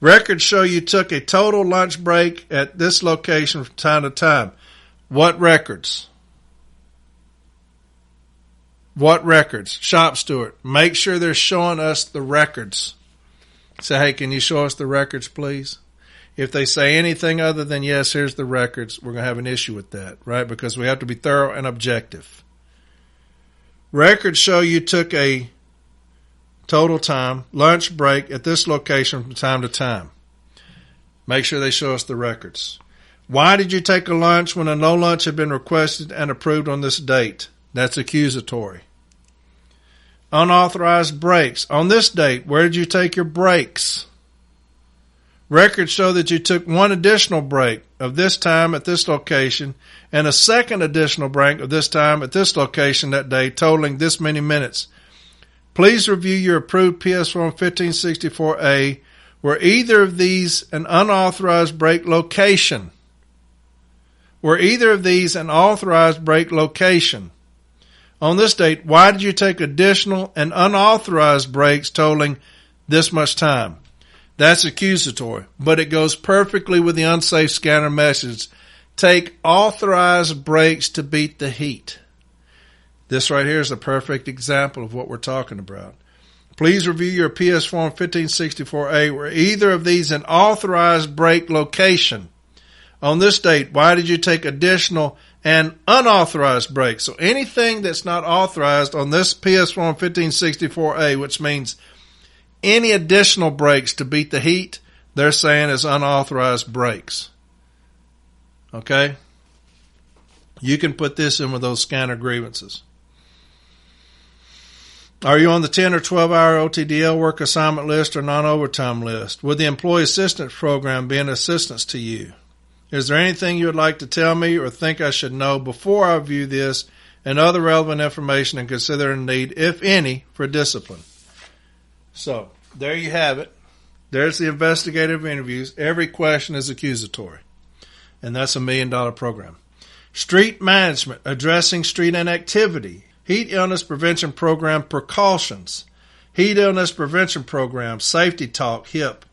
Records show you took a total lunch break at this location from time to time. What records? What records? Shop steward. Make sure they're showing us the records. Say, hey, can you show us the records, please? If they say anything other than, yes, here's the records, we're going to have an issue with that, right? Because we have to be thorough and objective. Records show you took a total time, lunch break at this location from time to time. Make sure they show us the records. Why did you take a lunch when a no lunch had been requested and approved on this date? That's accusatory. Unauthorized breaks. On this date, where did you take your breaks? Records show that you took one additional break of this time at this location and a second additional break of this time at this location that day, totaling this many minutes. Please review your approved PS Form 1564A. Were either of these an unauthorized break location? Were either of these an authorized break location? On this date, why did you take additional and unauthorized breaks totaling this much time? That's accusatory, but it goes perfectly with the unsafe scanner message. Take authorized breaks to beat the heat. This right here is a perfect example of what we're talking about. Please review your PS Form 1564A. Were either of these an authorized break location? On this date, why did you take additional and unauthorized breaks? So anything that's not authorized on this PS Form 1564A, which means any additional breaks to beat the heat, they're saying is unauthorized breaks. Okay? You can put this in with those scanner grievances. Are you on the 10 or 12 hour OTDL work assignment list or non-overtime list? Would the employee assistance program be an assistance to you? Is there anything you would like to tell me or think I should know before I view this and other relevant information and consider a need, if any, for discipline? So, there you have it. There's the investigative interviews. Every question is accusatory. And that's $1 million program. Street management, addressing street inactivity. Heat illness prevention program precautions. Heat illness prevention program, safety talk, HIP.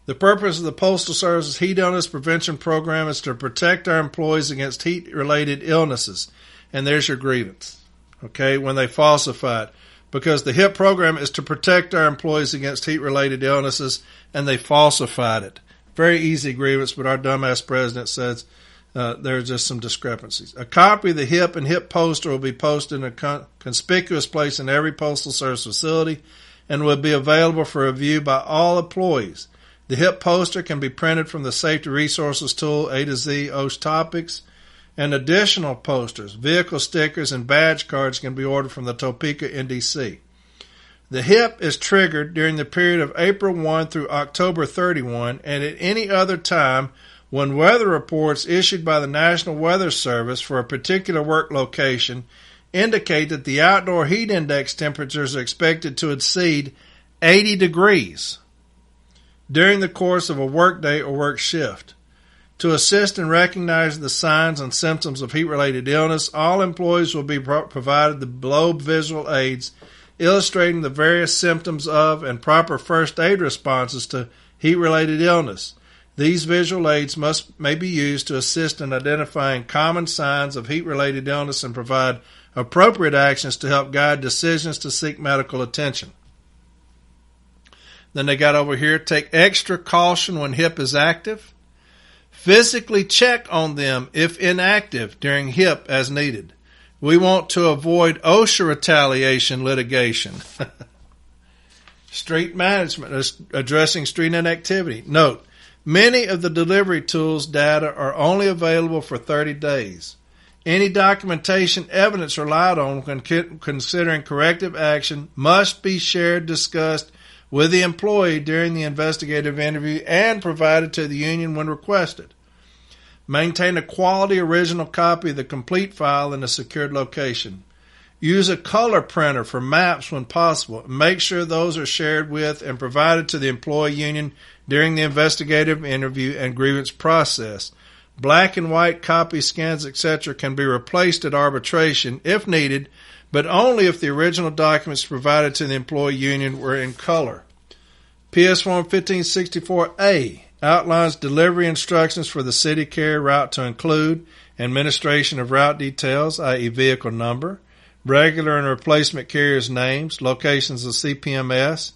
The purpose of the Postal Service's heat illness prevention program is to protect our employees against heat-related illnesses. And there's your grievance, okay, when they falsify it. Because the HIP program is to protect our employees against heat-related illnesses, and they falsified it. Very easy grievance, but our dumbass president says there are just some discrepancies. A copy of the HIP and HIP poster will be posted in a conspicuous place in every Postal Service facility and will be available for review by all employees. The HIP poster can be printed from the Safety Resources Tool, A to Z, OSH Topics, and additional posters, vehicle stickers, and badge cards can be ordered from the Topeka NDC. The HIP is triggered during the period of April 1 through October 31 and at any other time when weather reports issued by the National Weather Service for a particular work location indicate that the outdoor heat index temperatures are expected to exceed 80 degrees during the course of a workday or work shift. To assist in recognizing the signs and symptoms of heat-related illness, all employees will be provided the below visual aids illustrating the various symptoms of and proper first aid responses to heat-related illness. These visual aids may be used to assist in identifying common signs of heat-related illness and provide appropriate actions to help guide decisions to seek medical attention. Then they got over here, take extra caution when HIP is active. Physically check on them if inactive during HIP as needed. We want to avoid OSHA retaliation litigation. Street management, addressing street inactivity. Note, many of the delivery tools data are only available for 30 days. Any documentation evidence relied on when considering corrective action must be shared, discussed with the employee during the investigative interview and provided to the union when requested. Maintain a quality original copy of the complete file in a secured location. Use a color printer for maps when possible. Make sure those are shared with and provided to the employee union during the investigative interview and grievance process. Black and white copy scans, etc. can be replaced at arbitration if needed, but only if the original documents provided to the employee union were in color. PS Form 1564A outlines delivery instructions for the city carrier route to include administration of route details, i.e. vehicle number, regular and replacement carriers' names, locations of CPMS,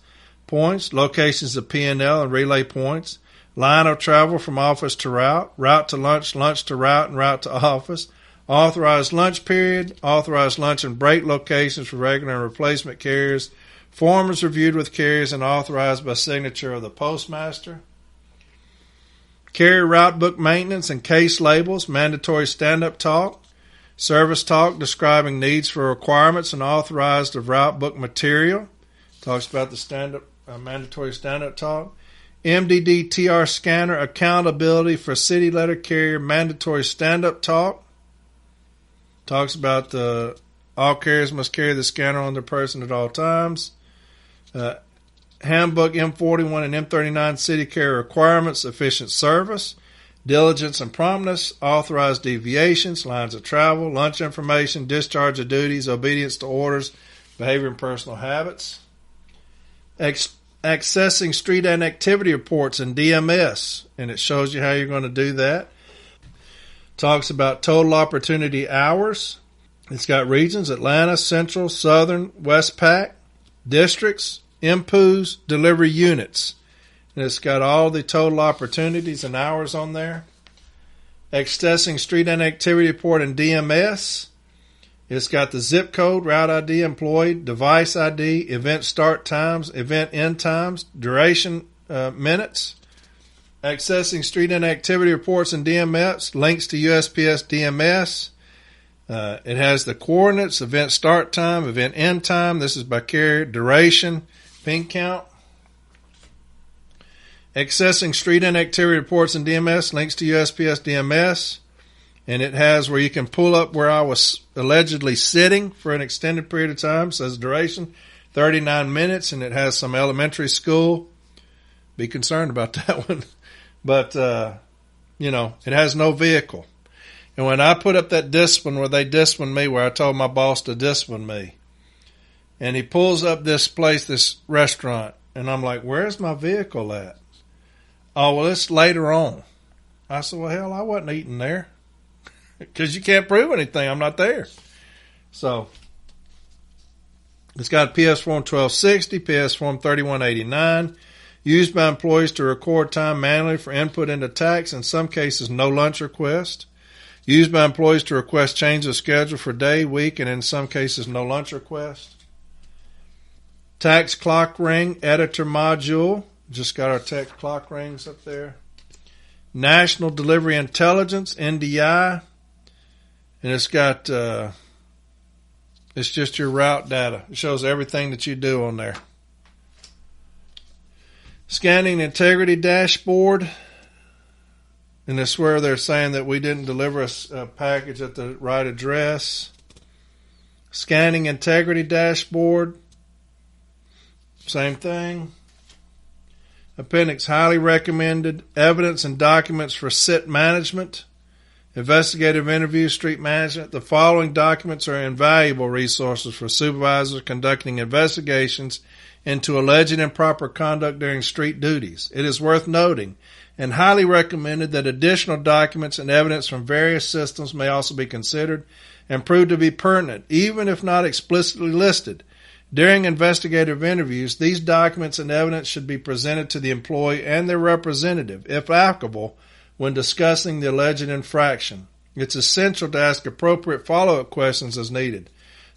points, locations of P&L and relay points, line of travel from office to route to lunch, lunch to route, and route to office, authorized lunch period, authorized lunch and break locations for regular and replacement carriers, forms reviewed with carriers and authorized by signature of the postmaster, carrier route book maintenance and case labels, mandatory stand-up talk, service talk describing needs for requirements and authorized of route book material, talks about the mandatory stand-up talk, MDD TR scanner accountability for city letter carrier mandatory stand-up talk, talks about all carriers must carry the scanner on their person at all times. Handbook M41 and M39 city carrier requirements, efficient service, diligence and promptness, authorized deviations, lines of travel, lunch information, discharge of duties, obedience to orders, behavior and personal habits. Accessing street inactivity reports in DMS, and it shows you how you're going to do that. Talks about total opportunity hours. It's got regions, Atlanta, Central, Southern, Westpac, districts, MPUs, delivery units. And it's got all the total opportunities and hours on there. Accessing street inactivity report in DMS. It's got the zip code, route ID, employee, device ID, event start times, event end times, duration minutes. Accessing street inactivity reports in DMS, links to USPS DMS. It has the coordinates, event start time, event end time. This is by carrier, duration, ping count. Accessing street inactivity reports in DMS, links to USPS DMS. And it has where you can pull up where I was allegedly sitting for an extended period of time. It says duration, 39 minutes, and it has some elementary school be concerned about that one. But, it has no vehicle. And when I put up that discipline where they disciplined me, where I told my boss to discipline me, and he pulls up this place, this restaurant, and I'm like, where's my vehicle at? Oh, well, it's later on. I said, well, hell, I wasn't eating there. Because you can't prove anything. I'm not there. So, it's got PS Form 1260, PS Form 3189, used by employees to record time manually for input into tax, in some cases no lunch request. Used by employees to request change of schedule for day, week, and in some cases no lunch request. Tax clock ring editor module. Just got our tax clock rings up there. National Delivery Intelligence, NDI. And it's got, it's just your route data. It shows everything that you do on there. Scanning Integrity Dashboard. And that's where they're saying that we didn't deliver a package at the right address. Scanning Integrity Dashboard. Same thing. Appendix highly recommended. Evidence and documents for SIT management. Investigative interview, street management. The following documents are invaluable resources for supervisors conducting investigations into alleged improper conduct during street duties. It is worth noting and highly recommended that additional documents and evidence from various systems may also be considered and proved to be pertinent, even if not explicitly listed. During investigative interviews, these documents and evidence should be presented to the employee and their representative, if applicable, when discussing the alleged infraction. It's essential to ask appropriate follow-up questions as needed.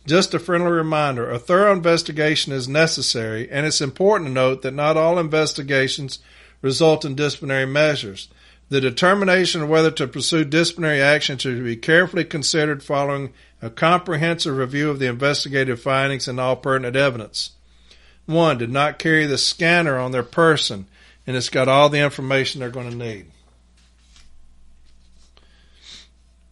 Just a friendly reminder, a thorough investigation is necessary, and it's important to note that not all investigations result in disciplinary measures. The determination of whether to pursue disciplinary action should be carefully considered following a comprehensive review of the investigative findings and all pertinent evidence. 1. Did not carry the scanner on their person, and it's got all the information they're going to need.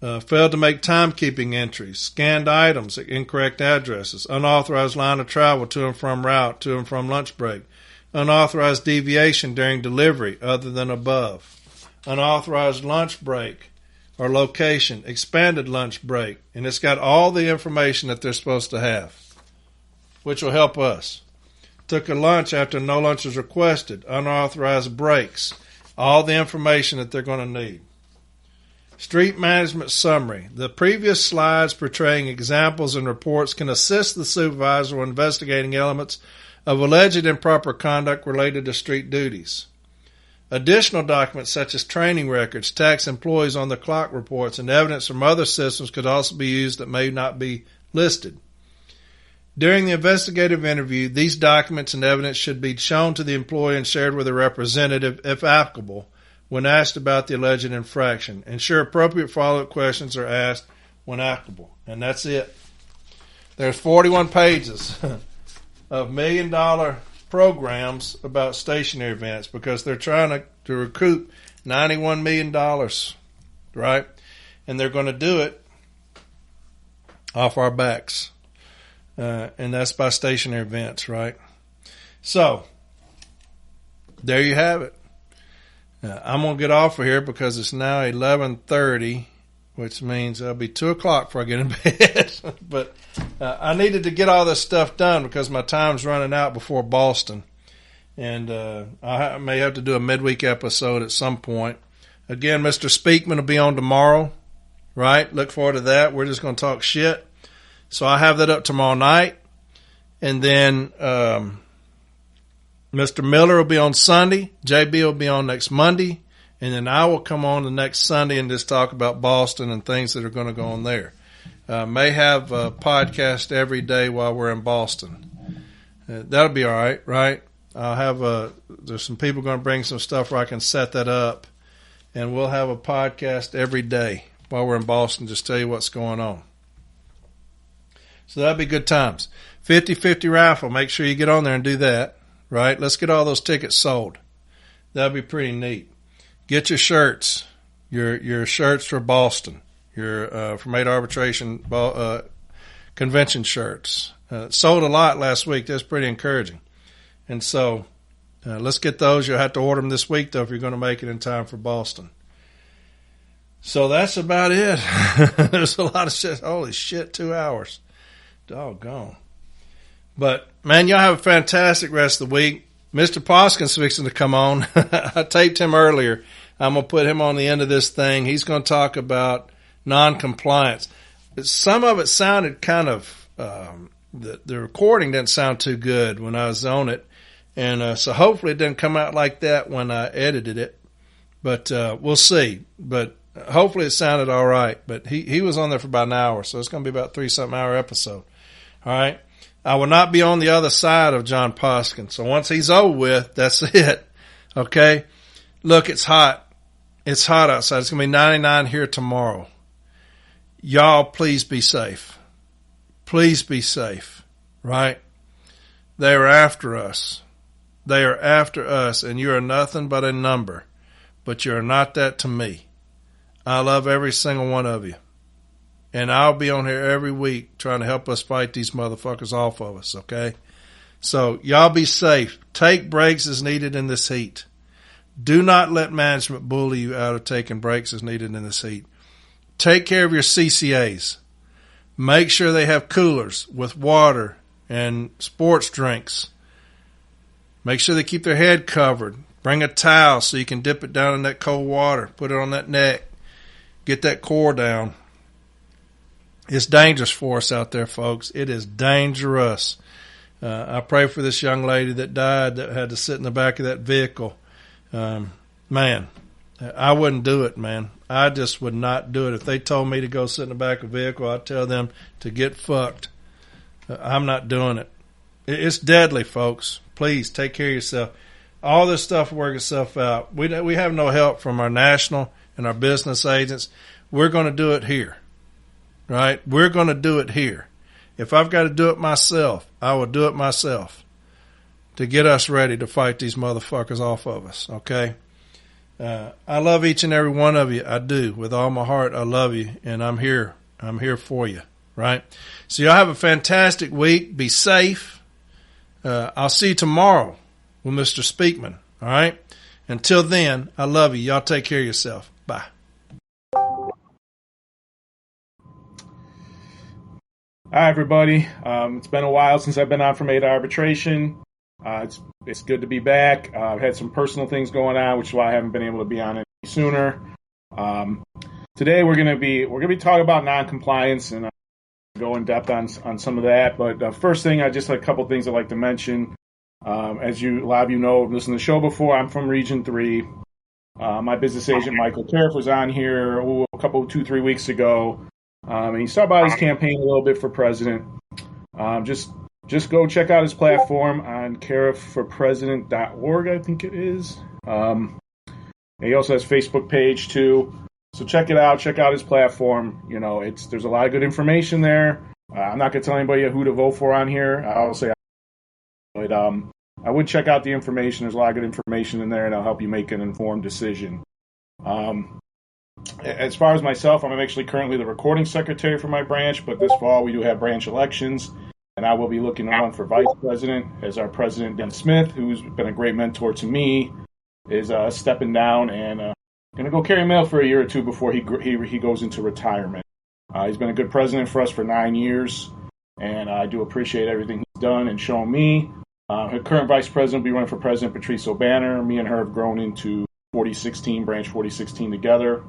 Failed to make timekeeping entries, scanned items at incorrect addresses, unauthorized line of travel to and from route, to and from lunch break, unauthorized deviation during delivery other than above, unauthorized lunch break or location, expanded lunch break, and it's got all the information that they're supposed to have, which will help us. Took a lunch after no lunch was requested, unauthorized breaks, all the information that they're going to need. Street management summary. The previous slides portraying examples and reports can assist the supervisor when investigating elements of alleged improper conduct related to street duties. Additional documents such as training records, tax employees on the clock reports, and evidence from other systems could also be used that may not be listed. During the investigative interview, these documents and evidence should be shown to the employee and shared with a representative, if applicable, when asked about the alleged infraction. Ensure appropriate follow-up questions are asked when applicable. And that's it. There's 41 pages of $1 million programs about stationary events because they're trying to recoup $91 million, right? And they're going to do it off our backs. And that's by stationary events, right? So, there you have it. I'm going to get off of here because it's now 11:30, which means it'll be 2 o'clock before I get in bed. But I needed to get all this stuff done because my time's running out before Boston. And I may have to do a midweek episode at some point. Again, Mr. Speakman will be on tomorrow, right? Look forward to that. We're just going to talk shit. So I have that up tomorrow night. And then Mr. Miller will be on Sunday. JB will be on next Monday. And then I will come on the next Sunday and just talk about Boston and things that are going to go on there. May have a podcast every day while we're in Boston. That'll be all right, right? I'll have there's some people going to bring some stuff where I can set that up. And we'll have a podcast every day while we're in Boston, just tell you what's going on. So that'll be good times. 50-50 raffle. Make sure you get on there and do that, right? Let's get all those tickets sold. That'll be pretty neat. Get your shirts, your shirts for Boston, your from 8 arbitration convention shirts. Sold a lot last week. That's pretty encouraging. And so Let's get those. You'll have to order them this week, though, if you're going to make it in time for Boston. So that's about it. There's a lot of shit. Holy shit, 2 hours. Doggone. But, man, y'all have a fantastic rest of the week. Mr. Poskin's fixing to come on. I taped him earlier. I'm going to put him on the end of this thing. He's going to talk about non-compliance. Some of it sounded kind of, the recording didn't sound too good when I was on it. And so hopefully it didn't come out like that when I edited it. But we'll see. But hopefully it sounded all right. But he was on there for about an hour, so it's going to be about 3-something hour episode. All right. I will not be on the other side of John Poskin. So once he's over with, that's it. Okay. Look, it's hot. It's hot outside. It's going to be 99 here tomorrow. Y'all, please be safe. Please be safe. Right? They are after us. They are after us, and you are nothing but a number. But you are not that to me. I love every single one of you. And I'll be on here every week trying to help us fight these motherfuckers off of us, okay? So y'all be safe. Take breaks as needed in this heat. Do not let management bully you out of taking breaks as needed in this heat. Take care of your CCAs. Make sure they have coolers with water and sports drinks. Make sure they keep their head covered. Bring a towel so you can dip it down in that cold water. Put it on that neck. Get that core down. It's dangerous for us out there, folks. It is dangerous. I pray for this young lady that died that had to sit in the back of that vehicle. Man, I wouldn't do it, man. I just would not do it. If they told me to go sit in the back of a vehicle, I'd tell them to get fucked. I'm not doing it. It's deadly, folks. Please take care of yourself. All this stuff will work itself out. We have no help from our national and our business agents. We're going to do it here. Right? We're going to do it here. If I've got to do it myself, I will do it myself to get us ready to fight these motherfuckers off of us. Okay? I love each and every one of you. I do. With all my heart, I love you. And I'm here. I'm here for you. Right? So y'all have a fantastic week. Be safe. I'll see you tomorrow with Mr. Speakman. All right? Until then, I love you. Y'all take care of yourself. Bye. Hi, everybody. It's been a while since I've been on from Arbitration. It's good to be back. I've had some personal things going on, which is why I haven't been able to be on any sooner. Today we're gonna be talking about non-compliance and go in depth on some of that. But first thing, I just had a couple things I'd like to mention. As a lot of you know, listened to the show before. I'm from Region 3. My business agent Michael Tariff was on here a couple, 2-3 weeks ago. And he talked about his campaign a little bit for president. Just go check out his platform on carifforpresident.org, I think it is. And he also has a Facebook page too. So check it out. Check out his platform. You know, there's a lot of good information there. I'm not going to tell anybody who to vote for on here. I'll say, but I would check out the information. There's a lot of good information in there, and it'll help you make an informed decision. As far as myself, I'm actually currently the recording secretary for my branch, but this fall we do have branch elections, and I will be looking to run for vice president as our president, Dan Smith, who's been a great mentor to me, is stepping down and going to go carry mail for a year or two before he goes into retirement. He's been a good president for us for 9 years, and I do appreciate everything he's done and shown me. Her current vice president will be running for president, Patrice O'Banner. Me and her have grown into branch 4016 together.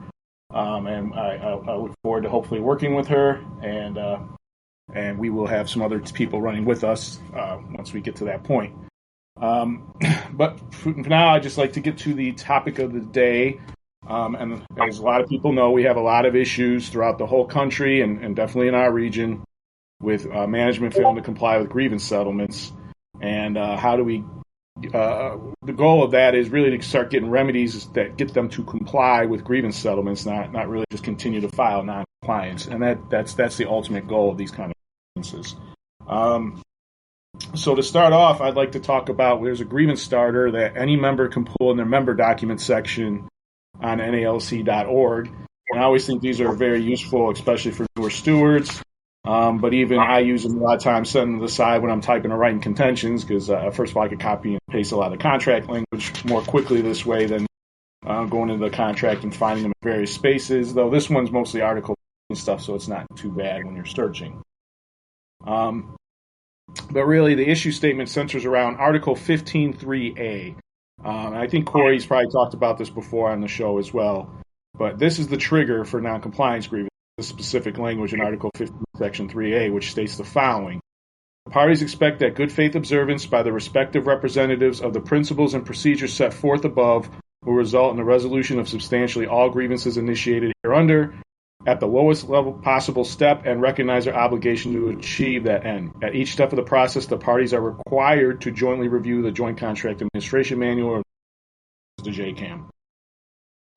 And I look forward to hopefully working with her, and we will have some other people running with us once we get to that point. But for now, I'd just like to get to the topic of the day. And as a lot of people know, we have a lot of issues throughout the whole country and definitely in our region with management failing to comply with grievance settlements. And how do we the goal of that is really to start getting remedies that get them to comply with grievance settlements, not really just continue to file non-compliance. And that's the ultimate goal of these kind of grievances. So to start off, I'd like to talk about there's a grievance starter that any member can pull in their member document section on NALC.org. And I always think these are very useful, especially for newer stewards. But even I use them a lot of times, setting them aside when I'm typing or writing contentions, because first of all, I could copy and paste a lot of contract language more quickly this way than going into the contract and finding them in various spaces, though this one's mostly article and stuff, so it's not too bad when you're searching. But really, the issue statement centers around Article 15.3a. I think Corey's probably talked about this before on the show as well, but this is the trigger for noncompliance grievance, the specific language in Article 15, Section 3a, which states the following. The parties expect that good faith observance by the respective representatives of the principles and procedures set forth above will result in the resolution of substantially all grievances initiated hereunder at the lowest level possible step and recognize their obligation to achieve that end. At each step of the process, the parties are required to jointly review the Joint Contract Administration Manual, or the JCAM.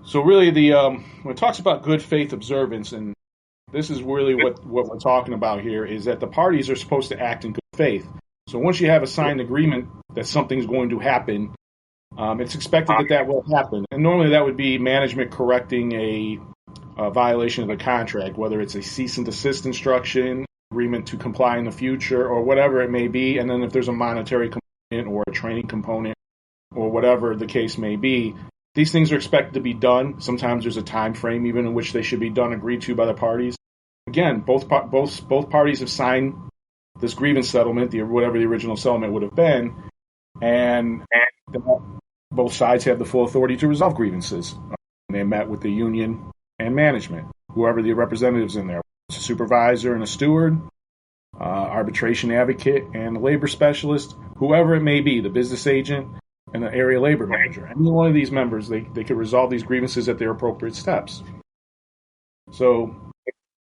So really, when it talks about good faith observance, and this is really what we're talking about here, is that the parties are supposed to act in good faith. So once you have a signed agreement that something's going to happen, it's expected that will happen. And normally that would be management correcting a violation of the contract, whether it's a cease and desist instruction, agreement to comply in the future, or whatever it may be. And then if there's a monetary component or a training component or whatever the case may be, these things are expected to be done. Sometimes there's a time frame even in which they should be done, agreed to by the parties. Again, both parties have signed this grievance settlement, whatever the original settlement would have been, and both sides have the full authority to resolve grievances. They met with the union and management, whoever the representatives in there, a supervisor and a steward, arbitration advocate and a labor specialist, whoever it may be, the business agent and the area labor manager. Any one of these members, they could resolve these grievances at their appropriate steps. So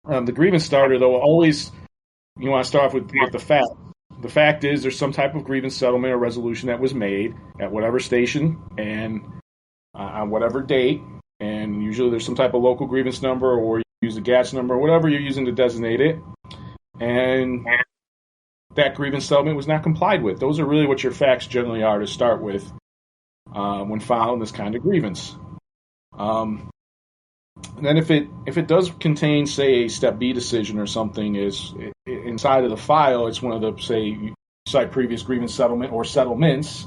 the grievance starter, though, always, you want to start off with the fact. The fact is there's some type of grievance settlement or resolution that was made at whatever station and on whatever date. And usually there's some type of local grievance number, or you use a GATS number, or whatever you're using to designate it. And that grievance settlement was not complied with. Those are really what your facts generally are to start with when filing this kind of grievance. And then if it does contain, say, a Step B decision or something is inside of the file, it's one of the, say, you cite previous grievance settlement or settlements.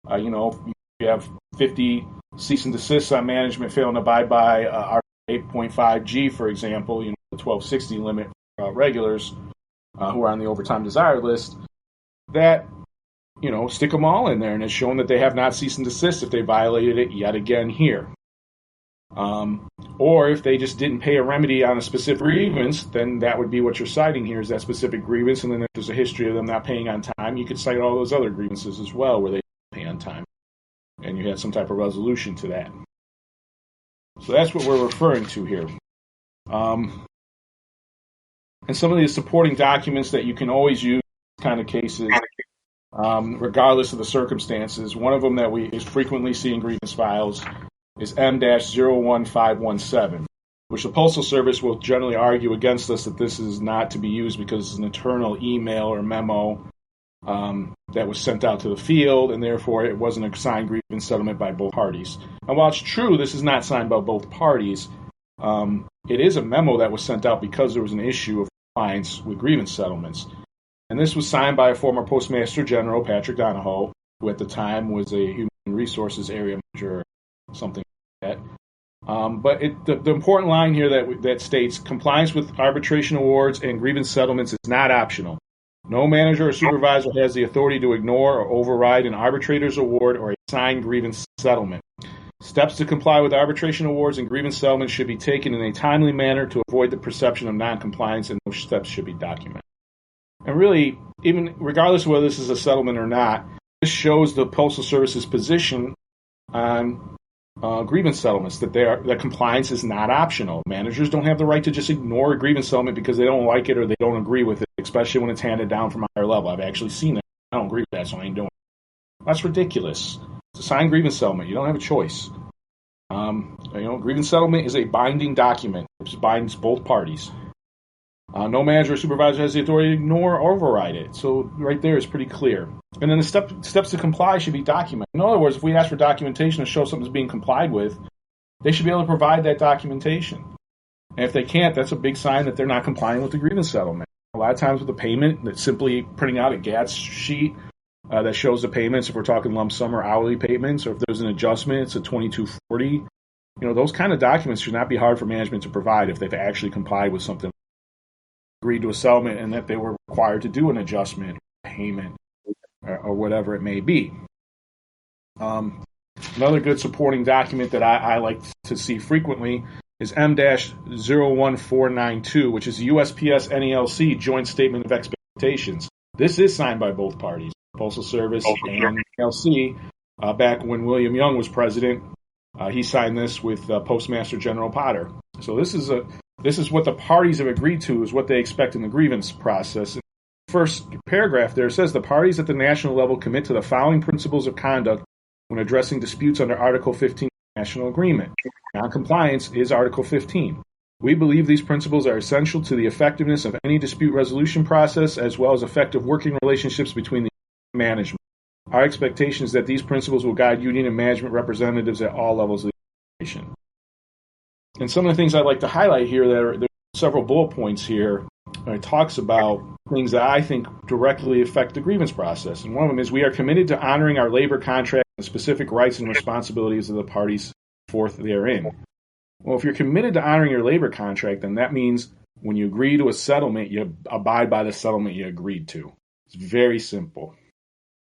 You have 50 cease and desists on management failing to abide by Article 8.5G, for example, the 1260 limit for regulars who are on the overtime desired list, that, stick them all in there, and it's shown that they have not cease and desist if they violated it yet again here. Or if they just didn't pay a remedy on a specific grievance, then that would be what you're citing here, is that specific grievance, and then if there's a history of them not paying on time, you could cite all those other grievances as well where they didn't pay on time, and you had some type of resolution to that. So that's what we're referring to here. And some of these supporting documents that you can always use in these kind of cases, regardless of the circumstances, one of them that we frequently see in grievance files is M-01517, which the Postal Service will generally argue against us that this is not to be used because it's an internal email or memo that was sent out to the field, and therefore it wasn't a signed grievance settlement by both parties. And while it's true this is not signed by both parties, it is a memo that was sent out because there was an issue of compliance with grievance settlements. And this was signed by a former Postmaster General, Patrick Donahoe, who at the time was a Human Resources Area Manager, something like that. But the important line here that states, compliance with arbitration awards and grievance settlements is not optional. No manager or supervisor has the authority to ignore or override an arbitrator's award or a signed grievance settlement. Steps to comply with arbitration awards and grievance settlements should be taken in a timely manner to avoid the perception of noncompliance, and those steps should be documented. And really, even regardless of whether this is a settlement or not, this shows the Postal Service's position on grievance settlements, that compliance is not optional. Managers don't have the right to just ignore a grievance settlement because they don't like it or they don't agree with it, especially when it's handed down from a higher level. I've actually seen that. I don't agree with that, so I ain't doing it. That's ridiculous. It's a signed grievance settlement. You don't have a choice. Grievance settlement is a binding document. It binds both parties. No manager or supervisor has the authority to ignore or override it. So right there is pretty clear. And then the steps to comply should be documented. In other words, if we ask for documentation to show something's being complied with, they should be able to provide that documentation. And if they can't, that's a big sign that they're not complying with the grievance settlement. A lot of times with a payment, that's simply printing out a GATS sheet that shows the payments, if we're talking lump sum or hourly payments, or if there's an adjustment, it's a 2240. Those kind of documents should not be hard for management to provide if they've actually complied with something, agreed to a settlement, and that they were required to do an adjustment, payment, or whatever it may be. Another good supporting document that I like to see frequently is M-01492, which is the USPS NALC Joint Statement of Expectations. This is signed by both parties, Postal Service and NALC. Back when William Young was president, he signed this with Postmaster General Potter. So this is what the parties have agreed to, is what they expect in the grievance process. In the first paragraph there says the parties at the national level commit to the following principles of conduct when addressing disputes under Article 15 of the National Agreement. Noncompliance is Article 15. We believe these principles are essential to the effectiveness of any dispute resolution process, as well as effective working relationships between the management. Our expectation is that these principles will guide union and management representatives at all levels of the organization. And some of the things I'd like to highlight here, there's several bullet points here. It talks about things that I think directly affect the grievance process. And one of them is we are committed to honoring our labor contract and the specific rights and responsibilities of the parties forth therein. Well, if you're committed to honoring your labor contract, then that means when you agree to a settlement, you abide by the settlement you agreed to. It's very simple.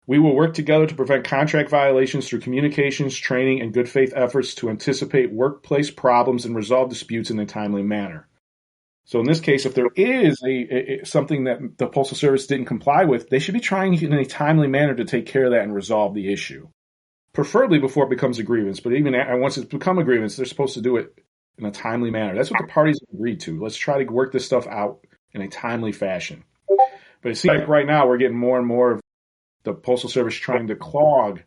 We will work together to prevent contract violations through communications, training, and good faith efforts to anticipate workplace problems and resolve disputes in a timely manner. So in this case, if there is something that the Postal Service didn't comply with, they should be trying in a timely manner to take care of that and resolve the issue. Preferably before it becomes a grievance, but even once it's become a grievance, they're supposed to do it in a timely manner. That's what the parties agreed to. Let's try to work this stuff out in a timely fashion. But it seems like right now we're getting more and more of the Postal Service trying to clog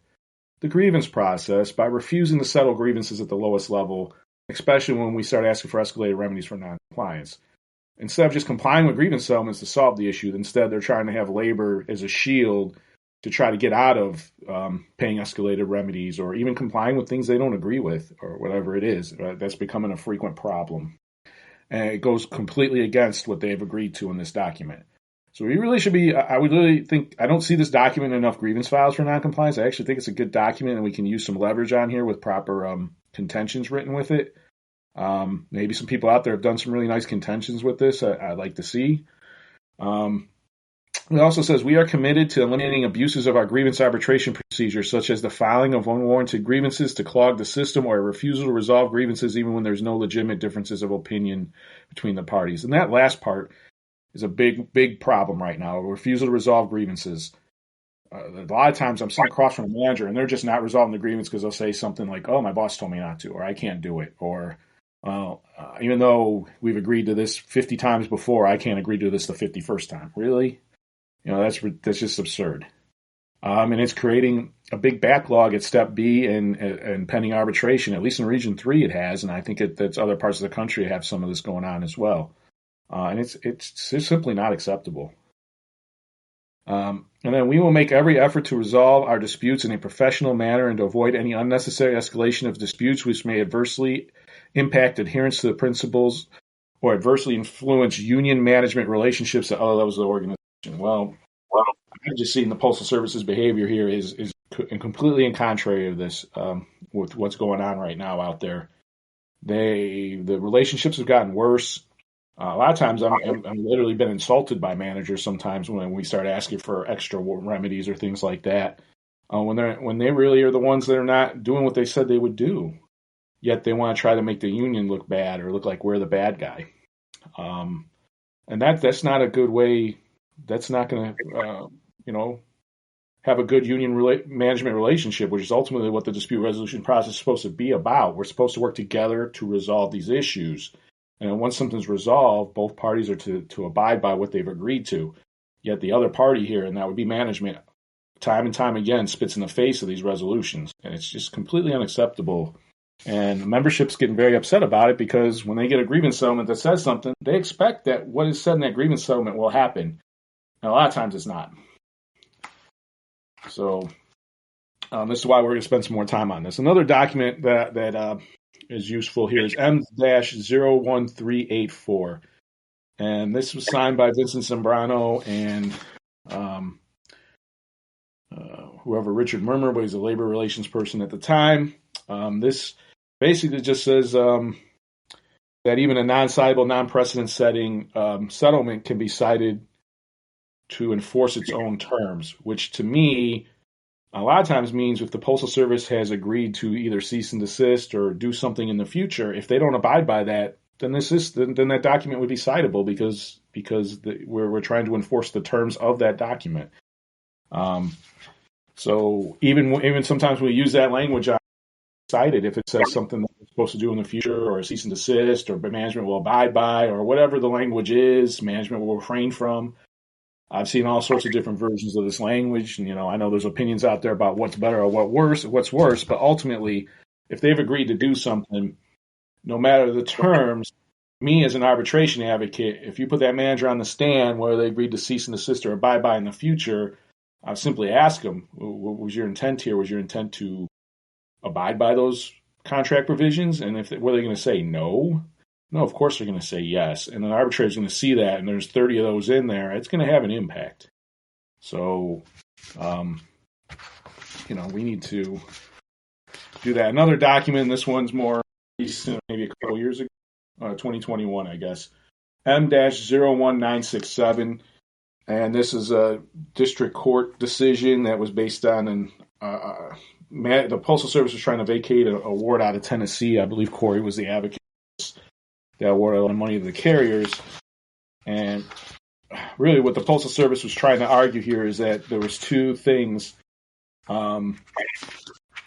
the grievance process by refusing to settle grievances at the lowest level, especially when we start asking for escalated remedies for noncompliance. Instead of just complying with grievance settlements to solve the issue, instead they're trying to have labor as a shield to try to get out of paying escalated remedies or even complying with things they don't agree with or whatever it is. That's becoming a frequent problem. And it goes completely against what they've agreed to in this document. So we really should be, I would really think, I don't see this document in enough grievance files for noncompliance. I actually think it's a good document and we can use some leverage on here with proper contentions written with it. Maybe some people out there have done some really nice contentions with this. I'd like to see. It also says we are committed to eliminating abuses of our grievance arbitration procedures, such as the filing of unwarranted grievances to clog the system or a refusal to resolve grievances even when there's no legitimate differences of opinion between the parties. And that last part is a big problem right now, a refusal to resolve grievances. A lot of times I'm sitting across from a manager and they're just not resolving the grievance because they'll say something like, oh, my boss told me not to, or I can't do it, or even though we've agreed to this 50 times before, I can't agree to this the 51st time. Really? That's just absurd. And it's creating a big backlog at Step B and pending arbitration. At least in Region 3 it has, and I think that's other parts of the country have some of this going on as well. And it's simply not acceptable. And then we will make every effort to resolve our disputes in a professional manner and to avoid any unnecessary escalation of disputes which may adversely impact adherence to the principles or adversely influence union management relationships at other levels of the organization. Well, I've just seen the Postal Service's behavior here is completely in contrary of this with what's going on right now out there. The relationships have gotten worse. A lot of times I'm literally been insulted by managers sometimes when we start asking for extra remedies or things like that. When they really are the ones that are not doing what they said they would do, yet they want to try to make the union look bad or look like we're the bad guy. And that's not a good way. That's not going to, have a good union management relationship, which is ultimately what the dispute resolution process is supposed to be about. We're supposed to work together to resolve these issues. And once something's resolved, both parties are to abide by what they've agreed to. Yet the other party here, and that would be management, time and time again spits in the face of these resolutions. And it's just completely unacceptable. And membership's getting very upset about it because when they get a grievance settlement that says something, they expect that what is said in that grievance settlement will happen. And a lot of times it's not. So this is why we're going to spend some more time on this. Another document that is useful here is M-01384. And this was signed by Vincent Zambrano and whoever Richard Murmer, but he's a labor relations person at the time. This basically just says that even a non-ciable, non-precedent setting settlement can be cited to enforce its own terms, which to me a lot of times means if the Postal Service has agreed to either cease and desist or do something in the future, if they don't abide by that, then then that document would be citable because we're trying to enforce the terms of that document. So even sometimes we use that language cited if it says something that we're supposed to do in the future, or a cease and desist, or management will abide by, or whatever the language is, management will refrain from. I've seen all sorts of different versions of this language, and I know there's opinions out there about what's better or what's worse, but ultimately, if they've agreed to do something, no matter the terms, me as an arbitration advocate, if you put that manager on the stand whether they agreed to cease and desist or abide by in the future, I'll simply ask them, what was your intent here? Was your intent to abide by those contract provisions? And were they going to say no? No, of course they're going to say yes. And an arbitrator is going to see that, and there's 30 of those in there. It's going to have an impact. So, we need to do that. Another document, and this one's more recent, maybe a couple years ago, 2021, I guess, M-01967. And this is a district court decision that was based on the Postal Service was trying to vacate an award out of Tennessee. I believe Corey was the advocate that awarded a lot of money to the carriers. And really what the Postal Service was trying to argue here is that there was two things so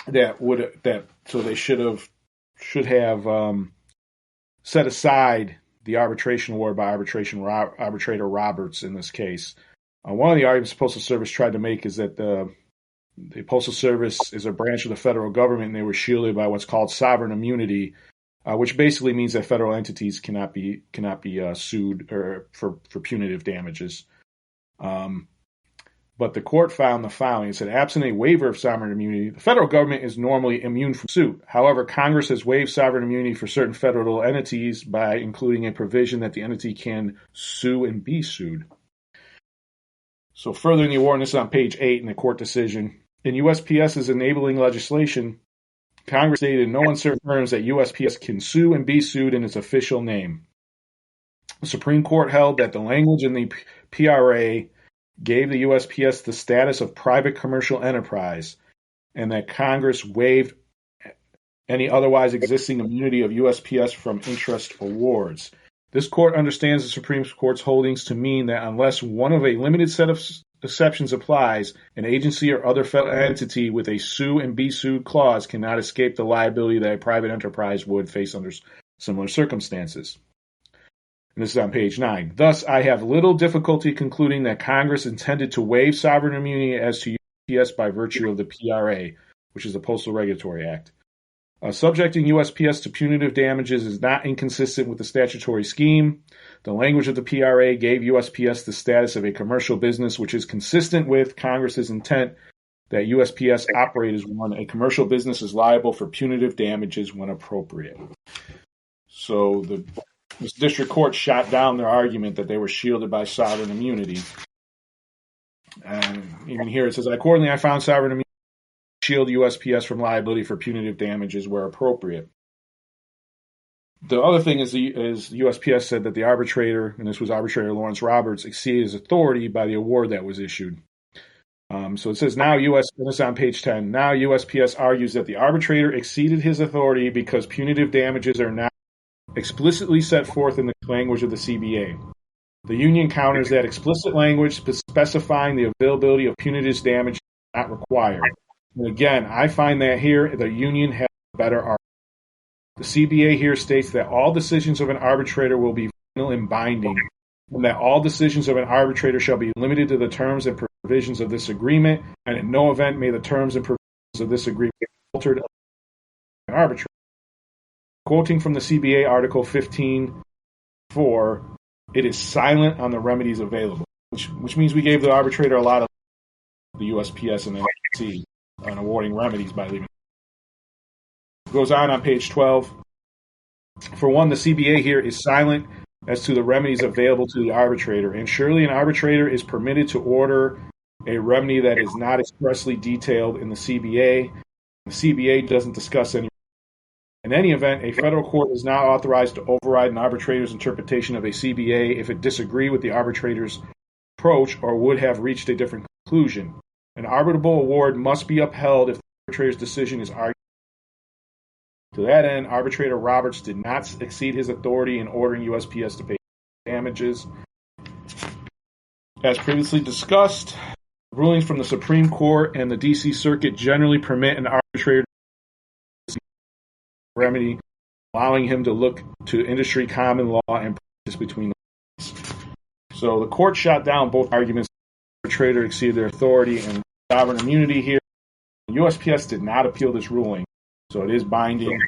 they should have set aside the arbitration award by arbitrator Roberts in this case. One of the arguments the Postal Service tried to make is that the Postal Service is a branch of the federal government, and they were shielded by what's called sovereign immunity, which basically means that federal entities cannot be sued or for punitive damages. But the court found the following. It said, absent a waiver of sovereign immunity, the federal government is normally immune from suit. However, Congress has waived sovereign immunity for certain federal entities by including a provision that the entity can sue and be sued. So further in the award, and this is on page 8 in the court decision, in USPS's enabling legislation, Congress stated in no uncertain terms that USPS can sue and be sued in its official name. The Supreme Court held that the language in the PRA gave the USPS the status of private commercial enterprise, and that Congress waived any otherwise existing immunity of USPS from interest awards. This court understands the Supreme Court's holdings to mean that unless one of a limited set of exceptions applies, an agency or other federal entity with a sue and be sued clause cannot escape the liability that a private enterprise would face under similar circumstances. And this is on page 9. Thus, I have little difficulty concluding that Congress intended to waive sovereign immunity as to USPS by virtue of the PRA, which is the Postal Regulatory Act. Subjecting USPS to punitive damages is not inconsistent with the statutory scheme. The language of the PRA gave USPS the status of a commercial business, which is consistent with Congress's intent that USPS operate as one. A commercial business is liable for punitive damages when appropriate. So this district court shot down their argument that they were shielded by sovereign immunity. And even here it says, accordingly, I found sovereign immunity shield USPS from liability for punitive damages where appropriate. The other thing is USPS said that the arbitrator, and this was arbitrator Lawrence Roberts, exceeded his authority by the award that was issued. So it says now this is on page 10, now USPS argues that the arbitrator exceeded his authority because punitive damages are not explicitly set forth in the language of the CBA. The union counters that explicit language specifying the availability of punitive damage is not required. And again, I find that here the union has a better argument. The CBA here states that all decisions of an arbitrator will be final and binding, and that all decisions of an arbitrator shall be limited to the terms and provisions of this agreement, and in no event may the terms and provisions of this agreement be altered by an arbitrator. Quoting from the CBA Article 15.4, it is silent on the remedies available, which means we gave the arbitrator a lot of the USPS and the NALC on awarding remedies by leaving. It goes on page 12. For one, the CBA here is silent as to the remedies available to the arbitrator. And surely an arbitrator is permitted to order a remedy that is not expressly detailed in the CBA. The CBA doesn't discuss any. In any event, a federal court is not authorized to override an arbitrator's interpretation of a CBA if it disagrees with the arbitrator's approach or would have reached a different conclusion. An arbitrable award must be upheld if the arbitrator's decision is argued. To that end, Arbitrator Roberts did not exceed his authority in ordering USPS to pay damages. As previously discussed, rulings from the Supreme Court and the D.C. Circuit generally permit an arbitrator to remedy, allowing him to look to industry common law and practice between the parties. So the court shot down both arguments. The arbitrator exceeded their authority and sovereign immunity here. The USPS did not appeal this ruling, so it is binding.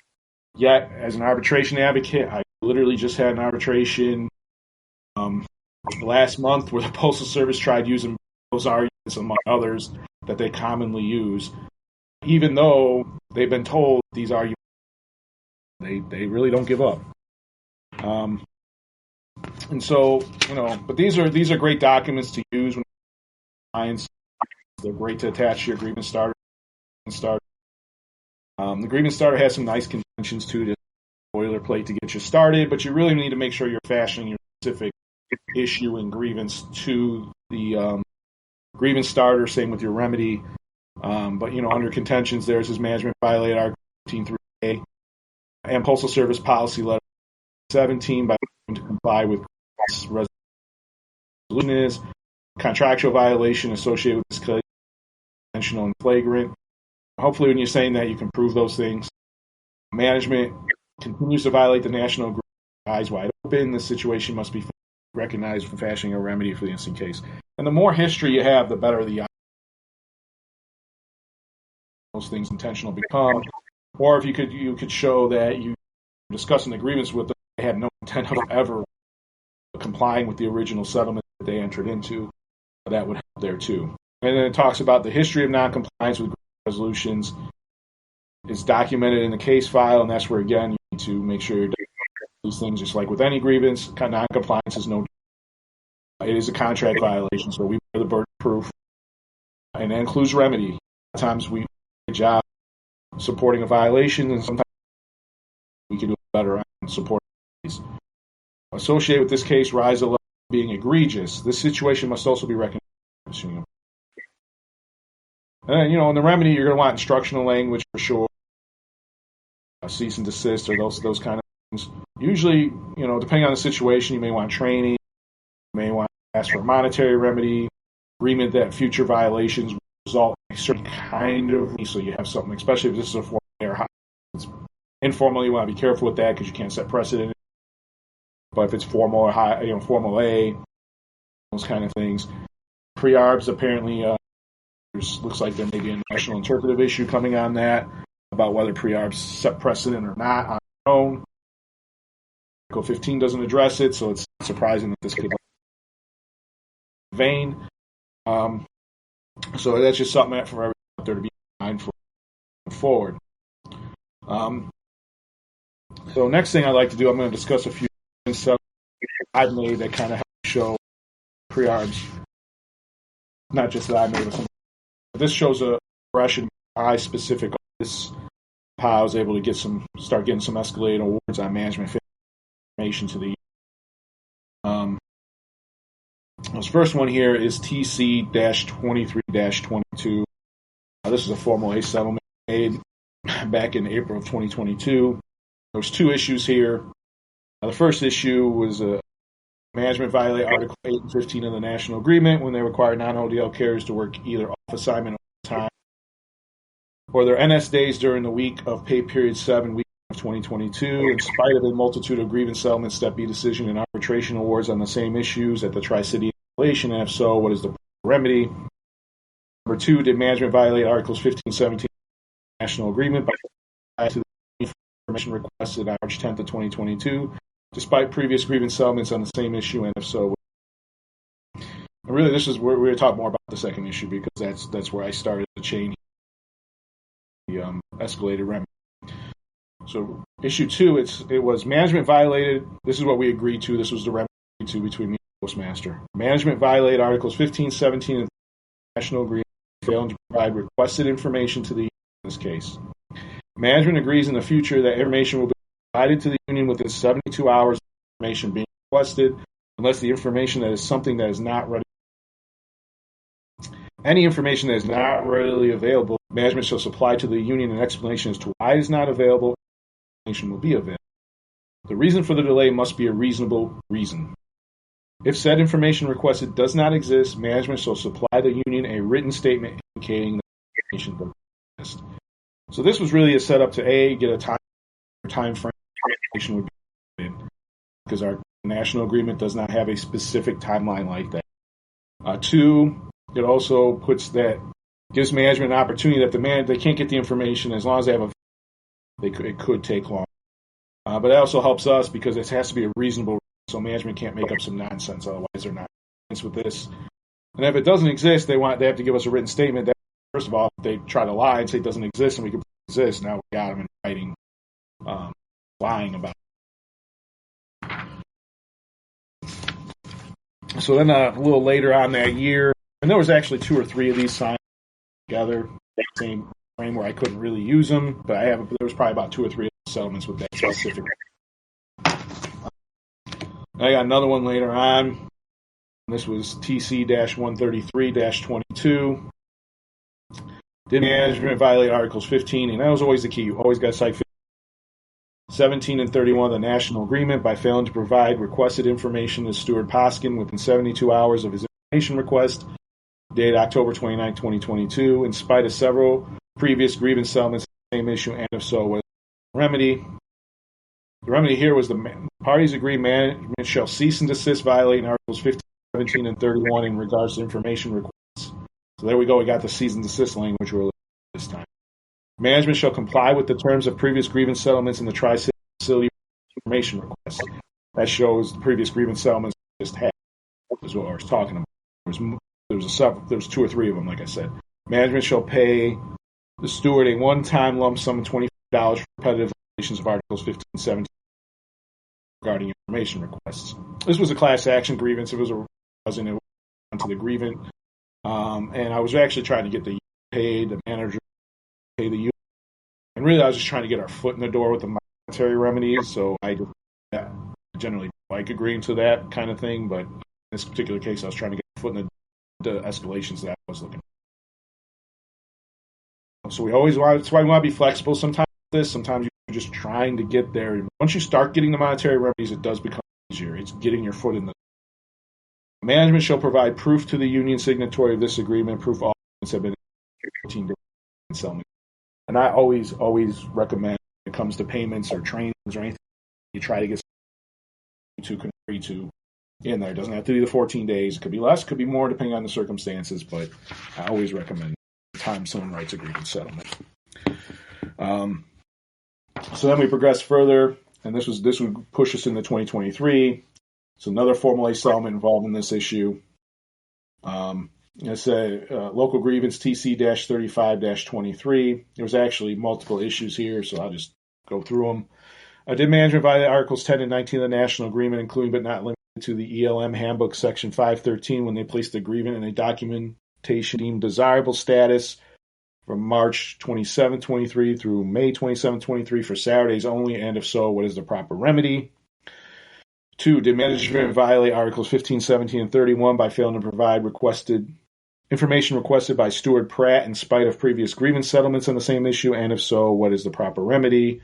Yet, as an arbitration advocate, I literally just had an arbitration last month where the Postal Service tried using those arguments, among others, that they commonly use, even though they've been told these arguments, they really don't give up. And so, but these are great documents to use when clients. They're great to attach to your grievance starter. The grievance starter has some nice conventions too, to boilerplate to get you started, but you really need to make sure you're fashioning your specific issue and grievance to the grievance starter. Same with your remedy. But under contentions, there's his management violated Article 15.3a and Postal Service Policy Letter 17 by to comply with resolution is contractual violation associated with this intentional and flagrant. Hopefully, when you're saying that, you can prove those things. Management continues to violate the national agreement, eyes wide open. This situation must be recognized for fashioning a remedy for the instant case. And the more history you have, the better those things intentional become. Or if you could show that you were discussing the grievance with them, they had no intent of ever complying with the original settlement that they entered into, that would help there too. And then it talks about the history of noncompliance with resolutions is documented in the case file, and that's where, again, you need to make sure you're doing these things just like with any grievance. Noncompliance is it is a contract violation, so we bear the burden of proof, and that includes remedy. Sometimes we do a job supporting a violation, and sometimes we can do better on supporting these. Associated with this case, rise to the level of being egregious. This situation must also be recognized. And then, in the remedy, you're going to want instructional language for sure, cease and desist, or those kind of things. Usually, depending on the situation, you may want training, you may want to ask for a monetary remedy, agreement that future violations will result in a certain kind of, so you have something, especially if this is a formal or high. Informal, you want to be careful with that because you can't set precedent. But if it's formal or high, formal A, those kind of things. Pre-arbs, apparently, looks like there may be a national interpretive issue coming on that about whether pre-arbs set precedent or not on their own. Article 15 doesn't address it, so it's not surprising that this could be vain. So that's just something for everyone out there to be mindful forward. So next thing I'd like to do, I'm going to discuss a few stuff I've made that kind of help show pre-arbs. Not just that I made, but this shows a progression I specific on this, how I was able to start getting some escalated awards on management information to the this first one here is TC-23-22. This is a formal A settlement made back in April of 2022. There's two issues here. The first issue was a management violate Article 8 and 15 of the National Agreement when they require non-ODL carriers to work either off assignment or time or their NS days during the week of pay period 7 weeks of 2022, in spite of a multitude of grievance settlements, Step B decision, and arbitration awards on the same issues at the Tri-City Appellation, and if so, what is the remedy? Number two, did management violate Articles 15 and 17 of the National Agreement by to the information requested on March 10th of 2022, despite previous grievance settlements on the same issue, and if so, and really this is where we're going to talk more about the second issue because that's where I started the chain, the escalated remedy. So issue 2, it was management violated. This is what we agreed to. This was the remedy to between me and the postmaster. Management violated Articles 15, 17, and national agreement, failing to provide requested information to the union in this case. Management agrees in the future that information will be provided to the union within 72 hours of information being requested, unless the information that is something that is not ready. Any information that is not readily available, management shall supply to the union an explanation as to why it is not available. Information will be available. The reason for the delay must be a reasonable reason. If said information requested does not exist, management shall supply the union a written statement indicating that information does not exist. So this was really a setup to get a time frame information would be in, because our national agreement does not have a specific timeline like that. 2, it also gives management an opportunity that they can't get the information as long as they have it could take long. But it also helps us because it has to be a reasonable, so management can't make up some nonsense. Otherwise, they're not with this. And if it doesn't exist, they have to give us a written statement. That, first of all, if they try to lie and say it doesn't exist and we can exist, now we got them in writing, lying about it. So then a little later on that year, and there was actually 2 or 3 of these signed together, same frame where I couldn't really use them, but there was probably about 2 or 3 settlements with that specific. I got another one later on. This was TC-133-22. Did management violate Articles 15? And that was always the key. You always got to cite 17 and 31 of the national agreement by failing to provide requested information to Steward Poskin within 72 hours of his information request, dated October 29, 2022, in spite of several previous grievance settlements on the same issue, and if so, what is the remedy? The remedy here was the parties agree management shall cease and desist violating Articles 15, 17, and 31 in regards to information requests. So there we go. We got the cease and desist language we're looking at this time. Management shall comply with the terms of previous grievance settlements in the Tri-City Facility information requests. That shows the previous grievance settlements just had, is what I was talking about. There was 2 or 3 of them, like I said. Management shall pay the steward a one-time lump sum of $25 for repetitive violations of Articles 15, 17 regarding information requests. This was a class action grievance. It wasn't it went to the grievant. And I was actually trying to get the paid, the manager pay the union. And really, I was just trying to get our foot in the door with the monetary remedies. So I generally like agreeing to that kind of thing. But in this particular case, I was trying to get a foot in the escalations that I was looking for. So that's why we want to be flexible sometimes with this. Sometimes you're just trying to get there. Once you start getting the monetary remedies, it does become easier. It's getting your foot in the. Management shall provide proof to the union signatory of this agreement. Proof all have been 14 days in settlement. And I always recommend when it comes to payments or trainings or anything, you try to get to agree to in there. It doesn't have to be the 14 days. It could be less, could be more, depending on the circumstances. But I always recommend the time someone writes a grievance settlement. So then we progress further, and this would push us into 2023. It's another formalized settlement involved in this issue. It's a local grievance TC-35-23. There's actually multiple issues here, so I'll just go through them. Did management violate Articles 10 and 19 of the National Agreement, including but not limited to the ELM Handbook Section 513 when they placed the grievant in a documentation deemed desirable status from March 27, 23 through May 27, 23 for Saturdays only, and if so, what is the proper remedy? 2, did management violate Articles 15, 17, and 31 by failing to provide information requested by Steward Pratt in spite of previous grievance settlements on the same issue, and if so, what is the proper remedy?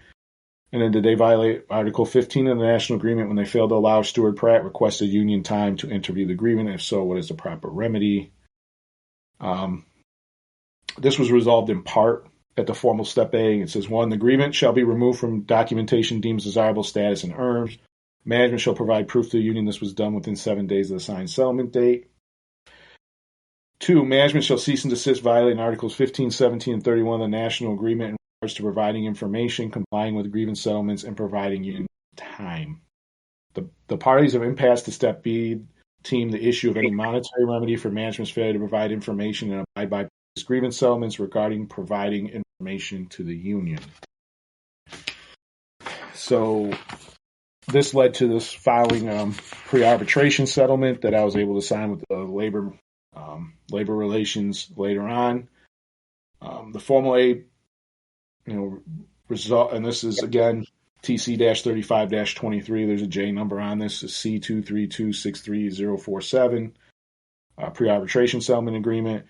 And then did they violate Article 15 of the National Agreement when they failed to allow Steward Pratt requested union time to interview the grievant? If so, what is the proper remedy? This was resolved in part at the formal step A. It says, 1, the grievant shall be removed from documentation deemed desirable status and ERMS. Management shall provide proof to the union this was done within 7 days of the signed settlement date. 2, management shall cease and desist violating Articles 15, 17, and 31 of the National Agreement in regards to providing information, complying with grievance settlements, and providing union time. The parties have impasse to step B team the issue of any monetary remedy for management's failure to provide information and abide by grievance settlements regarding providing information to the union. So this led to this filing pre-arbitration settlement that I was able to sign with the labor relations later on. The formal A, result, and this is again TC-35-23. There's a J number on this. C232633047. Pre-arbitration settlement agreement.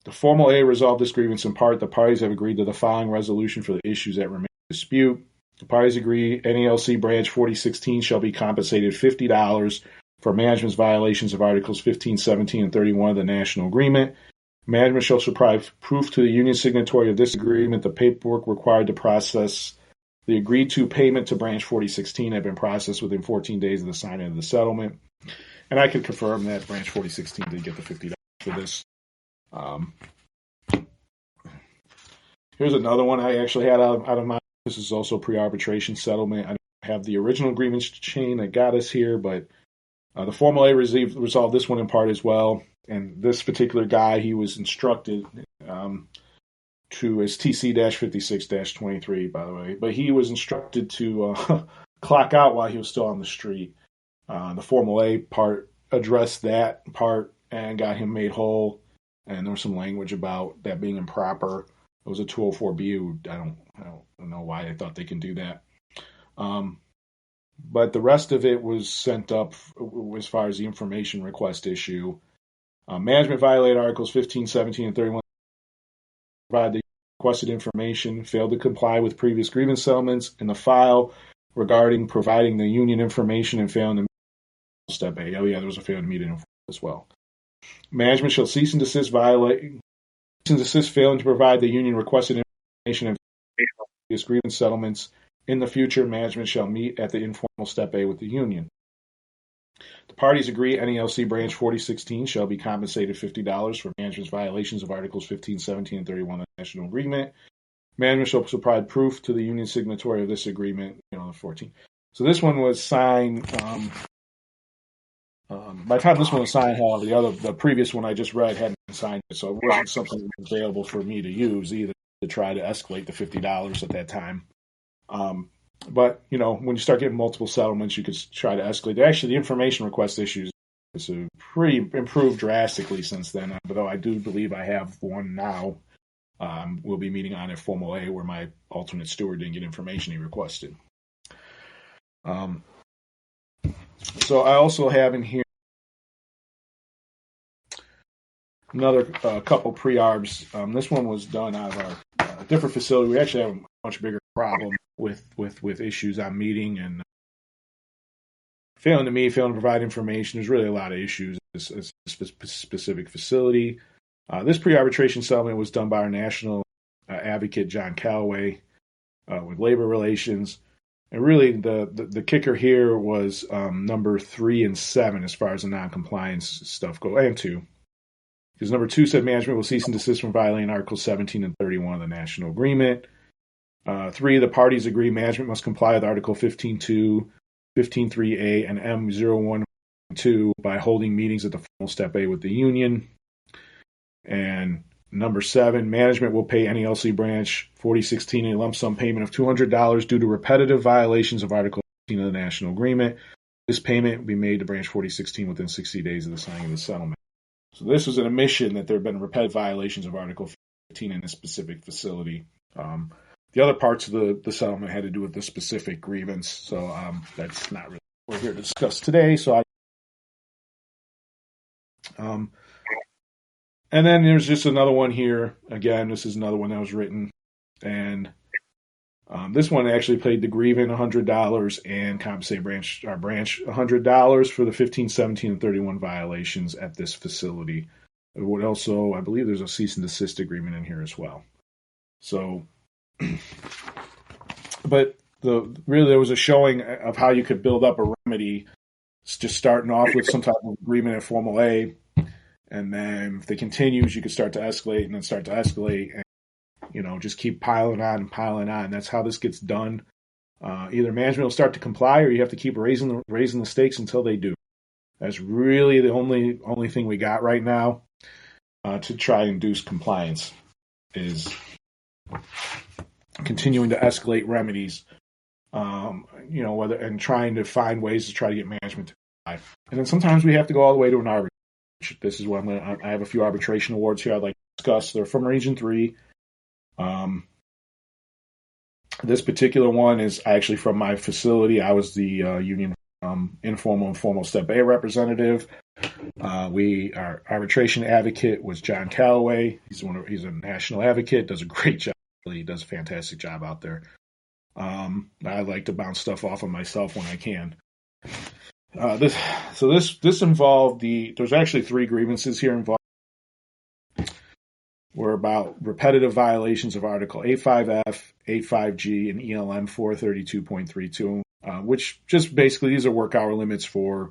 The formal A resolved this grievance in part. The parties have agreed to the following resolution for the issues that remain in dispute. The parties agree NALC branch 4016 shall be compensated $50 for management's violations of Articles 15, 17, and 31 of the National Agreement. Management shall supply proof to the union signatory of this agreement. The paperwork required to process the agreed-to payment to branch 4016 had been processed within 14 days of the signing of the settlement. And I can confirm that branch 4016 did get the $50 for this. Here's another one I actually had out of my. This is also pre-arbitration settlement. I don't have the original grievance chain that got us here, but the formal A resolved this one in part as well. And this particular guy, he was instructed to his TC-56-23, by the way, but he was instructed to clock out while he was still on the street. The formal A part addressed that part and got him made whole. And there was some language about that being improper. It was a 204B. I don't know why they thought they can do that. But the rest of it was sent up as far as the information request issue. Management violated Articles 15, 17, and 31. Provide the requested information, failed to comply with previous grievance settlements in the file regarding providing the union information, and failing to meet step A. Oh yeah, there was a failure to meet it as well. Management shall cease and desist failing to provide the union requested information and previous grievance settlements. In the future, management shall meet at the informal step A with the union. The parties agree NALC branch 4016 shall be compensated $50 for management's violations of Articles 15, 17, and 31 of the National Agreement. Management shall supply proof to the union signatory of this agreement, the 14. So this one was signed. By the time this one was signed, however, the previous one I just read hadn't been signed, so it wasn't something available for me to use either to try to escalate the $50 at that time. But when you start getting multiple settlements, you could try to escalate. Actually, the information request issues is pretty improved drastically since then. Although I do believe I have one now. We'll be meeting on a formal A where my alternate steward didn't get information he requested. So I also have in here another couple pre-arbs. This one was done out of a different facility. We actually have a much bigger problem with issues I'm meeting and failing to provide information. There's really a lot of issues at this specific facility. This pre-arbitration settlement was done by our national advocate, John Calloway, with labor relations. And really, the kicker here was number 3 and 7 as far as the non-compliance stuff go, and 2. Because number 2 said management will cease and desist from violating Articles 17 and 31 of the National Agreement. 3, the parties agree management must comply with Article 15.2, 15.3a, and M0112 by holding meetings at the formal step A with the union. And number 7, management will pay NALC branch 4016 a lump sum payment of $200 due to repetitive violations of Article 15 of the National Agreement. This payment will be made to branch 4016 within 60 days of the signing of the settlement. So this was an admission that there have been repetitive violations of Article 15 in this specific facility. The other parts of the settlement had to do with the specific grievance, so that's not really what we're here to discuss today. So and then there's just another one here. Again, this is another one that was written, and this one actually paid the grievant $100 and compensated our branch $100 for the 15, 17, and 31 violations at this facility. It would also, I believe, there's a cease and desist agreement in here as well. So. But there was a showing of how you could build up a remedy, just starting off with some type of agreement at formal A, and then if it continues, you could start to escalate and then start to escalate, and just keep piling on and piling on. That's how this gets done. Either management will start to comply, or you have to keep raising the stakes until they do. That's really the only thing we got right now to try and induce compliance is continuing to escalate remedies whether and trying to find ways to try to get management to comply. And then sometimes we have to go all the way to an arbitration. This is what I have a few arbitration awards here I'd like to discuss. They're from Region 3. This particular one is actually from my facility. I was the union informal and formal Step A representative. Our arbitration advocate was John Calloway. He's a national advocate, does a great job. He does a fantastic job out there. I like to bounce stuff off of myself when I can. This involved there's actually 3 grievances here involved. Were about repetitive violations of Article 85F, 85G, and ELM 432.32, which just basically these are work hour limits for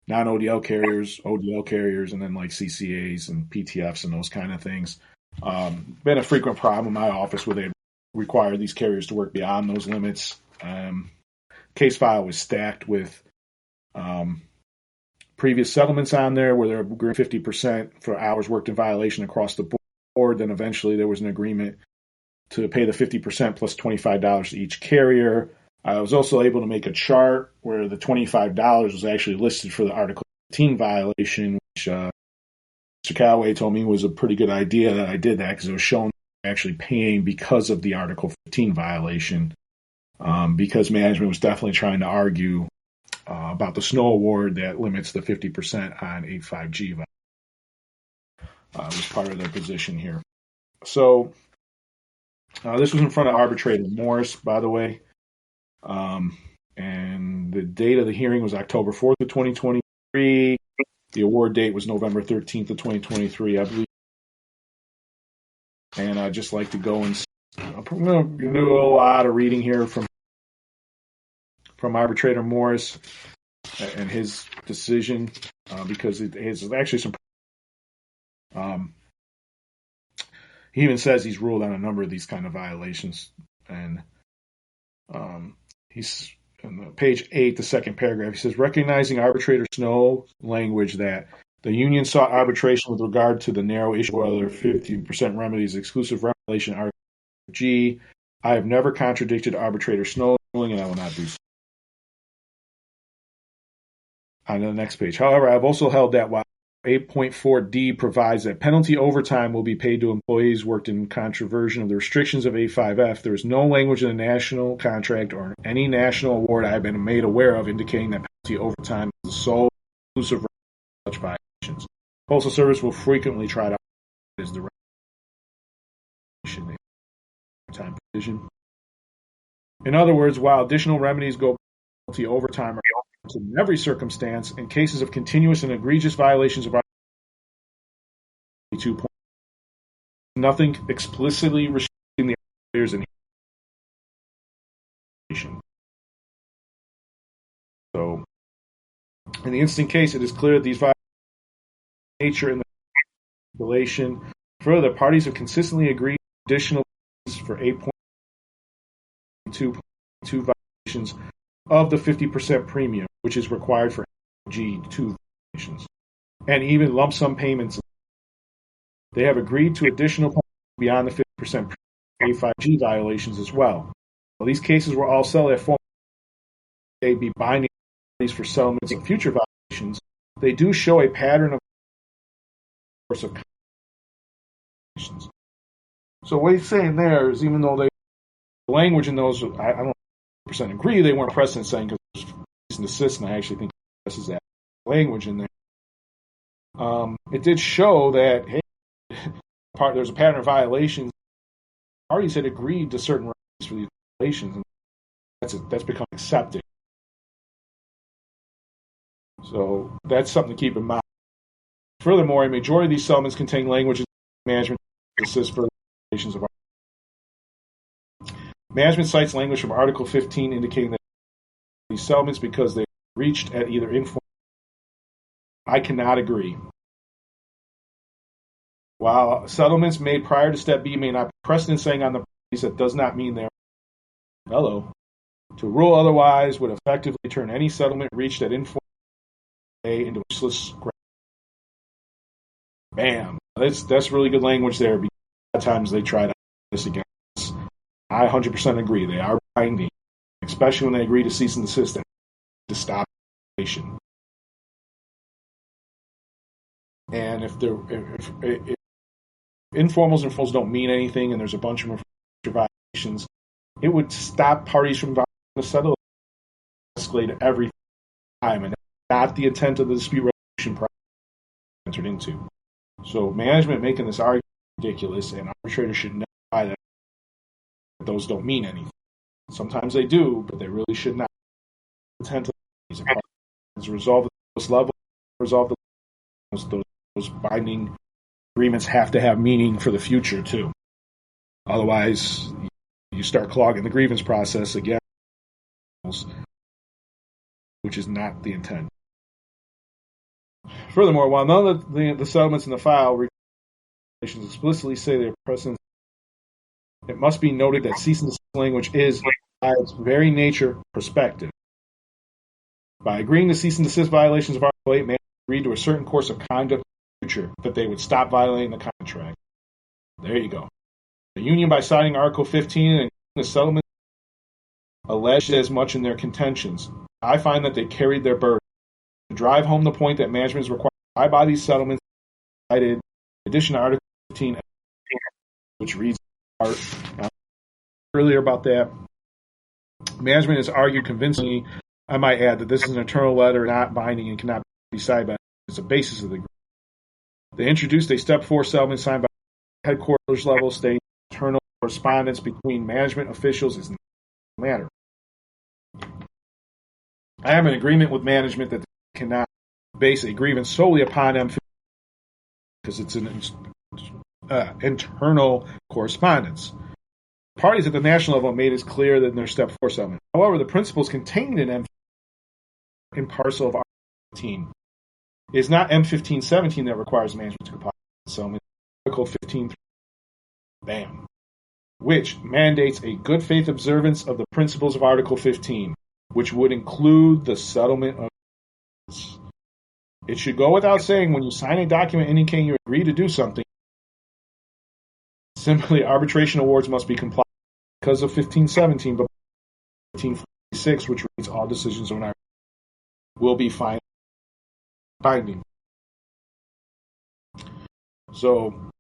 non-ODL carriers, ODL carriers, and then like CCAs and PTFs and those kind of things. Been a frequent problem in my office where they require these carriers to work beyond those limits. Case file was stacked with previous settlements on there where they're agreeing 50% for hours worked in violation across the board. Then eventually there was an agreement to pay the 50% plus $25 to each carrier. I was also able to make a chart where the $25 was actually listed for the Article 15 violation, which Mr. Calloway told me was a pretty good idea that I did that because it was showing actually paying because of the Article 15 violation, because management was definitely trying to argue about the snow award that limits the 50% on 85G violation. Was part of their position here. So this was in front of arbitrator Morris, by the way. And the date of the hearing was October 4th of 2023. The award date was November 13th of 2023, I believe. And I'd just like to go and I'm going to do a lot of reading here from arbitrator Morris and his decision because it has actually some. He even says he's ruled on a number of these kind of violations, and he's on page 8, the second paragraph. He says, recognizing arbitrator Snow's language that the union sought arbitration with regard to the narrow issue of whether 50% remedies exclusive violation Article G. I have never contradicted arbitrator Snow's ruling, and I will not do so. On the next page, however, I've also held that while 8.4D provides that penalty overtime will be paid to employees worked in contravention of the restrictions of A5F. There is no language in the national contract or any national award I have been made aware of indicating that penalty overtime is the sole exclusive right of such violations. Postal Service will frequently try to is the time provision. In other words, while additional remedies go penalty overtime in every circumstance, in cases of continuous and egregious violations of Article 2. Nothing explicitly restricting the arbitrators in So, in the instant case, it is clear that these violations nature in the relation. Further, the parties have consistently agreed additional for 8.2 violations of the 50% premium, which is required for G2 violations, and even lump sum payments. They have agreed to additional payments beyond the 50% A5G violations as well. While these cases were all settled at form, they be binding for settlements of future violations. They do show a pattern of violations. So what he's saying there is, even though the language in those, I don't 100% agree, they weren't precedent saying because cease and desist, and I actually think this is that language in there. It did show that hey, there's a pattern of violations. Parties had agreed to certain rights for these violations, and that's become accepted. So that's something to keep in mind. Furthermore, a majority of these settlements contain language in management to assist for violations of management cites language from Article 15 indicating that these settlements because they reached at either informal. I cannot agree. While settlements made prior to Step B may not be precedent saying on the parties, that does not mean they're hello. To rule otherwise would effectively turn any settlement reached at informal A into useless ground. Bam. That's really good language there because a lot of times they try to this against us. I 100% agree. They are binding. especially when they agree to cease and desist to stop violation. And if informals and formals don't mean anything and there's a bunch of violations, it would stop parties from violating the settle escalate every time, and that's not the intent of the dispute resolution process entered into. So management making this argument ridiculous, and arbitrators should know that those don't mean anything. Sometimes they do, but they really should not. The intent of these is resolve those levels, resolve those binding agreements have to have meaning for the future too. Otherwise, you start clogging the grievance process again, which is not the intent. Furthermore, while none of the settlements in the file regulations explicitly say they are precedent, it must be noted that cease and desist language is, by its very nature, prospective. By agreeing to cease and desist violations of Article 8, man agreed to a certain course of conduct in the future, that they would stop violating the contract. There you go. The union, by citing Article 15 and the settlement, alleged as much in their contentions. I find that they carried their burden. To drive home the point that management is required to abide by these settlements, cited in addition to Article 15, which reads earlier about that. Management has argued convincingly, I might add, that this is an internal letter not binding and cannot be cited by as a basis of the agreement. They introduced a Step 4 settlement signed by headquarters level stating internal correspondence between management officials is not a matter. I am in agreement with management that they cannot base a grievance solely upon M15 because it's an internal correspondence. Parties at the national level made it clear that in their Step 4 settlement. However, the principles contained in M15 in parcel of Article 15 is not M15-17 that requires management to comply with the settlement. Article 15, bam, which mandates a good faith observance of the principles of Article 15, which would include the settlement of grievance. It should go without saying when you sign a document indicating you agree to do something, simply arbitration awards must be complied because of 15-17, but 15-46, which reads all decisions of an arbitration will be final binding. So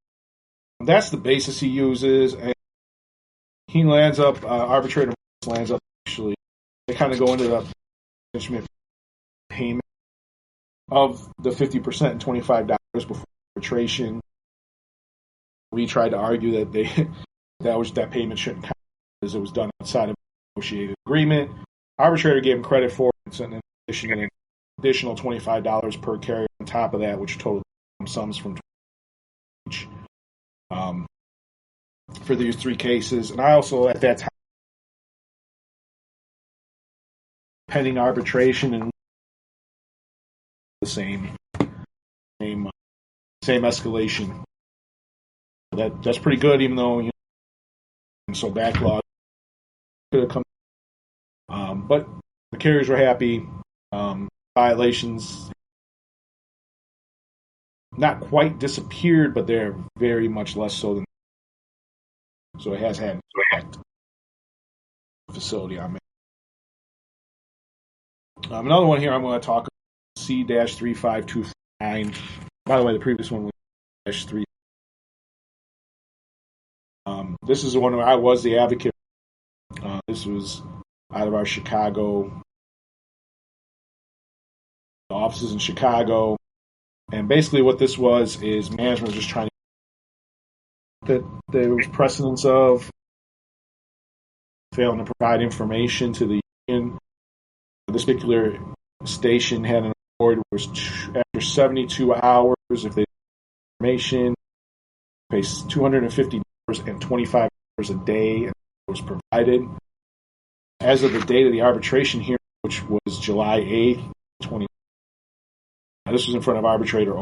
that's the basis he uses, and he lands up, arbitrator lands up, actually, they kind of go into the management payment of the 50% and $25 before arbitration. We tried to argue that that payment shouldn't count because it was done outside of a negotiated agreement. Arbitrator gave him credit for it, and an additional $25 per carrier on top of that, which totaled sums from each for these three cases. And I also, at that time, pending arbitration and the same escalation. That's pretty good, even though so backlog could have come. But the carriers were happy. Violations not quite disappeared, but they're very much less so than. So it has had an impact. Facility on me. Another one here I'm going to talk about C-3529. By the way, the previous one was -3. This is the one where I was the advocate. This was out of our Chicago offices in Chicago. And basically what this was is management was just trying to that there was precedence of failing to provide information to the union. This particular station had an award was after 72 hours if they information pays $250 and $25 a day, and it was provided. As of the date of the arbitration hearing, which was July 8th, 2020, this was in front of arbitrator.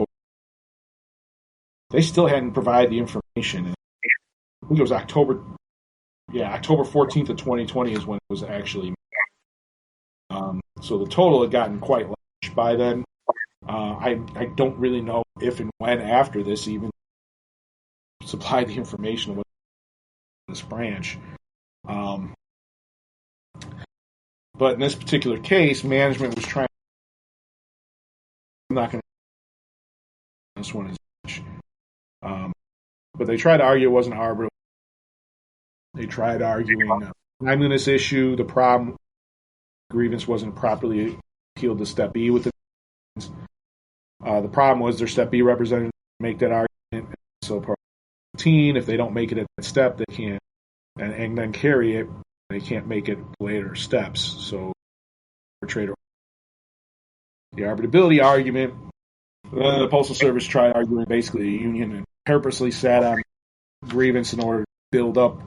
They still hadn't provided the information. I think it was October 14th of 2020 is when it was actually. So the total had gotten quite large by then. I don't really know if and when after this even supplied the information with this branch. But in this particular case, management was trying. I'm not going to. This one is. But they tried to argue it wasn't arbitral. They tried arguing timeliness issue. The problem, grievance wasn't properly appealed to Step B with the. The problem was their Step B representative make that argument. So part of the routine, if they don't make it at that step, they can't, and then carry it. They can't make it later steps. So arbitrator. The arbitrability argument. The Postal Service tried arguing basically the union and purposely sat on grievance in order to build up,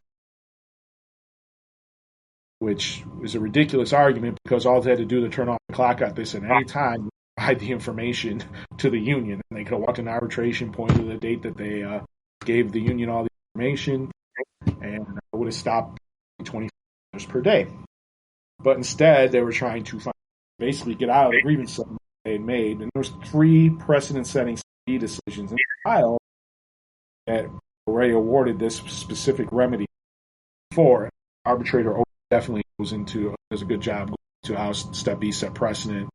which is a ridiculous argument because all they had to do to turn off the clock at this at any time provide the information to the union. And they could have walked an arbitration point to the date that they gave the union all the information, and it would have stopped 20 hours per day. But instead, they were trying to basically get out of the grievance settlement they had made. And there was 3 precedent-setting decisions in the trial that already awarded this specific remedy for. Arbitrator definitely does a good job to how Step B set precedent.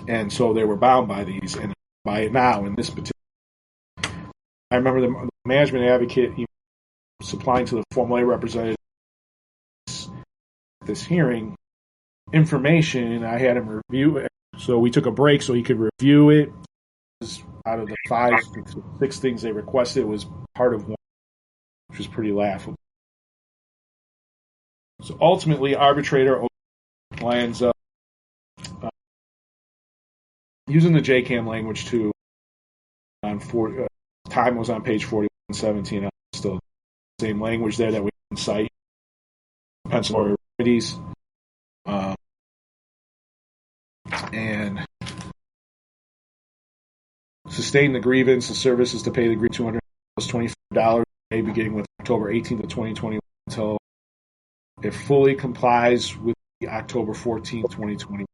And so they were bound by these, and by it now in this particular. I remember the management advocate supplying to the Form A representative this hearing information. I had him review it. So we took a break so he could review it. Out of the 6 things they requested, it was part of one, which was pretty laughable. So ultimately, arbitrator lands up using the JCAM language too. Time was on page 4117. Still the same language there that we can cite. Pennsylvania remedies. And sustain the grievance. The service is to pay the grievance $200 plus $25 a day beginning with October 18th of 2021 until it fully complies with the October 14th, 2020.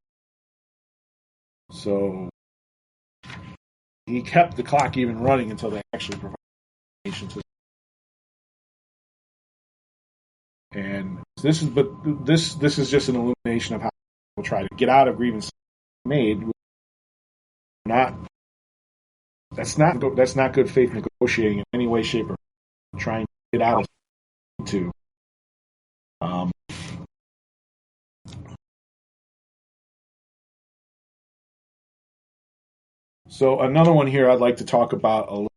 So he kept the clock even running until they actually provided information to. And this is just an illumination of how we'll try to get out of grievance made. That's not good faith negotiating in any way, shape, or form. Trying to get out of to. So another one here I'd like to talk about a little.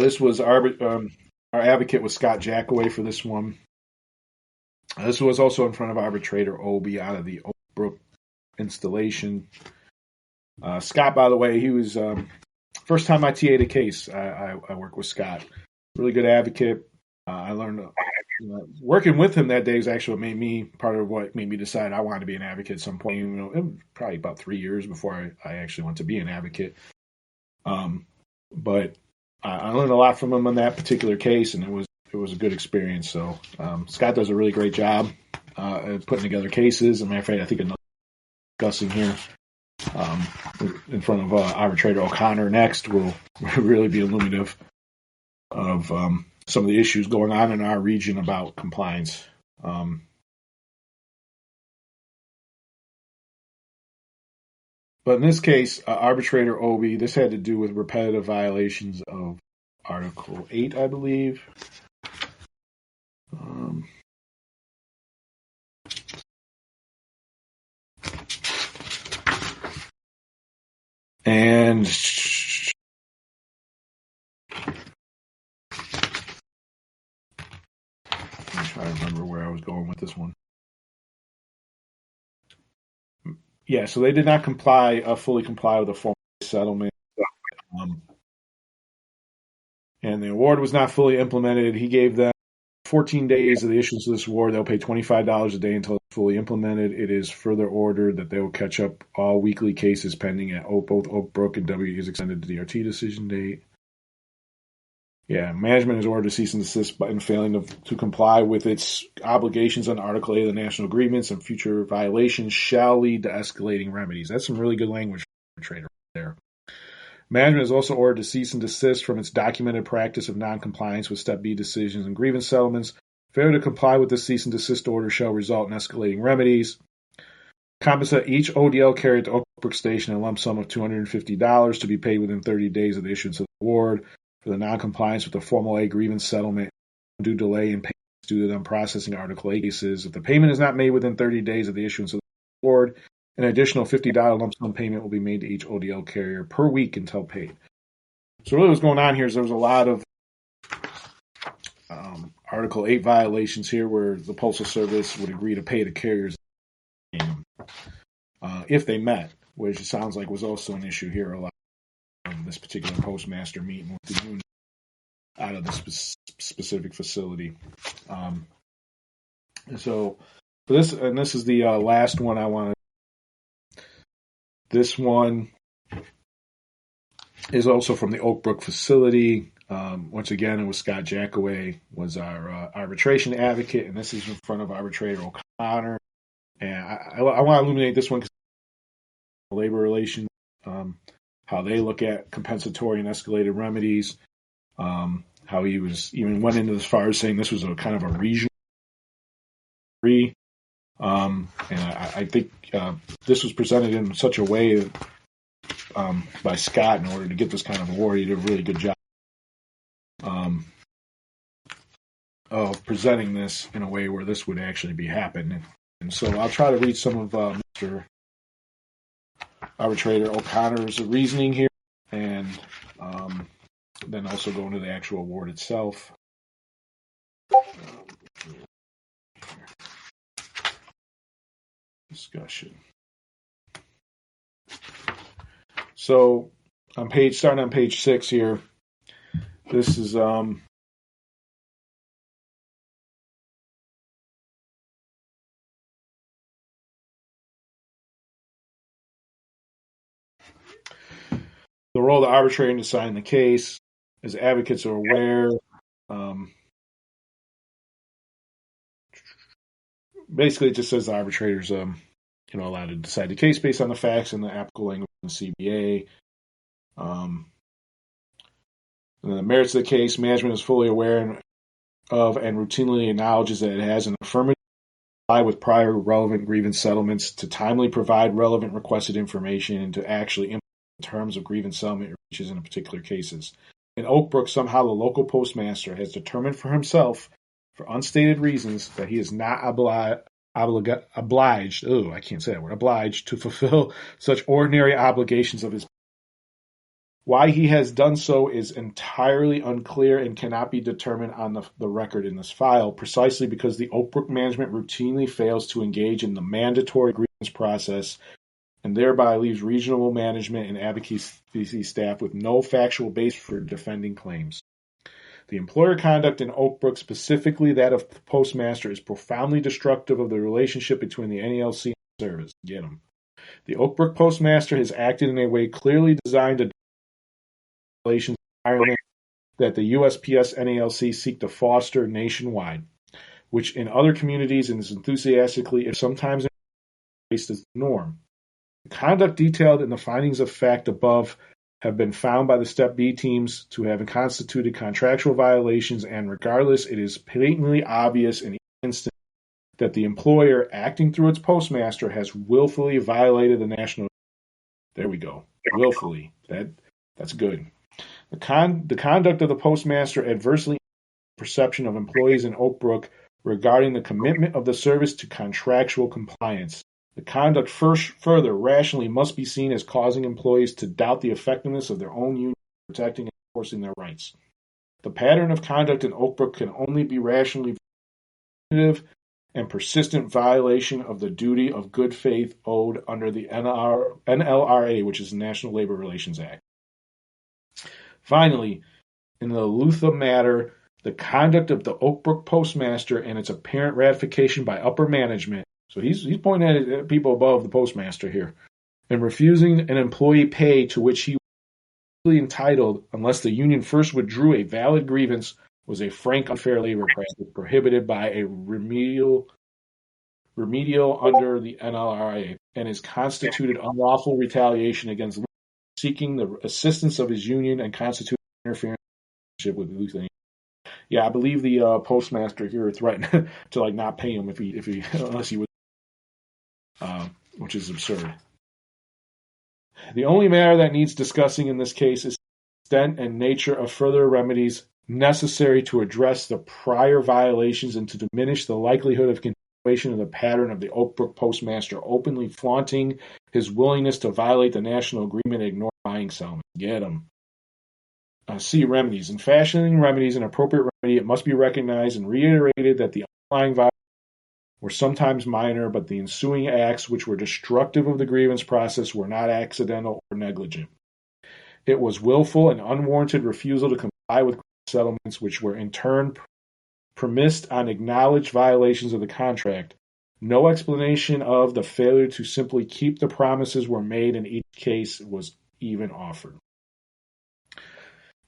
This was our advocate was Scott Jackaway for this one. This was also in front of arbitrator Obi out of the Oak Brook installation. Scott, by the way, he was first time I TA'd a case. I worked with Scott. Really good advocate. I learned working with him that day is actually what made me part of what made me decide I wanted to be an advocate at some point. Probably about 3 years before I actually went to be an advocate. But I learned a lot from him on that particular case, and it was a good experience. So Scott does a really great job at putting together cases. As a matter of fact, I think another discussing here in front of arbitrator O'Connor next will really be illuminative of some of the issues going on in our region about compliance. But in this case, arbitrator Obi, this had to do with repetitive violations of Article 8, I believe. And I'm trying to remember where I was going with this one. Yeah, so they did not fully comply with the formal settlement. And the award was not fully implemented. He gave them 14 days of the issuance of this award. They'll pay $25 a day until it's fully implemented. It is further ordered that they will catch up all weekly cases pending at both Oak Brook and WE's extended DRT decision date. Yeah, management is ordered to cease and desist in failing to comply with its obligations under Article 8 of the National Agreements, and future violations shall lead to escalating remedies. That's some really good language for a trader there. Management is also ordered to cease and desist from its documented practice of noncompliance with Step B decisions and grievance settlements. Failure to comply with the cease and desist order shall result in escalating remedies. Compensate each ODL carrier at the Oak Brook Station a lump sum of $250 to be paid within 30 days of the issuance of the award for the noncompliance with the Formal A grievance settlement, due delay in payments due to them processing Article A cases. If the payment is not made within 30 days of the issuance of the award, an additional $50 lump sum payment will be made to each ODL carrier per week until paid. So really what's going on here is there was a lot of Article 8 violations here where the Postal Service would agree to pay the carriers if they met, which it sounds like was also an issue here a lot in this particular postmaster meeting with the union out of the specific facility. So for this, and this is the last one I want to. This one is also from the Oak Brook facility. Once again, it was Scott Jackaway was our arbitration advocate, and this is in front of arbitrator O'Connor. And I want to illuminate this one because labor relations, how they look at compensatory and escalated remedies, how he was even went into as far as saying this was a kind of a regional. And I think this was presented in such a way by Scott in order to get this kind of award. He did a really good job of presenting this in a way where this would actually be happening. And so I'll try to read some of Mr. Arbitrator O'Connor's reasoning here, and then also go into the actual award itself. Discussion. So starting on page 6 here, this is the role of the arbitrator in deciding the case. As advocates are aware, basically it just says the arbitrators allowed to decide the case based on the facts and the applicable language in the CBA. And the merits of the case, management is fully aware of and routinely acknowledges that it has an affirmative comply with prior relevant grievance settlements to timely provide relevant requested information and to actually implement terms of grievance settlement reaches in particular cases. In Oak Brook, somehow the local postmaster has determined for himself, for unstated reasons, that he is not obliged to fulfill such ordinary obligations of his. Why he has done so is entirely unclear and cannot be determined on the record in this file, precisely because the Oak Brook management routinely fails to engage in the mandatory grievance process and thereby leaves regional management and advocacy staff with no factual base for defending claims. The employer conduct in Oak Brook, specifically that of the postmaster, is profoundly destructive of the relationship between the NALC and the service. Get 'em. The Oak Brook postmaster has acted in a way clearly designed to relations environment that the USPS NALC seek to foster nationwide, which in other communities is enthusiastically, if sometimes embraced as the norm. The conduct detailed in the findings of fact above have been found by the Step B teams to have constituted contractual violations, and regardless, it is patently obvious in each instance that the employer, acting through its postmaster, has willfully violated the national. There we go. Willfully. That's good. The conduct of the postmaster adversely impacts the perception of employees in Oak Brook regarding the commitment of the service to contractual compliance. The conduct further rationally must be seen as causing employees to doubt the effectiveness of their own union in protecting and enforcing their rights. The pattern of conduct in Oak Brook can only be rationally and persistent violation of the duty of good faith owed under the NLRA, which is the National Labor Relations Act. Finally, in the Lutha matter, the conduct of the Oak Brook postmaster and its apparent ratification by upper management, so he's pointing at people above the postmaster here, and refusing an employee pay to which he was entitled unless the union first withdrew a valid grievance, was a frank unfair labor practice prohibited by a remedial under the NLRA and is constituted unlawful retaliation against seeking the assistance of his union and constitutional interference with Lutheran. Yeah, I believe the postmaster here threatened to not pay him if he unless he was, which is absurd. The only matter that needs discussing in this case is the extent and nature of further remedies necessary to address the prior violations and to diminish the likelihood of continuation of the pattern of the Oak Brook postmaster openly flaunting his willingness to violate the national agreement and ignore buying settlements. Get him. C. Remedies. In fashioning remedies, an appropriate remedy, it must be recognized and reiterated that the underlying violations were sometimes minor, but the ensuing acts which were destructive of the grievance process were not accidental or negligent. It was willful and unwarranted refusal to comply with settlements which were in turn premised on acknowledged violations of the contract. No explanation of the failure to simply keep the promises were made in each case was even offered.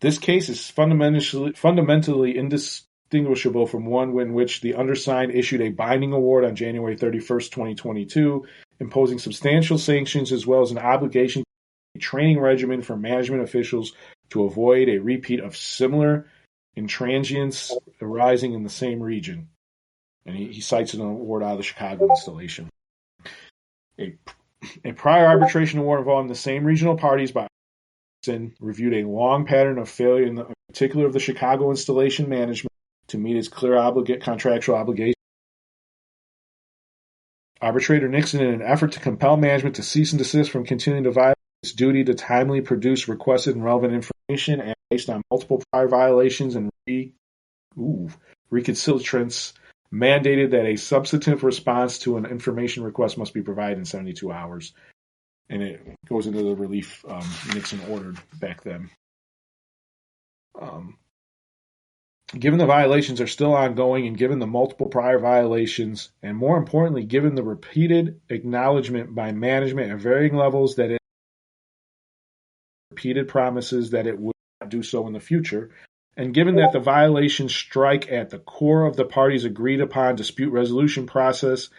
This case is fundamentally indistinguishable from one in which the undersigned issued a binding award on January 31st, 2022, imposing substantial sanctions as well as an obligation to a training regimen for management officials to avoid a repeat of similar intransients arising in the same region. And he cites an award out of the Chicago installation. A prior arbitration award involving the same regional parties by reviewed a long pattern of failure in particular of the Chicago installation management to meet its clear contractual obligation. Arbitrator Nixon, in an effort to compel management to cease and desist from continuing to violate its duty to timely produce requested and relevant information, and based on multiple prior violations and recalcitrants, mandated that a substantive response to an information request must be provided in 72 hours. And it goes into the relief Nixon ordered back then. Given the violations are still ongoing and given the multiple prior violations, and more importantly, given the repeated acknowledgement by management at varying levels that it repeated promises that it would not do so in the future, and given that the violations strike at the core of the parties' agreed upon dispute resolution process,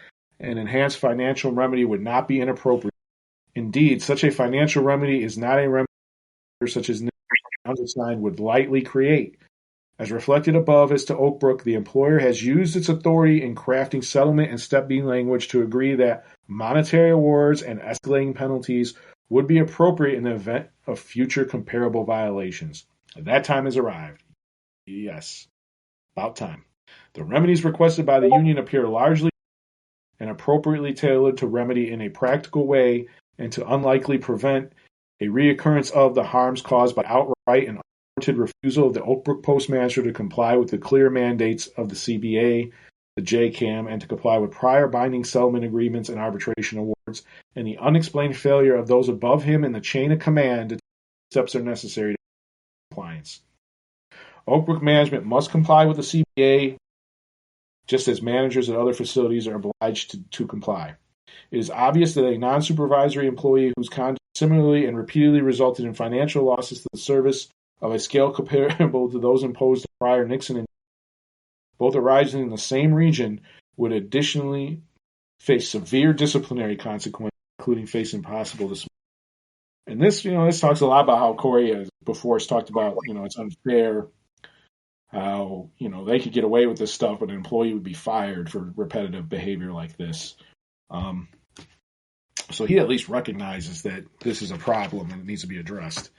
an enhanced financial remedy would not be inappropriate. Indeed, such a financial remedy is not a remedy such as Nixon would lightly create. As reflected above as to Oak Brook, the employer has used its authority in crafting settlement and step B language to agree that monetary awards and escalating penalties would be appropriate in the event of future comparable violations. That time has arrived. Yes, about time. The remedies requested by the union appear largely and appropriately tailored to remedy in a practical way and to unlikely prevent a reoccurrence of the harms caused by outright and unwarranted refusal of the Oak Brook postmaster to comply with the clear mandates of the CBA, the JCAM, and to comply with prior binding settlement agreements and arbitration awards, and the unexplained failure of those above him in the chain of command to take steps are necessary to compliance. Oak Brook management must comply with the CBA, just as managers at other facilities are obliged to comply. It is obvious that a non-supervisory employee whose conduct similarly and repeatedly resulted in financial losses to the service of a scale comparable to those imposed prior Nixon and both arising in the same region would additionally face severe disciplinary consequences, including facing possible dismissal. And this talks a lot about how Corey has before has talked about, it's unfair how, they could get away with this stuff, but an employee would be fired for repetitive behavior like this. So he at least recognizes that this is a problem and it needs to be addressed.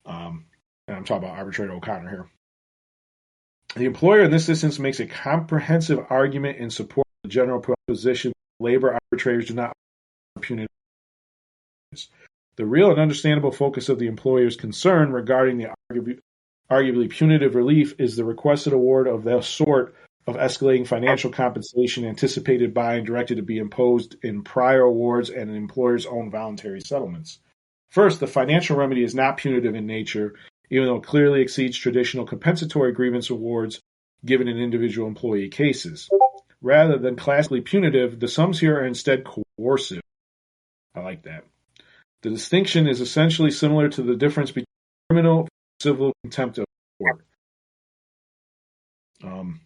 And I'm talking about Arbitrator O'Connor here. The employer in this instance makes a comprehensive argument in support of the general proposition that labor arbitrators do not punitive. The real and understandable focus of the employer's concern regarding the arguably punitive relief is the requested award of the sort of escalating financial compensation anticipated by and directed to be imposed in prior awards and an employer's own voluntary settlements. First, the financial remedy is not punitive in nature, even though it clearly exceeds traditional compensatory grievance awards given in individual employee cases. Rather than classically punitive, the sums here are instead coercive. I like that. The distinction is essentially similar to the difference between criminal and civil contempt of court. I'm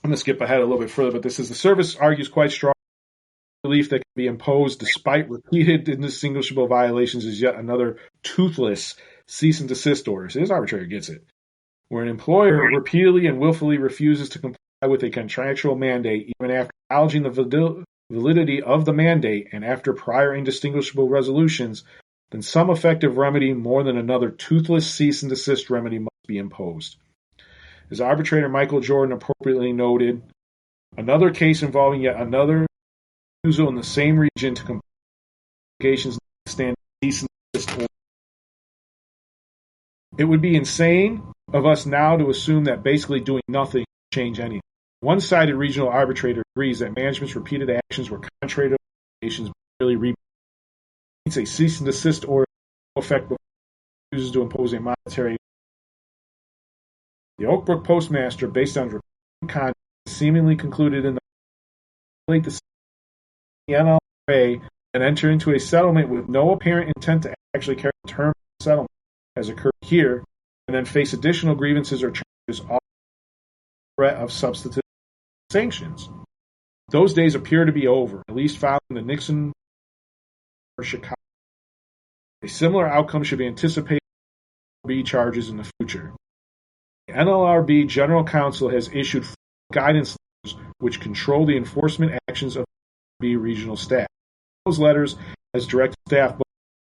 going to skip ahead a little bit further, but this is the service argues quite strong relief that can be imposed despite repeated indistinguishable violations is yet another toothless cease and desist order. So this arbitrator gets it. Where an employer repeatedly and willfully refuses to comply with a contractual mandate, even after acknowledging the validity of the mandate and after prior indistinguishable resolutions, then some effective remedy more than another toothless cease and desist remedy must be imposed. As arbitrator Michael Jordan appropriately noted, another case involving yet another refusal in the same region to comply with obligations stand cease and desist order. It would be insane of us now to assume that basically doing nothing will change anything. One-sided regional arbitrator agrees that management's repeated actions were contrary to obligations, really it's a cease and desist order effect before it refuses to impose a monetary. The Oak Brook postmaster, based on contract, seemingly concluded in the NLRA and enter into a settlement with no apparent intent to actually carry the term of the settlement, as occurred here, and then face additional grievances or charges off the threat of substantive sanctions. Those days appear to be over, at least following the Nixon or Chicago. A similar outcome should be anticipated for NLRB charges in the future. The NLRB General Counsel has issued guidance letters which control the enforcement actions of the NLRB regional staff. Those letters has directed staff both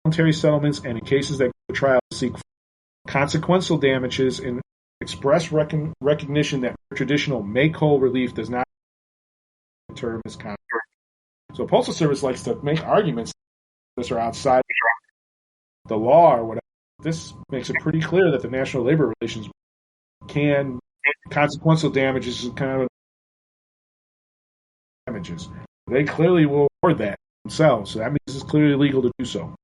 voluntary settlements and in cases that go to trial to seek consequential damages and express recognition that traditional make-whole relief does not term as contract. So Postal Service likes to make arguments that are outside the law or whatever. This makes it pretty clear that the National Labor Relations can consequential damages is kind of damages. They clearly will award that themselves, so that means it's clearly legal to do so.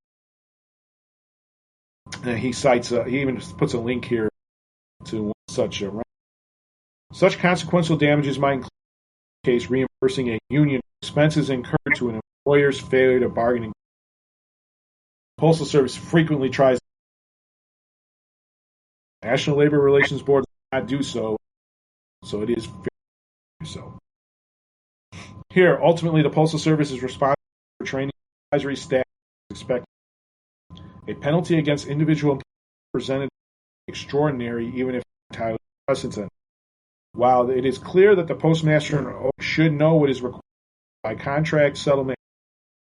And he cites, he even puts a link here to such consequential damages might include, in this case, reimbursing a union expenses incurred to an employer's failure to bargain. The Postal Service frequently tries. The National Labor Relations Board does not do so, so it is fair to do so. Here, ultimately, the Postal Service is responsible for training advisory staff as expected. A penalty against individual employees presented extraordinary, even if entirely precedent. While it is clear that the postmaster should know what is required by contract settlement,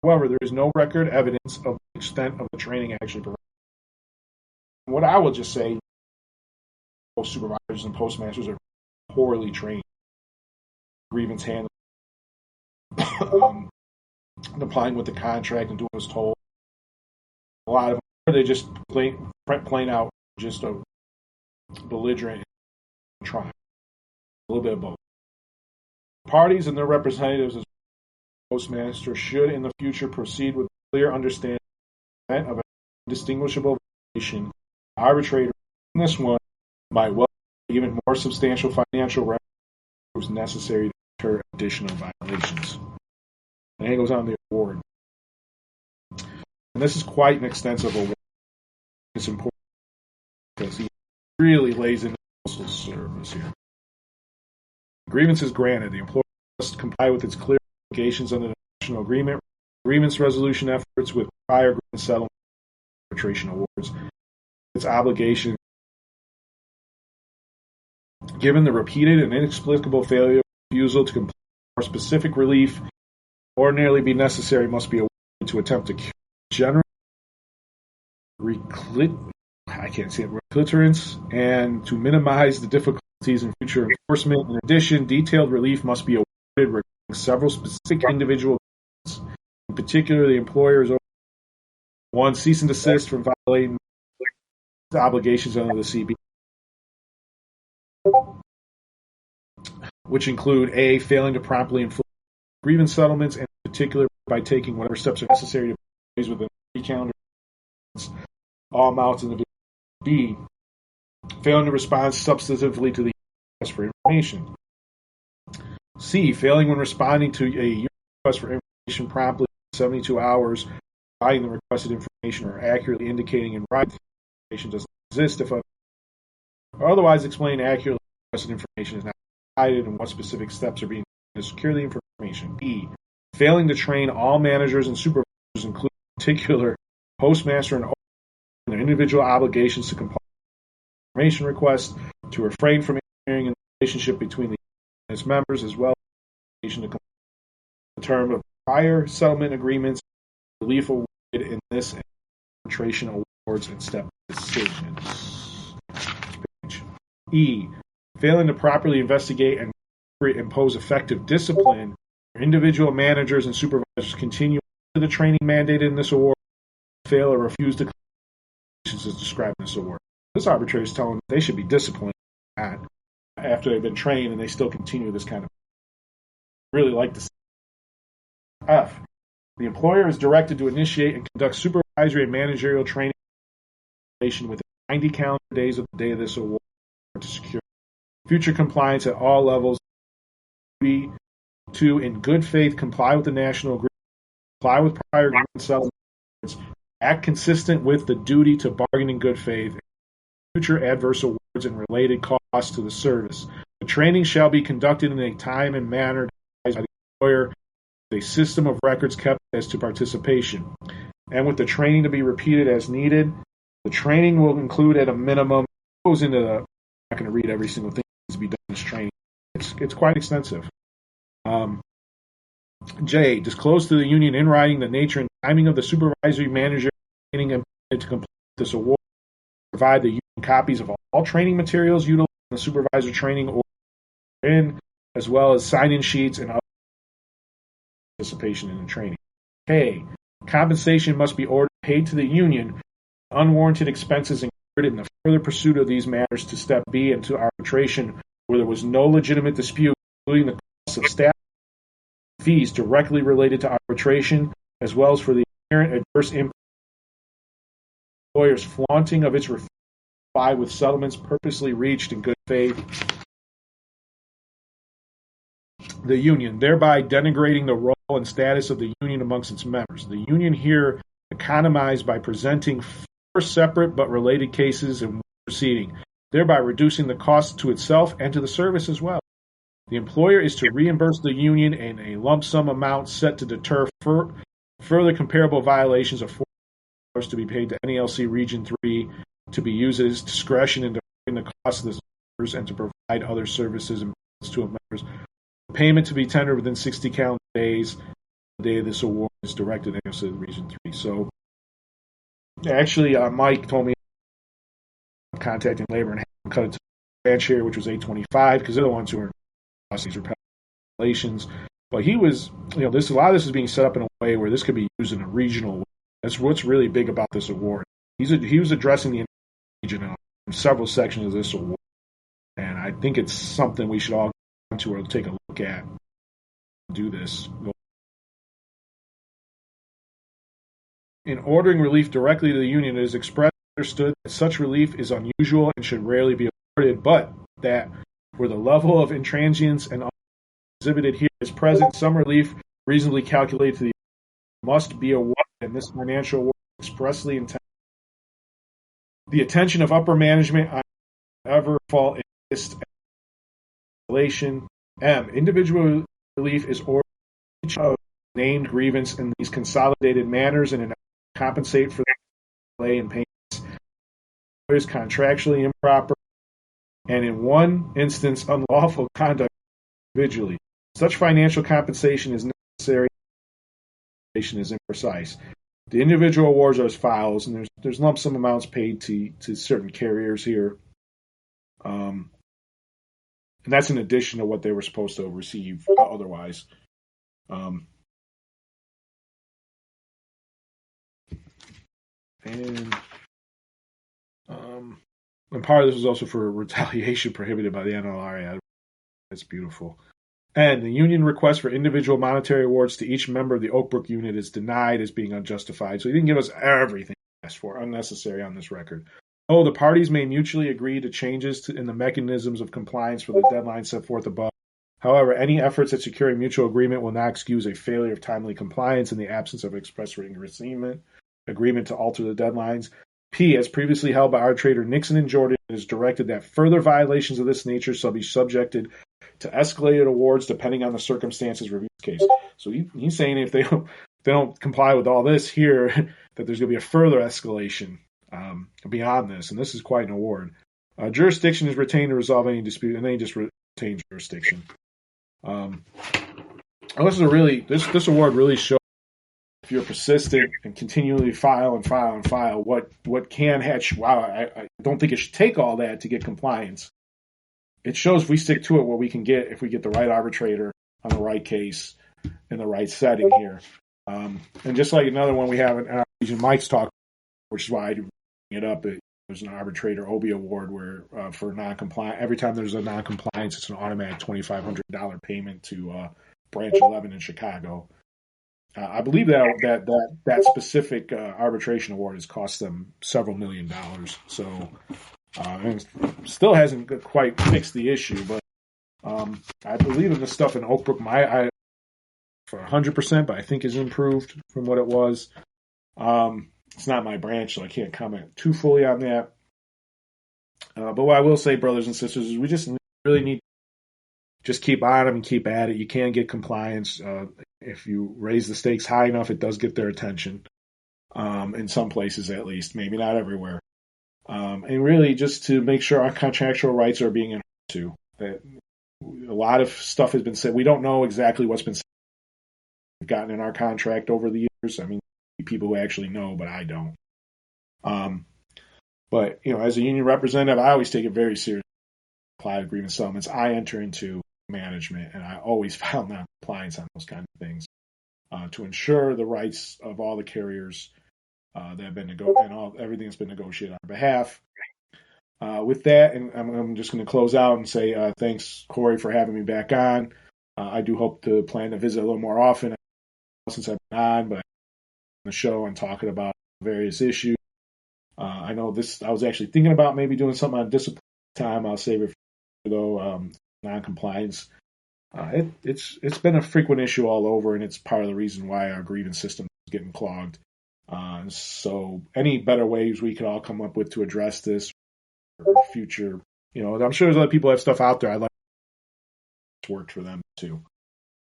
however, there is no record evidence of the extent of the training actually provided. What I will just say, most supervisors and postmasters are poorly trained. Grievance handling, complying with the contract and doing what's told. A lot of them, they just plain out just a belligerent trying. A little bit of both. Parties and their representatives as postmaster should in the future proceed with clear understanding of an indistinguishable violation. Arbitrator in this one might well even more substantial financial revenues necessary to deter additional violations. And he goes on the award. And this is quite an extensive award. It's important because he really lays in the Postal Service here. Grievances granted. The employer must comply with its clear obligations under the national agreement, grievance resolution efforts with prior grievance settlement arbitration awards. Its obligation, given the repeated and inexplicable failure of refusal to comply with more specific relief, ordinarily be necessary, must be awarded to attempt to cure general recliterance and to minimize the difficulties in future enforcement. In addition, detailed relief must be awarded regarding several specific individual cases. In particular, the employer's one, cease and desist from violating the obligations under the CB, which include A, failing to promptly inflict grievance settlements, and in particular by taking whatever steps are necessary to raise within 3 calendar months all amounts in the B, failing to respond substantively to the request for information. C, failing when responding to a request for information promptly 72 hours, providing the requested information or accurately indicating in writing the information does not exist if or otherwise explain accurately requested information is not provided and what specific steps are being taken to secure the information. D, failing to train all managers and supervisors, including in particular postmaster and their individual obligations to comply with information requests, to refrain from interfering in the relationship between the union and its members, as well as to comply with the term of prior settlement agreements, relief awarded in this arbitration awards and step decisions. E. Failing to properly investigate and impose effective discipline, individual managers and supervisors continue the training mandated in this award, fail or refuse to as described in this award. This arbitrator is telling them they should be disciplined after they've been trained, and they still continue this kind of. Really like this. F. The employer is directed to initiate and conduct supervisory and managerial training within 90 calendar days of the day of this award to secure future compliance at all levels. To, in good faith, comply with the national agreement, comply with prior agreement settlements, act consistent with the duty to bargain in good faith, future adverse awards and related costs to the service. The training shall be conducted in a time and manner devised by the employer, with a system of records kept as to participation, and with the training to be repeated as needed. The training will include at a minimum, goes into the, I'm not going to read every single thing that needs to be done in this training. It's quite extensive. J. Disclose to the union in writing the nature and timing of the supervisory manager training and to complete this award. Provide the union copies of all training materials utilized in the supervisor training or in, as well as sign-in sheets and other participation in the training. K. Compensation must be ordered paid to the union. Unwarranted expenses incurred in the further pursuit of these matters to step B and to arbitration where there was no legitimate dispute, including the cost of staff fees directly related to arbitration, as well as for the inherent adverse impact of the employer's flaunting of its refusal to comply with settlements purposely reached in good faith. The union, thereby denigrating the role and status of the union amongst its members. The union here economized by presenting four separate but related cases in one proceeding, thereby reducing the cost to itself and to the service as well. The employer is to reimburse the union in a lump sum amount set to deter further comparable violations of $4 to be paid to NALC Region 3 to be used at its discretion in deferring the cost of the members and to provide other services and benefits to members. The payment to be tendered within 60 calendar days. The day of this award is directed to NALC Region 3. So, actually, Mike told me contacting labor and cut it to the branch here, which was 825, because they're the ones who are these regulations. But he was, a lot of this is being set up in a way where this could be used in a regional way. That's what's really big about this award. He was addressing the region in several sections of this award, and I think it's something we should all go to or take a look at. Do this. In ordering relief directly to the union, it is expressed and understood that such relief is unusual and should rarely be awarded, but that where the level of intransience and exhibited here is present, some relief reasonably calculated to the must be awarded, and this financial award expressly intended the attention of upper management on ever fault in this escalation. M. Individual relief is ordered each of named grievance in these consolidated manners and compensate for the delay in payments is contractually improper and in one instance unlawful conduct individually. Such financial compensation is necessary. Compensation is imprecise. The individual awards are as follows, and there's lump sum amounts paid to certain carriers here, and that's in addition to what they were supposed to receive otherwise. And part of this is also for retaliation prohibited by the NLRA. That's beautiful. And the union request for individual monetary awards to each member of the Oak Brook unit is denied as being unjustified. So he didn't give us everything we asked for, unnecessary on this record. Oh, the parties may mutually agree to changes in the mechanisms of compliance for the deadline set forth above. However, any efforts at securing mutual agreement will not excuse a failure of timely compliance in the absence of express written agreement to alter the deadlines. P, as previously held by arbitrator Nixon and Jordan, it is directed that further violations of this nature shall be subjected to escalated awards depending on the circumstances review case. So he's saying if they don't comply with all this here, that there's going to be a further escalation beyond this, and this is quite an award. Jurisdiction is retained to resolve any dispute, and they just retain jurisdiction. This award really shows if you're persistent and continually file and file and file, what can hatch. Wow, I don't think it should take all that to get compliance. It shows if we stick to it what we can get if we get the right arbitrator on the right case in the right setting here. And just like another one we have in our region, Mike's talk, which is why I bring it up. There's an arbitrator OB award where for non-compliant, every time there's a non-compliance, it's an automatic $2,500 payment to Branch 11 in Chicago. I believe that specific arbitration award has cost them several $1 million. So and still hasn't quite fixed the issue, but I believe in the stuff in Oak Brook, for 100%, but I think is improved from what it was. It's not my branch, so I can't comment too fully on that. But what I will say, brothers and sisters, is we just really need to just keep on them and keep at it. You can get compliance. If you raise the stakes high enough, it does get their attention, in some places at least, maybe not everywhere. And really just to make sure our contractual rights are being adhered to. That a lot of stuff has been said. We don't know exactly what's been said. We've gotten in our contract over the years. I mean, people who actually know, but I don't. But, as a union representative, I always take it very seriously. Apply to grievance settlements. I enter into management, and I always file non-compliance on those kind of things to ensure the rights of all the carriers that have been everything that's been negotiated on our behalf. With that, and I'm just going to close out and say thanks, Corey, for having me back on. I do hope to plan to visit a little more often since I've been on, but on the show and talking about various issues. I know this. I was actually thinking about maybe doing something on discipline time. I'll save it for though non-compliance. It's been a frequent issue all over, and it's part of the reason why our grievance system is getting clogged. So any better ways we could all come up with to address this or future, I'm sure there's other people that have stuff out there. I'd like to work for them too.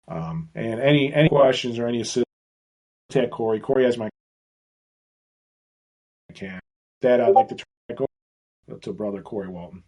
And any questions or any assistance, contact Corey. Corey has my account. That I'd like to turn back over to Brother Corey Walton.